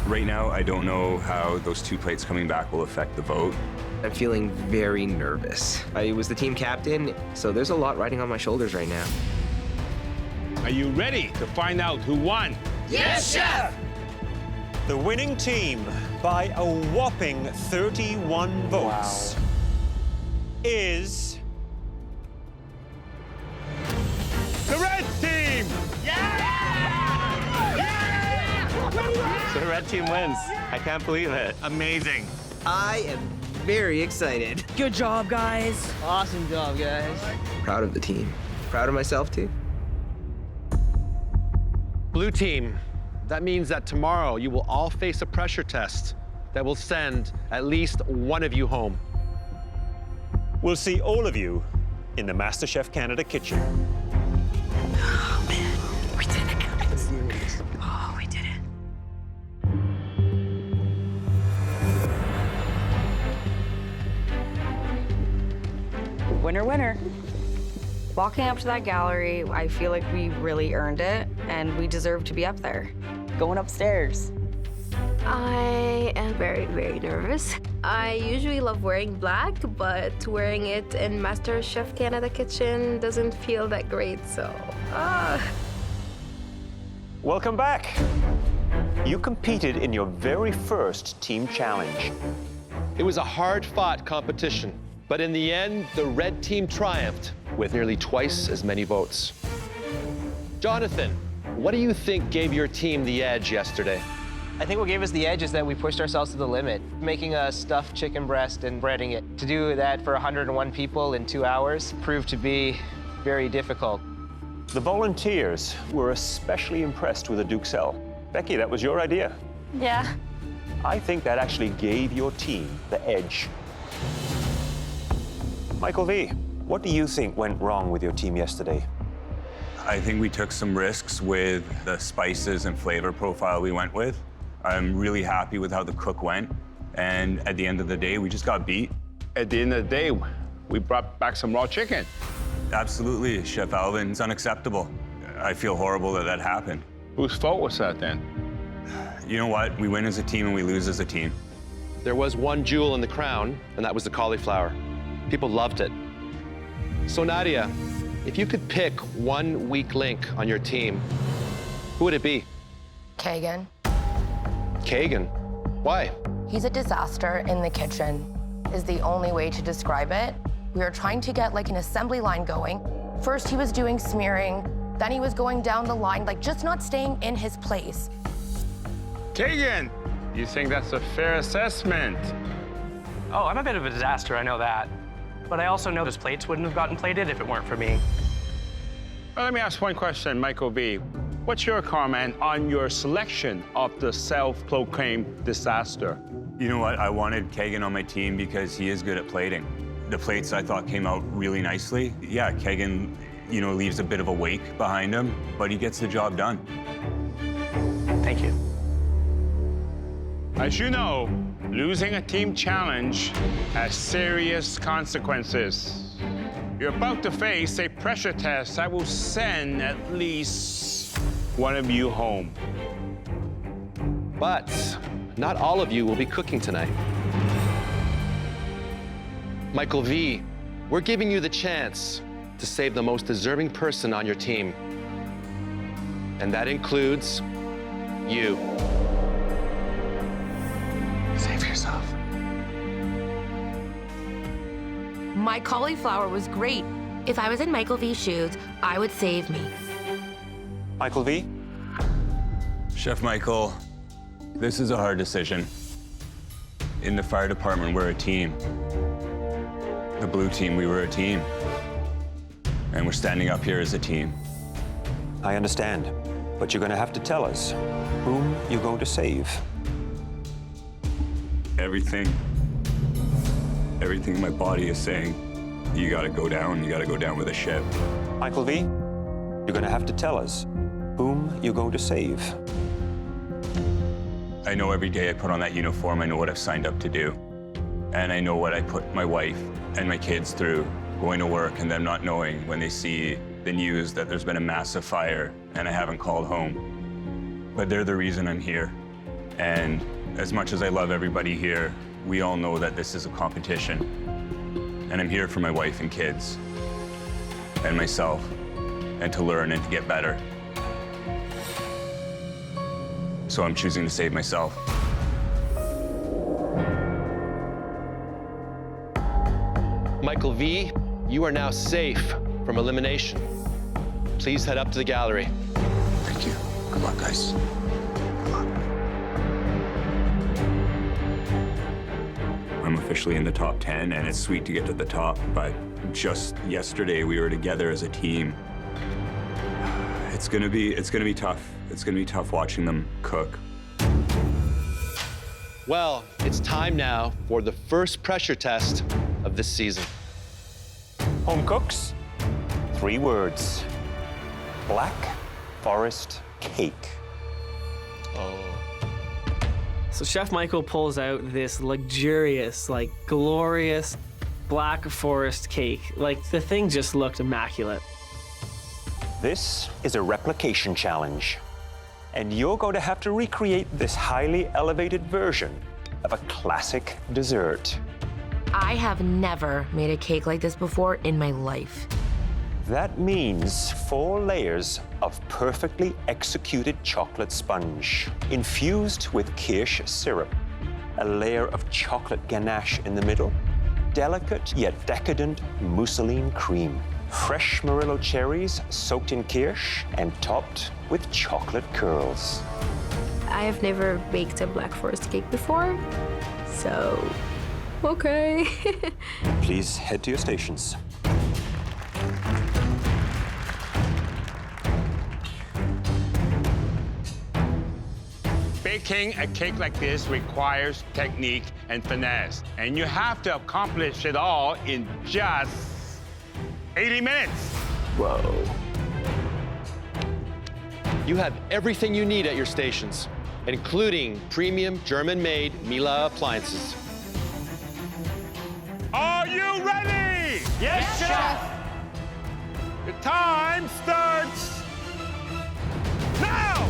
Speaker 3: Right now, I don't know how those 2 plates coming back will affect the vote.
Speaker 10: I'm feeling very nervous. I was the team captain, so there's a lot riding on my shoulders right now.
Speaker 9: Are you ready to find out who won?
Speaker 18: Yes, Chef! The winning team, by a whopping 31 votes, is...
Speaker 9: The red team!
Speaker 8: The red team wins. I can't believe it.
Speaker 9: Amazing.
Speaker 10: I am very excited.
Speaker 21: Good job, guys.
Speaker 10: Awesome job, guys. Proud of the team. Proud of myself, too.
Speaker 12: Blue team, that means that tomorrow you will all face a pressure test that will send at least one of you home.
Speaker 18: We'll see all of you in the MasterChef Canada kitchen.
Speaker 5: Oh, man. We did it, guys. Oh, we did it.
Speaker 7: Winner, winner.
Speaker 11: Walking up to that gallery, I feel like we really earned it, and we deserve to be up there.
Speaker 7: Going upstairs.
Speaker 5: I am very, very nervous. I usually love wearing black, but wearing it in MasterChef Canada kitchen doesn't feel that great, so...
Speaker 18: Welcome back. You competed in your very first team challenge.
Speaker 12: It was a hard-fought competition, but in the end, the red team triumphed with nearly twice as many votes. Jonathan, what do you think gave your team the edge yesterday?
Speaker 10: I think what gave us the edge is that we pushed ourselves to the limit, making a stuffed chicken breast and breading it. To do that for 101 people in 2 hours proved to be very difficult.
Speaker 18: The volunteers were especially impressed with the Duxelles. Becky, that was your idea.
Speaker 16: Yeah.
Speaker 18: I think that actually gave your team the edge. Michael V, what do you think went wrong with your team yesterday?
Speaker 3: I think we took some risks with the spices and flavor profile we went with. I'm really happy with how the cook went. And at the end of the day, we just got beat.
Speaker 9: At the end of the day, we brought back some raw chicken.
Speaker 3: Absolutely, Chef Alvin. It's unacceptable. I feel horrible that that happened.
Speaker 9: Whose fault was that then?
Speaker 3: You know what? We win as a team and we lose as a team.
Speaker 12: There was one jewel in the crown, and that was the cauliflower. People loved it. So Nadia, if you could pick one weak link on your team, who would it be?
Speaker 24: Kagan.
Speaker 12: Kagan? Why?
Speaker 24: He's a disaster in the kitchen, is the only way to describe it. We were trying to get like an assembly line going. First he was doing smearing, then he was going down the line, like just not staying in his place.
Speaker 9: Kagan, you think that's a fair assessment?
Speaker 21: Oh, I'm a bit of a disaster, I know that. But I also know those plates wouldn't have gotten plated if it weren't for me.
Speaker 9: Well, let me ask one question, Michael V. What's your comment on your selection of the self-proclaimed disaster?
Speaker 3: You know what? I wanted Kagan on my team because he is good at plating. The plates I thought came out really nicely. Yeah, Kagan, leaves a bit of a wake behind him, but he gets the job done.
Speaker 21: Thank you.
Speaker 9: As you know, losing a team challenge has serious consequences. You're about to face a pressure test that will send at least one of you home.
Speaker 12: But not all of you will be cooking tonight. Michael V, we're giving you the chance to save the most deserving person on your team. And that includes you.
Speaker 21: Save yourself.
Speaker 24: My cauliflower was great.
Speaker 5: If I was in Michael V's shoes, I would save me.
Speaker 18: Michael V?
Speaker 3: Chef Michael, this is a hard decision. In the fire department, we're a team. The blue team, we were a team. And we're standing up here as a team.
Speaker 18: I understand, but you're going to have to tell us whom you're going to save.
Speaker 3: Everything in my body is saying, you gotta go down with a ship.
Speaker 18: Michael V, you're going to have to tell us whom you're going to save.
Speaker 3: I know every day I put on that uniform, I know what I've signed up to do. And I know what I put my wife and my kids through going to work and them not knowing when they see the news that there's been a massive fire and I haven't called home. But they're the reason I'm here. And as much as I love everybody here, we all know that this is a competition. And I'm here for my wife and kids and myself, and to learn and to get better. So I'm choosing to save myself.
Speaker 12: Michael V., you are now safe from elimination. Please head up to the gallery.
Speaker 3: Thank you. Good luck, guys. I'm officially in the top 10, and it's sweet to get to the top, but just yesterday we were together as a team. It's gonna be tough. It's gonna be tough watching them cook.
Speaker 12: Well, it's time now for the first pressure test of this season.
Speaker 18: Home cooks, 3 words. Black Forest cake.
Speaker 2: So Chef Michael pulls out this luxurious, like glorious Black Forest cake. Like the thing just looked immaculate.
Speaker 18: This is a replication challenge, and you're going to have to recreate this highly elevated version of a classic dessert.
Speaker 24: I have never made a cake like this before in my life.
Speaker 18: That means 4 layers of perfectly executed chocolate sponge, infused with kirsch syrup, a layer of chocolate ganache in the middle, delicate yet decadent mousseline cream, fresh Murillo cherries soaked in kirsch and topped with chocolate curls.
Speaker 5: I have never baked a Black Forest cake before, so okay.
Speaker 18: Please head to your stations.
Speaker 9: Baking a cake like this requires technique and finesse, and you have to accomplish it all in just 80 minutes.
Speaker 12: Whoa. You have everything you need at your stations, including premium German-made Miele appliances.
Speaker 9: Are you ready?
Speaker 12: Yes, Chef!
Speaker 9: The time starts now!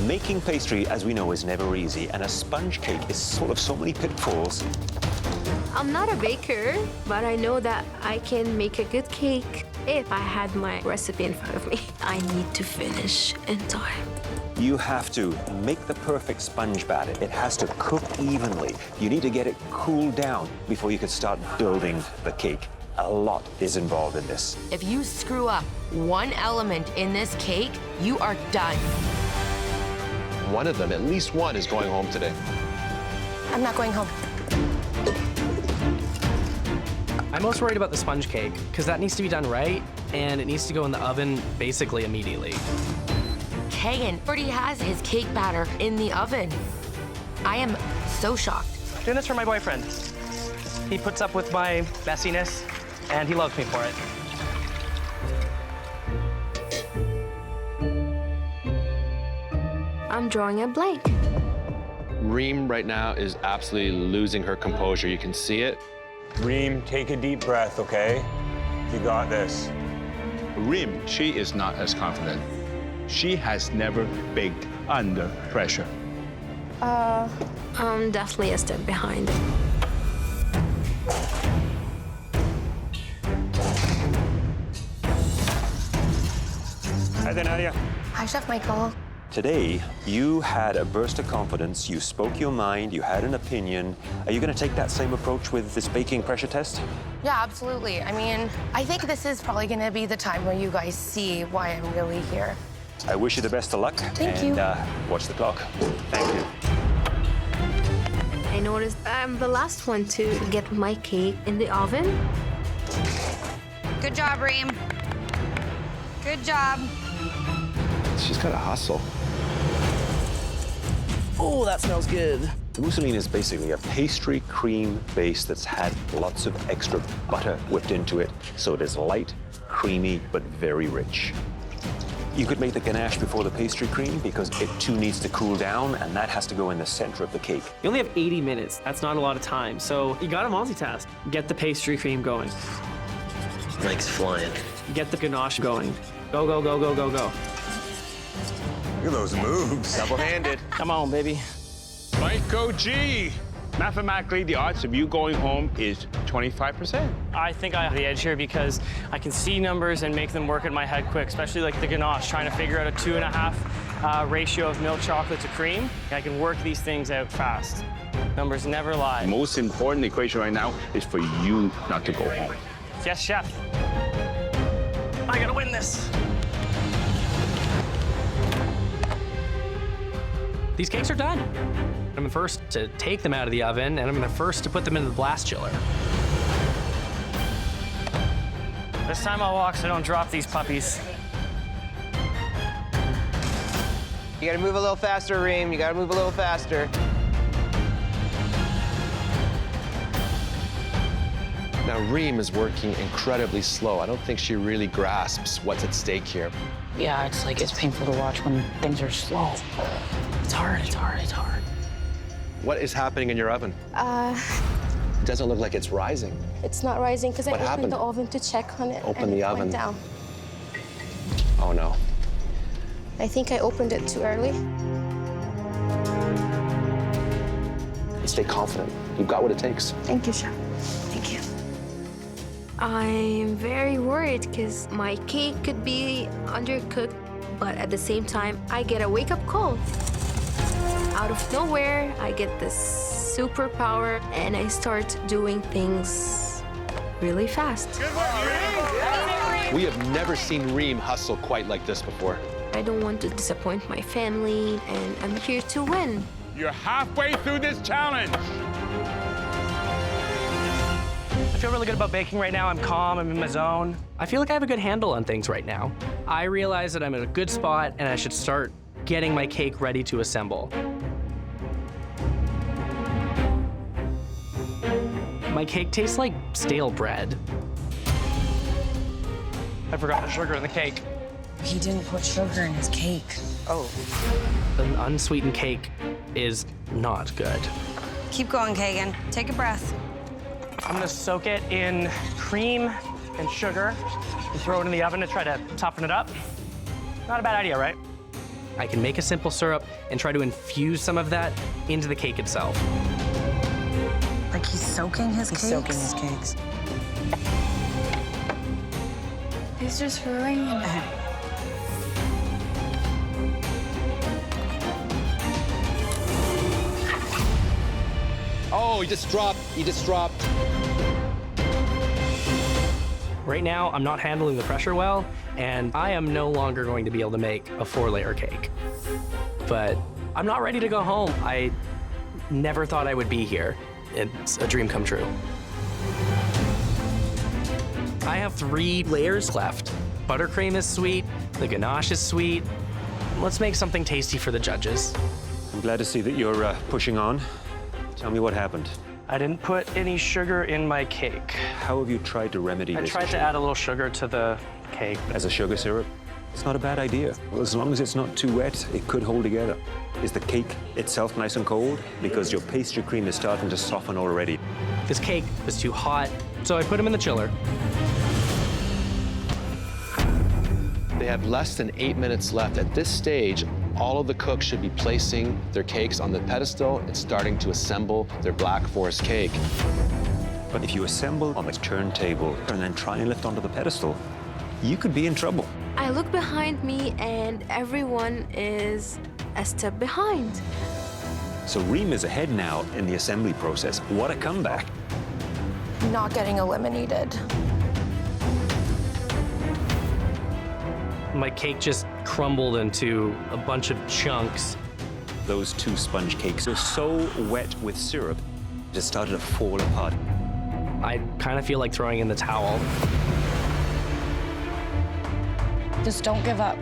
Speaker 18: Making pastry, as we know, is never easy, and a sponge cake is full of so many pitfalls.
Speaker 5: I'm not a baker, but I know that I can make a good cake if I had my recipe in front of me. I need to finish in time.
Speaker 18: You have to make the perfect sponge batter. It has to cook evenly. You need to get it cooled down before you can start building the cake. A lot is involved in this.
Speaker 24: If you screw up one element in this cake, you are done.
Speaker 12: One of them, at least one, is going home today.
Speaker 24: I'm not going home.
Speaker 21: I'm most worried about the sponge cake, because that needs to be done right, and it needs to go in the oven basically immediately.
Speaker 24: Kagan already has his cake batter in the oven. I am so shocked.
Speaker 21: Doing this for my boyfriend. He puts up with my messiness, and he loves me for it.
Speaker 5: I'm drawing a blank.
Speaker 12: Reem right now is absolutely losing her composure. You can see it.
Speaker 3: Reem, take a deep breath, okay? You got this.
Speaker 9: Reem, she is not as confident. She has never baked under pressure.
Speaker 5: I'm definitely a step behind.
Speaker 18: Hi there, Nadia.
Speaker 24: Hi, Chef Michael.
Speaker 18: Today, you had a burst of confidence, you spoke your mind, you had an opinion. Are you going to take that same approach with this baking pressure test?
Speaker 24: Yeah, absolutely. I mean, I think this is probably going to be the time where you guys see why I'm really here.
Speaker 18: I wish you the best of luck.
Speaker 24: Thank you.
Speaker 18: And watch the clock. Thank you.
Speaker 5: I noticed I'm the last one to get my cake in the oven.
Speaker 1: Good job, Reem. Good job.
Speaker 12: She's got to hustle.
Speaker 21: Oh, that smells good.
Speaker 18: Mousseline is basically a pastry cream base that's had lots of extra butter whipped into it, so it is light, creamy, but very rich. You could make the ganache before the pastry cream because it too needs to cool down, and that has to go in the center of the cake.
Speaker 2: You only have 80 minutes. That's not a lot of time. So you gotta multitask. Get the pastry cream going.
Speaker 4: Mike's flying.
Speaker 2: Get the ganache going. Go, go, go, go, go, go.
Speaker 3: Look at those moves.
Speaker 8: Double-handed.
Speaker 2: Come on, baby.
Speaker 9: Michael G. Mathematically, the odds of you going home is 25%.
Speaker 21: I think I have the edge here because I can see numbers and make them work in my head quick, especially like the ganache, trying to figure out a 2.5 ratio of milk chocolate to cream. I can work these things out fast. Numbers never lie.
Speaker 9: The most important equation right now is for you not to go home.
Speaker 21: Yes, chef. I gotta win this.
Speaker 2: These cakes are done. I'm the first to take them out of the oven, and I'm the first to put them into the blast chiller.
Speaker 21: This time I'll walk so I don't drop these puppies.
Speaker 10: You gotta move a little faster, Reem. You gotta move a little faster.
Speaker 8: Now, Reem is working incredibly slow. I don't think she really grasps what's at stake here.
Speaker 6: Yeah, it's painful to watch when things are slow. It's hard, it's hard, it's hard.
Speaker 8: What is happening in your oven? It doesn't look like it's rising.
Speaker 24: It's not rising because I
Speaker 8: What
Speaker 24: opened
Speaker 8: happened?
Speaker 24: the oven to check on it.
Speaker 8: Open
Speaker 24: and
Speaker 8: the
Speaker 24: it
Speaker 8: oven.
Speaker 24: Went down.
Speaker 8: Oh, no.
Speaker 24: I think I opened it too early.
Speaker 8: Stay confident. You've got what it takes.
Speaker 24: Thank you, Chef. Thank you.
Speaker 5: I'm very worried because my cake could be undercooked, but at the same time, I get a wake-up call. Out of nowhere, I get this superpower and I start doing things really fast.
Speaker 8: We have never seen Reem hustle quite like this before.
Speaker 5: I don't want to disappoint my family, and I'm here to win.
Speaker 9: You're halfway through this challenge.
Speaker 21: I feel really good about baking right now. I'm calm, I'm in my zone.
Speaker 2: I feel like I have a good handle on things right now. I realize that I'm in a good spot and I should start getting my cake ready to assemble. My cake tastes like stale bread.
Speaker 21: I forgot the sugar in the cake.
Speaker 6: He didn't put sugar in his cake.
Speaker 21: Oh.
Speaker 2: An unsweetened cake is not good.
Speaker 1: Keep going, Kagan. Take a breath.
Speaker 21: I'm gonna soak it in cream and sugar and throw it in the oven to try to toughen it up. Not a bad idea, right?
Speaker 2: I can make a simple syrup and try to infuse some of that into the cake itself.
Speaker 6: Like he's soaking his cakes?
Speaker 11: soaking his cakes.
Speaker 16: He's just ruining it.
Speaker 8: Oh, he just dropped. He just dropped.
Speaker 2: Right now, I'm not handling the pressure well, and I am no longer going to be able to make a 4-layer cake. But I'm not ready to go home. I never thought I would be here. It's a dream come true. I have 3 layers left. Buttercream is sweet, the ganache is sweet. Let's make something tasty for the judges.
Speaker 18: I'm glad to see that you're pushing on. Tell me what happened.
Speaker 21: I didn't put any sugar in my cake.
Speaker 18: How have you tried to remedy
Speaker 21: I
Speaker 18: this
Speaker 21: tried
Speaker 18: issue?
Speaker 21: to add a little sugar to the cake.
Speaker 18: As a sugar syrup? It's not a bad idea. Well, as long as it's not too wet, it could hold together. Is the cake itself nice and cold? Because your pastry cream is starting to soften already.
Speaker 2: This cake was too hot, so I put them in the chiller.
Speaker 8: They have less than 8 minutes left. At this stage, all of the cooks should be placing their cakes on the pedestal and starting to assemble their Black Forest cake.
Speaker 18: But if you assemble on the turntable and then try and lift onto the pedestal, you could be in trouble.
Speaker 5: I look behind me and everyone is a step behind.
Speaker 18: So Reem is ahead now in the assembly process. What a comeback.
Speaker 24: Not getting eliminated.
Speaker 2: My cake just crumbled into a bunch of chunks.
Speaker 18: Those 2 sponge cakes are so wet with syrup, it just started to fall apart.
Speaker 2: I kind of feel like throwing in the towel.
Speaker 6: Just don't give up.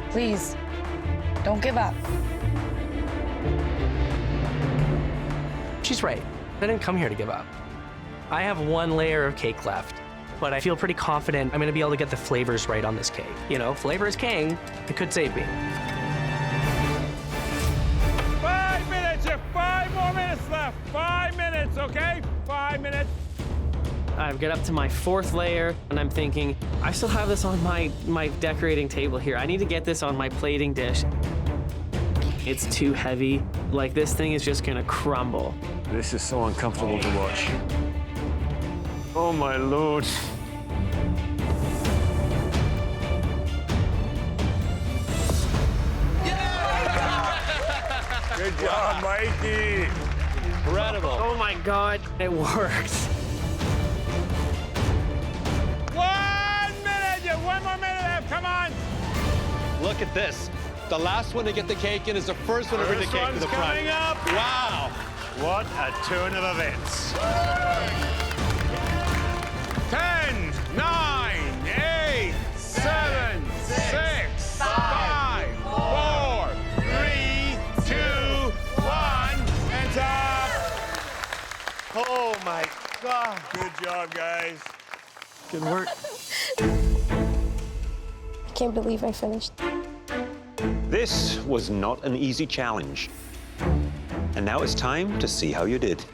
Speaker 6: Please, don't give up.
Speaker 2: She's right. I didn't come here to give up. I have 1 layer of cake left. but I feel pretty confident I'm gonna be able to get the flavors right on this cake. You know, flavor is king. It could save me.
Speaker 9: 5 minutes, you have 5 more minutes left. 5 minutes, okay? 5 minutes.
Speaker 21: I get up to my 4th layer, and I'm thinking, I still have this on my decorating table here. I need to get this on my plating dish. It's too heavy. Like, this thing is just gonna crumble.
Speaker 18: This is so uncomfortable to watch. Oh my Lord.
Speaker 9: Good job, Mikey.
Speaker 17: Incredible.
Speaker 21: Oh my God, it worked.
Speaker 9: 1 minute, you have 1 more minute left, come on.
Speaker 12: Look at this. The last one to get the cake in is the first one to bring the cake to the front.
Speaker 9: Coming up.
Speaker 12: Wow.
Speaker 18: What a turn of events.
Speaker 9: 10, 9, 8, 7, 6, 5, 4, 3, 2, 1, and up.
Speaker 17: Oh my God.
Speaker 9: Good job, guys.
Speaker 21: Good work.
Speaker 24: I can't believe I finished.
Speaker 18: This was not an easy challenge. And now it's time to see how you did.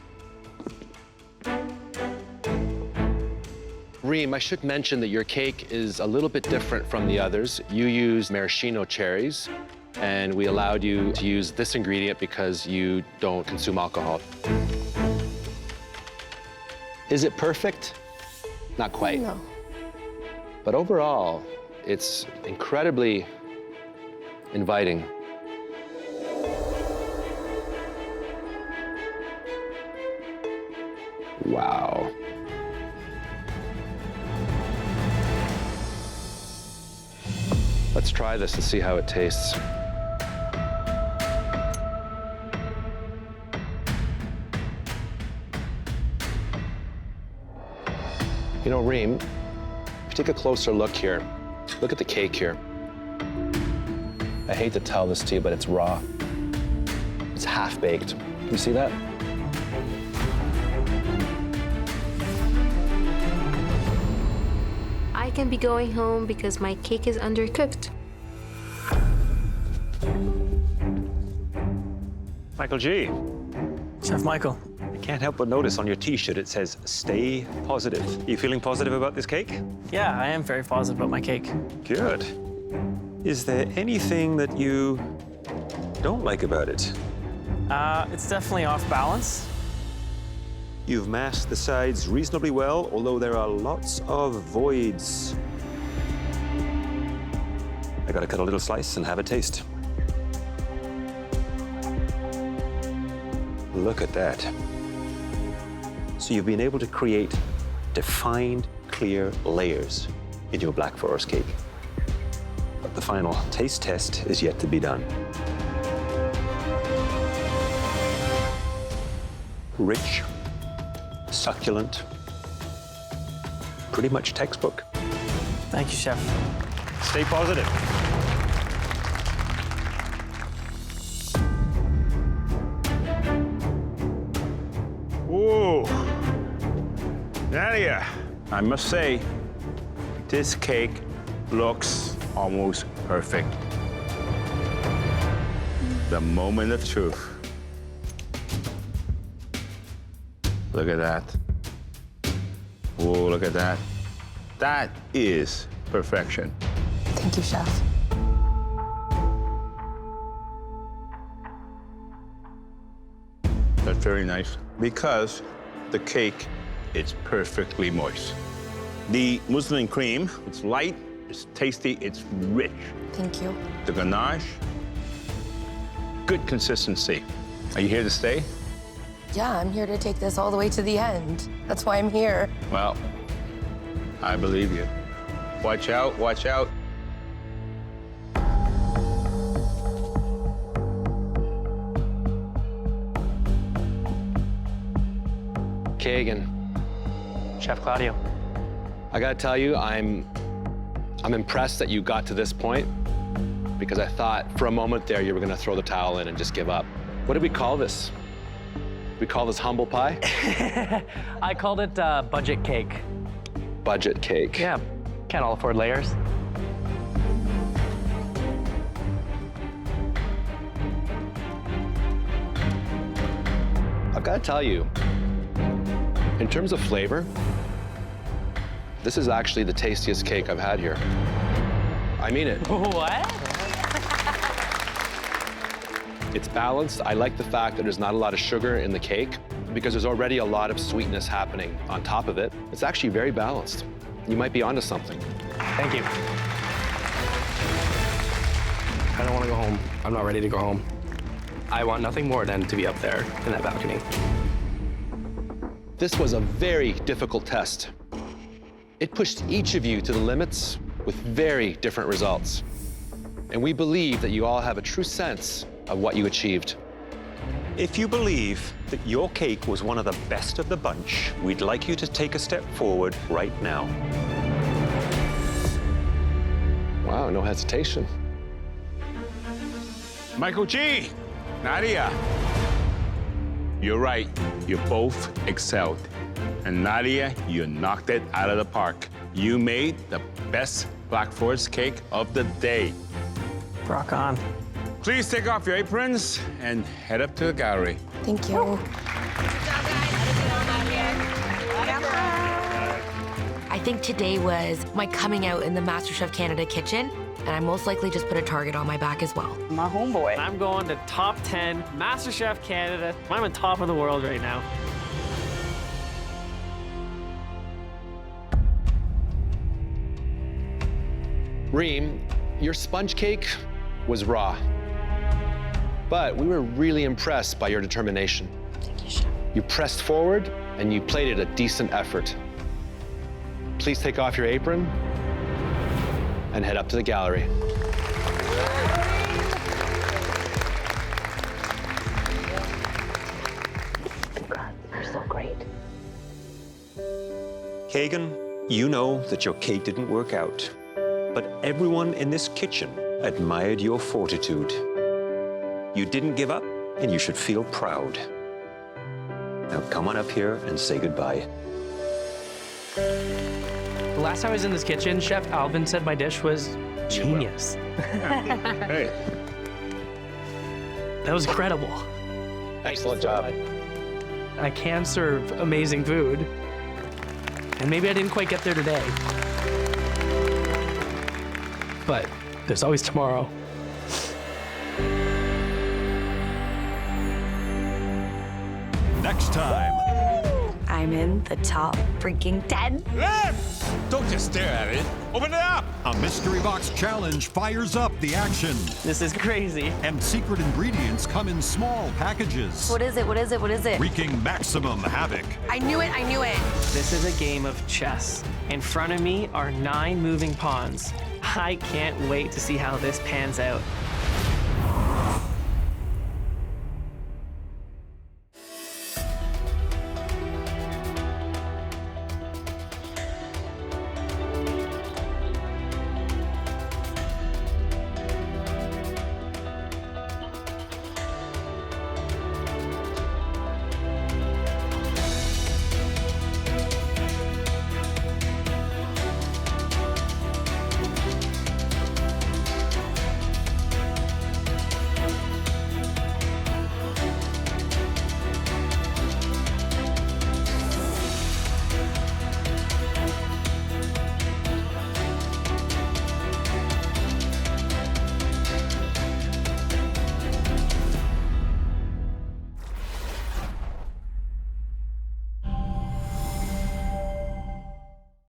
Speaker 12: Reem, I should mention that your cake is a little bit different from the others. You use maraschino cherries, and we allowed you to use this ingredient because you don't consume alcohol. Is it perfect? Not quite.
Speaker 24: No.
Speaker 12: But overall, it's incredibly inviting. Wow. Let's try this and see how it tastes. You know, Reem, if you take a closer look here, look at the cake here. I hate to tell this to you, but it's raw. It's half-baked. You see that?
Speaker 5: I can be going home because my cake is undercooked.
Speaker 18: Michael G.
Speaker 21: Chef Michael.
Speaker 18: I can't help but notice on your T-shirt it says, stay positive. Are you feeling positive about this cake?
Speaker 21: Yeah, I am very positive about my cake.
Speaker 18: Good. Is there anything that you don't like about it?
Speaker 21: It's definitely off balance.
Speaker 18: You've masked the sides reasonably well, although there are lots of voids. I gotta cut a little slice and have a taste. Look at that. So you've been able to create defined, clear layers in your Black Forest cake. But the final taste test is yet to be done. Rich, succulent, pretty much textbook.
Speaker 21: Thank you, Chef.
Speaker 18: Stay positive.
Speaker 9: Whoa. Nadia, I must say, this cake looks almost perfect. The moment of truth. Look at that. Whoa, look at that. That is perfection.
Speaker 24: Thank you, Chef.
Speaker 9: That's very nice because the cake is perfectly moist. The muslin cream, it's light, it's tasty, it's rich.
Speaker 24: Thank you.
Speaker 9: The ganache, good consistency. Are you here to stay?
Speaker 24: Yeah, I'm here to take this all the way to the end. That's why I'm here.
Speaker 9: Well, I believe you. Watch out, watch out.
Speaker 12: Kagan,
Speaker 21: Chef Claudio.
Speaker 12: I gotta tell you, I'm impressed that you got to this point because I thought for a moment there you were gonna throw the towel in and just give up. What did we call this? We call this humble pie?
Speaker 2: I called it budget cake.
Speaker 12: budget cake.
Speaker 2: Yeah, can't all afford layers.
Speaker 12: I've got to tell you, in terms of flavor, this is actually the tastiest cake I've had here. I mean it.
Speaker 11: What?
Speaker 12: It's balanced. I like the fact that there's not a lot of sugar in the cake because there's already a lot of sweetness happening on top of it. It's actually very balanced. You might be onto something.
Speaker 2: Thank you. I don't want to go home. I'm not ready to go home. I want nothing more than to be up there in that balcony.
Speaker 12: This was a very difficult test. It pushed each of you to the limits with very different results. And we believe that you all have a true sense of what you achieved.
Speaker 18: If you believe that your cake was one of the best of the bunch, we'd like you to take a step forward right now.
Speaker 12: Wow, no hesitation.
Speaker 9: Michael G, Nadia. You're right, you both excelled. And Nadia, you knocked it out of the park. You made the best Black Forest cake of the day.
Speaker 2: Rock on.
Speaker 9: Please take off your aprons and head up to the gallery.
Speaker 24: Thank you. I think today was my coming out in the MasterChef Canada kitchen, and I most likely just put a target on my back as well.
Speaker 21: My homeboy. I'm going to top 10 MasterChef Canada. I'm on top of the world right now.
Speaker 12: Reem, your sponge cake was raw, but we were really impressed by your determination.
Speaker 24: Thank you, Chef.
Speaker 12: You pressed forward and you played it a decent effort. Please take off your apron and head up to the gallery.
Speaker 24: You're so great.
Speaker 18: Kagan, you know that your cake didn't work out, but everyone in this kitchen admired your fortitude. You didn't give up, and you should feel proud. Now come on up here and say goodbye.
Speaker 2: The last time I was in this kitchen, Chef Alvin said my dish was genius.
Speaker 9: Hey.
Speaker 2: That was incredible.
Speaker 12: Excellent job.
Speaker 2: I can serve amazing food. And maybe I didn't quite get there today. But there's always tomorrow.
Speaker 14: Next time.
Speaker 1: I'm in the top freaking 10.
Speaker 9: Don't just stare at it. Open it up.
Speaker 14: A mystery box challenge fires up the action.
Speaker 21: This is crazy.
Speaker 14: And secret ingredients come in small packages.
Speaker 24: What is it? What is it? What is it?
Speaker 14: Wreaking maximum havoc.
Speaker 24: I knew it. I knew it.
Speaker 21: This is a game of chess. In front of me are 9 moving pawns. I can't wait to see how this pans out.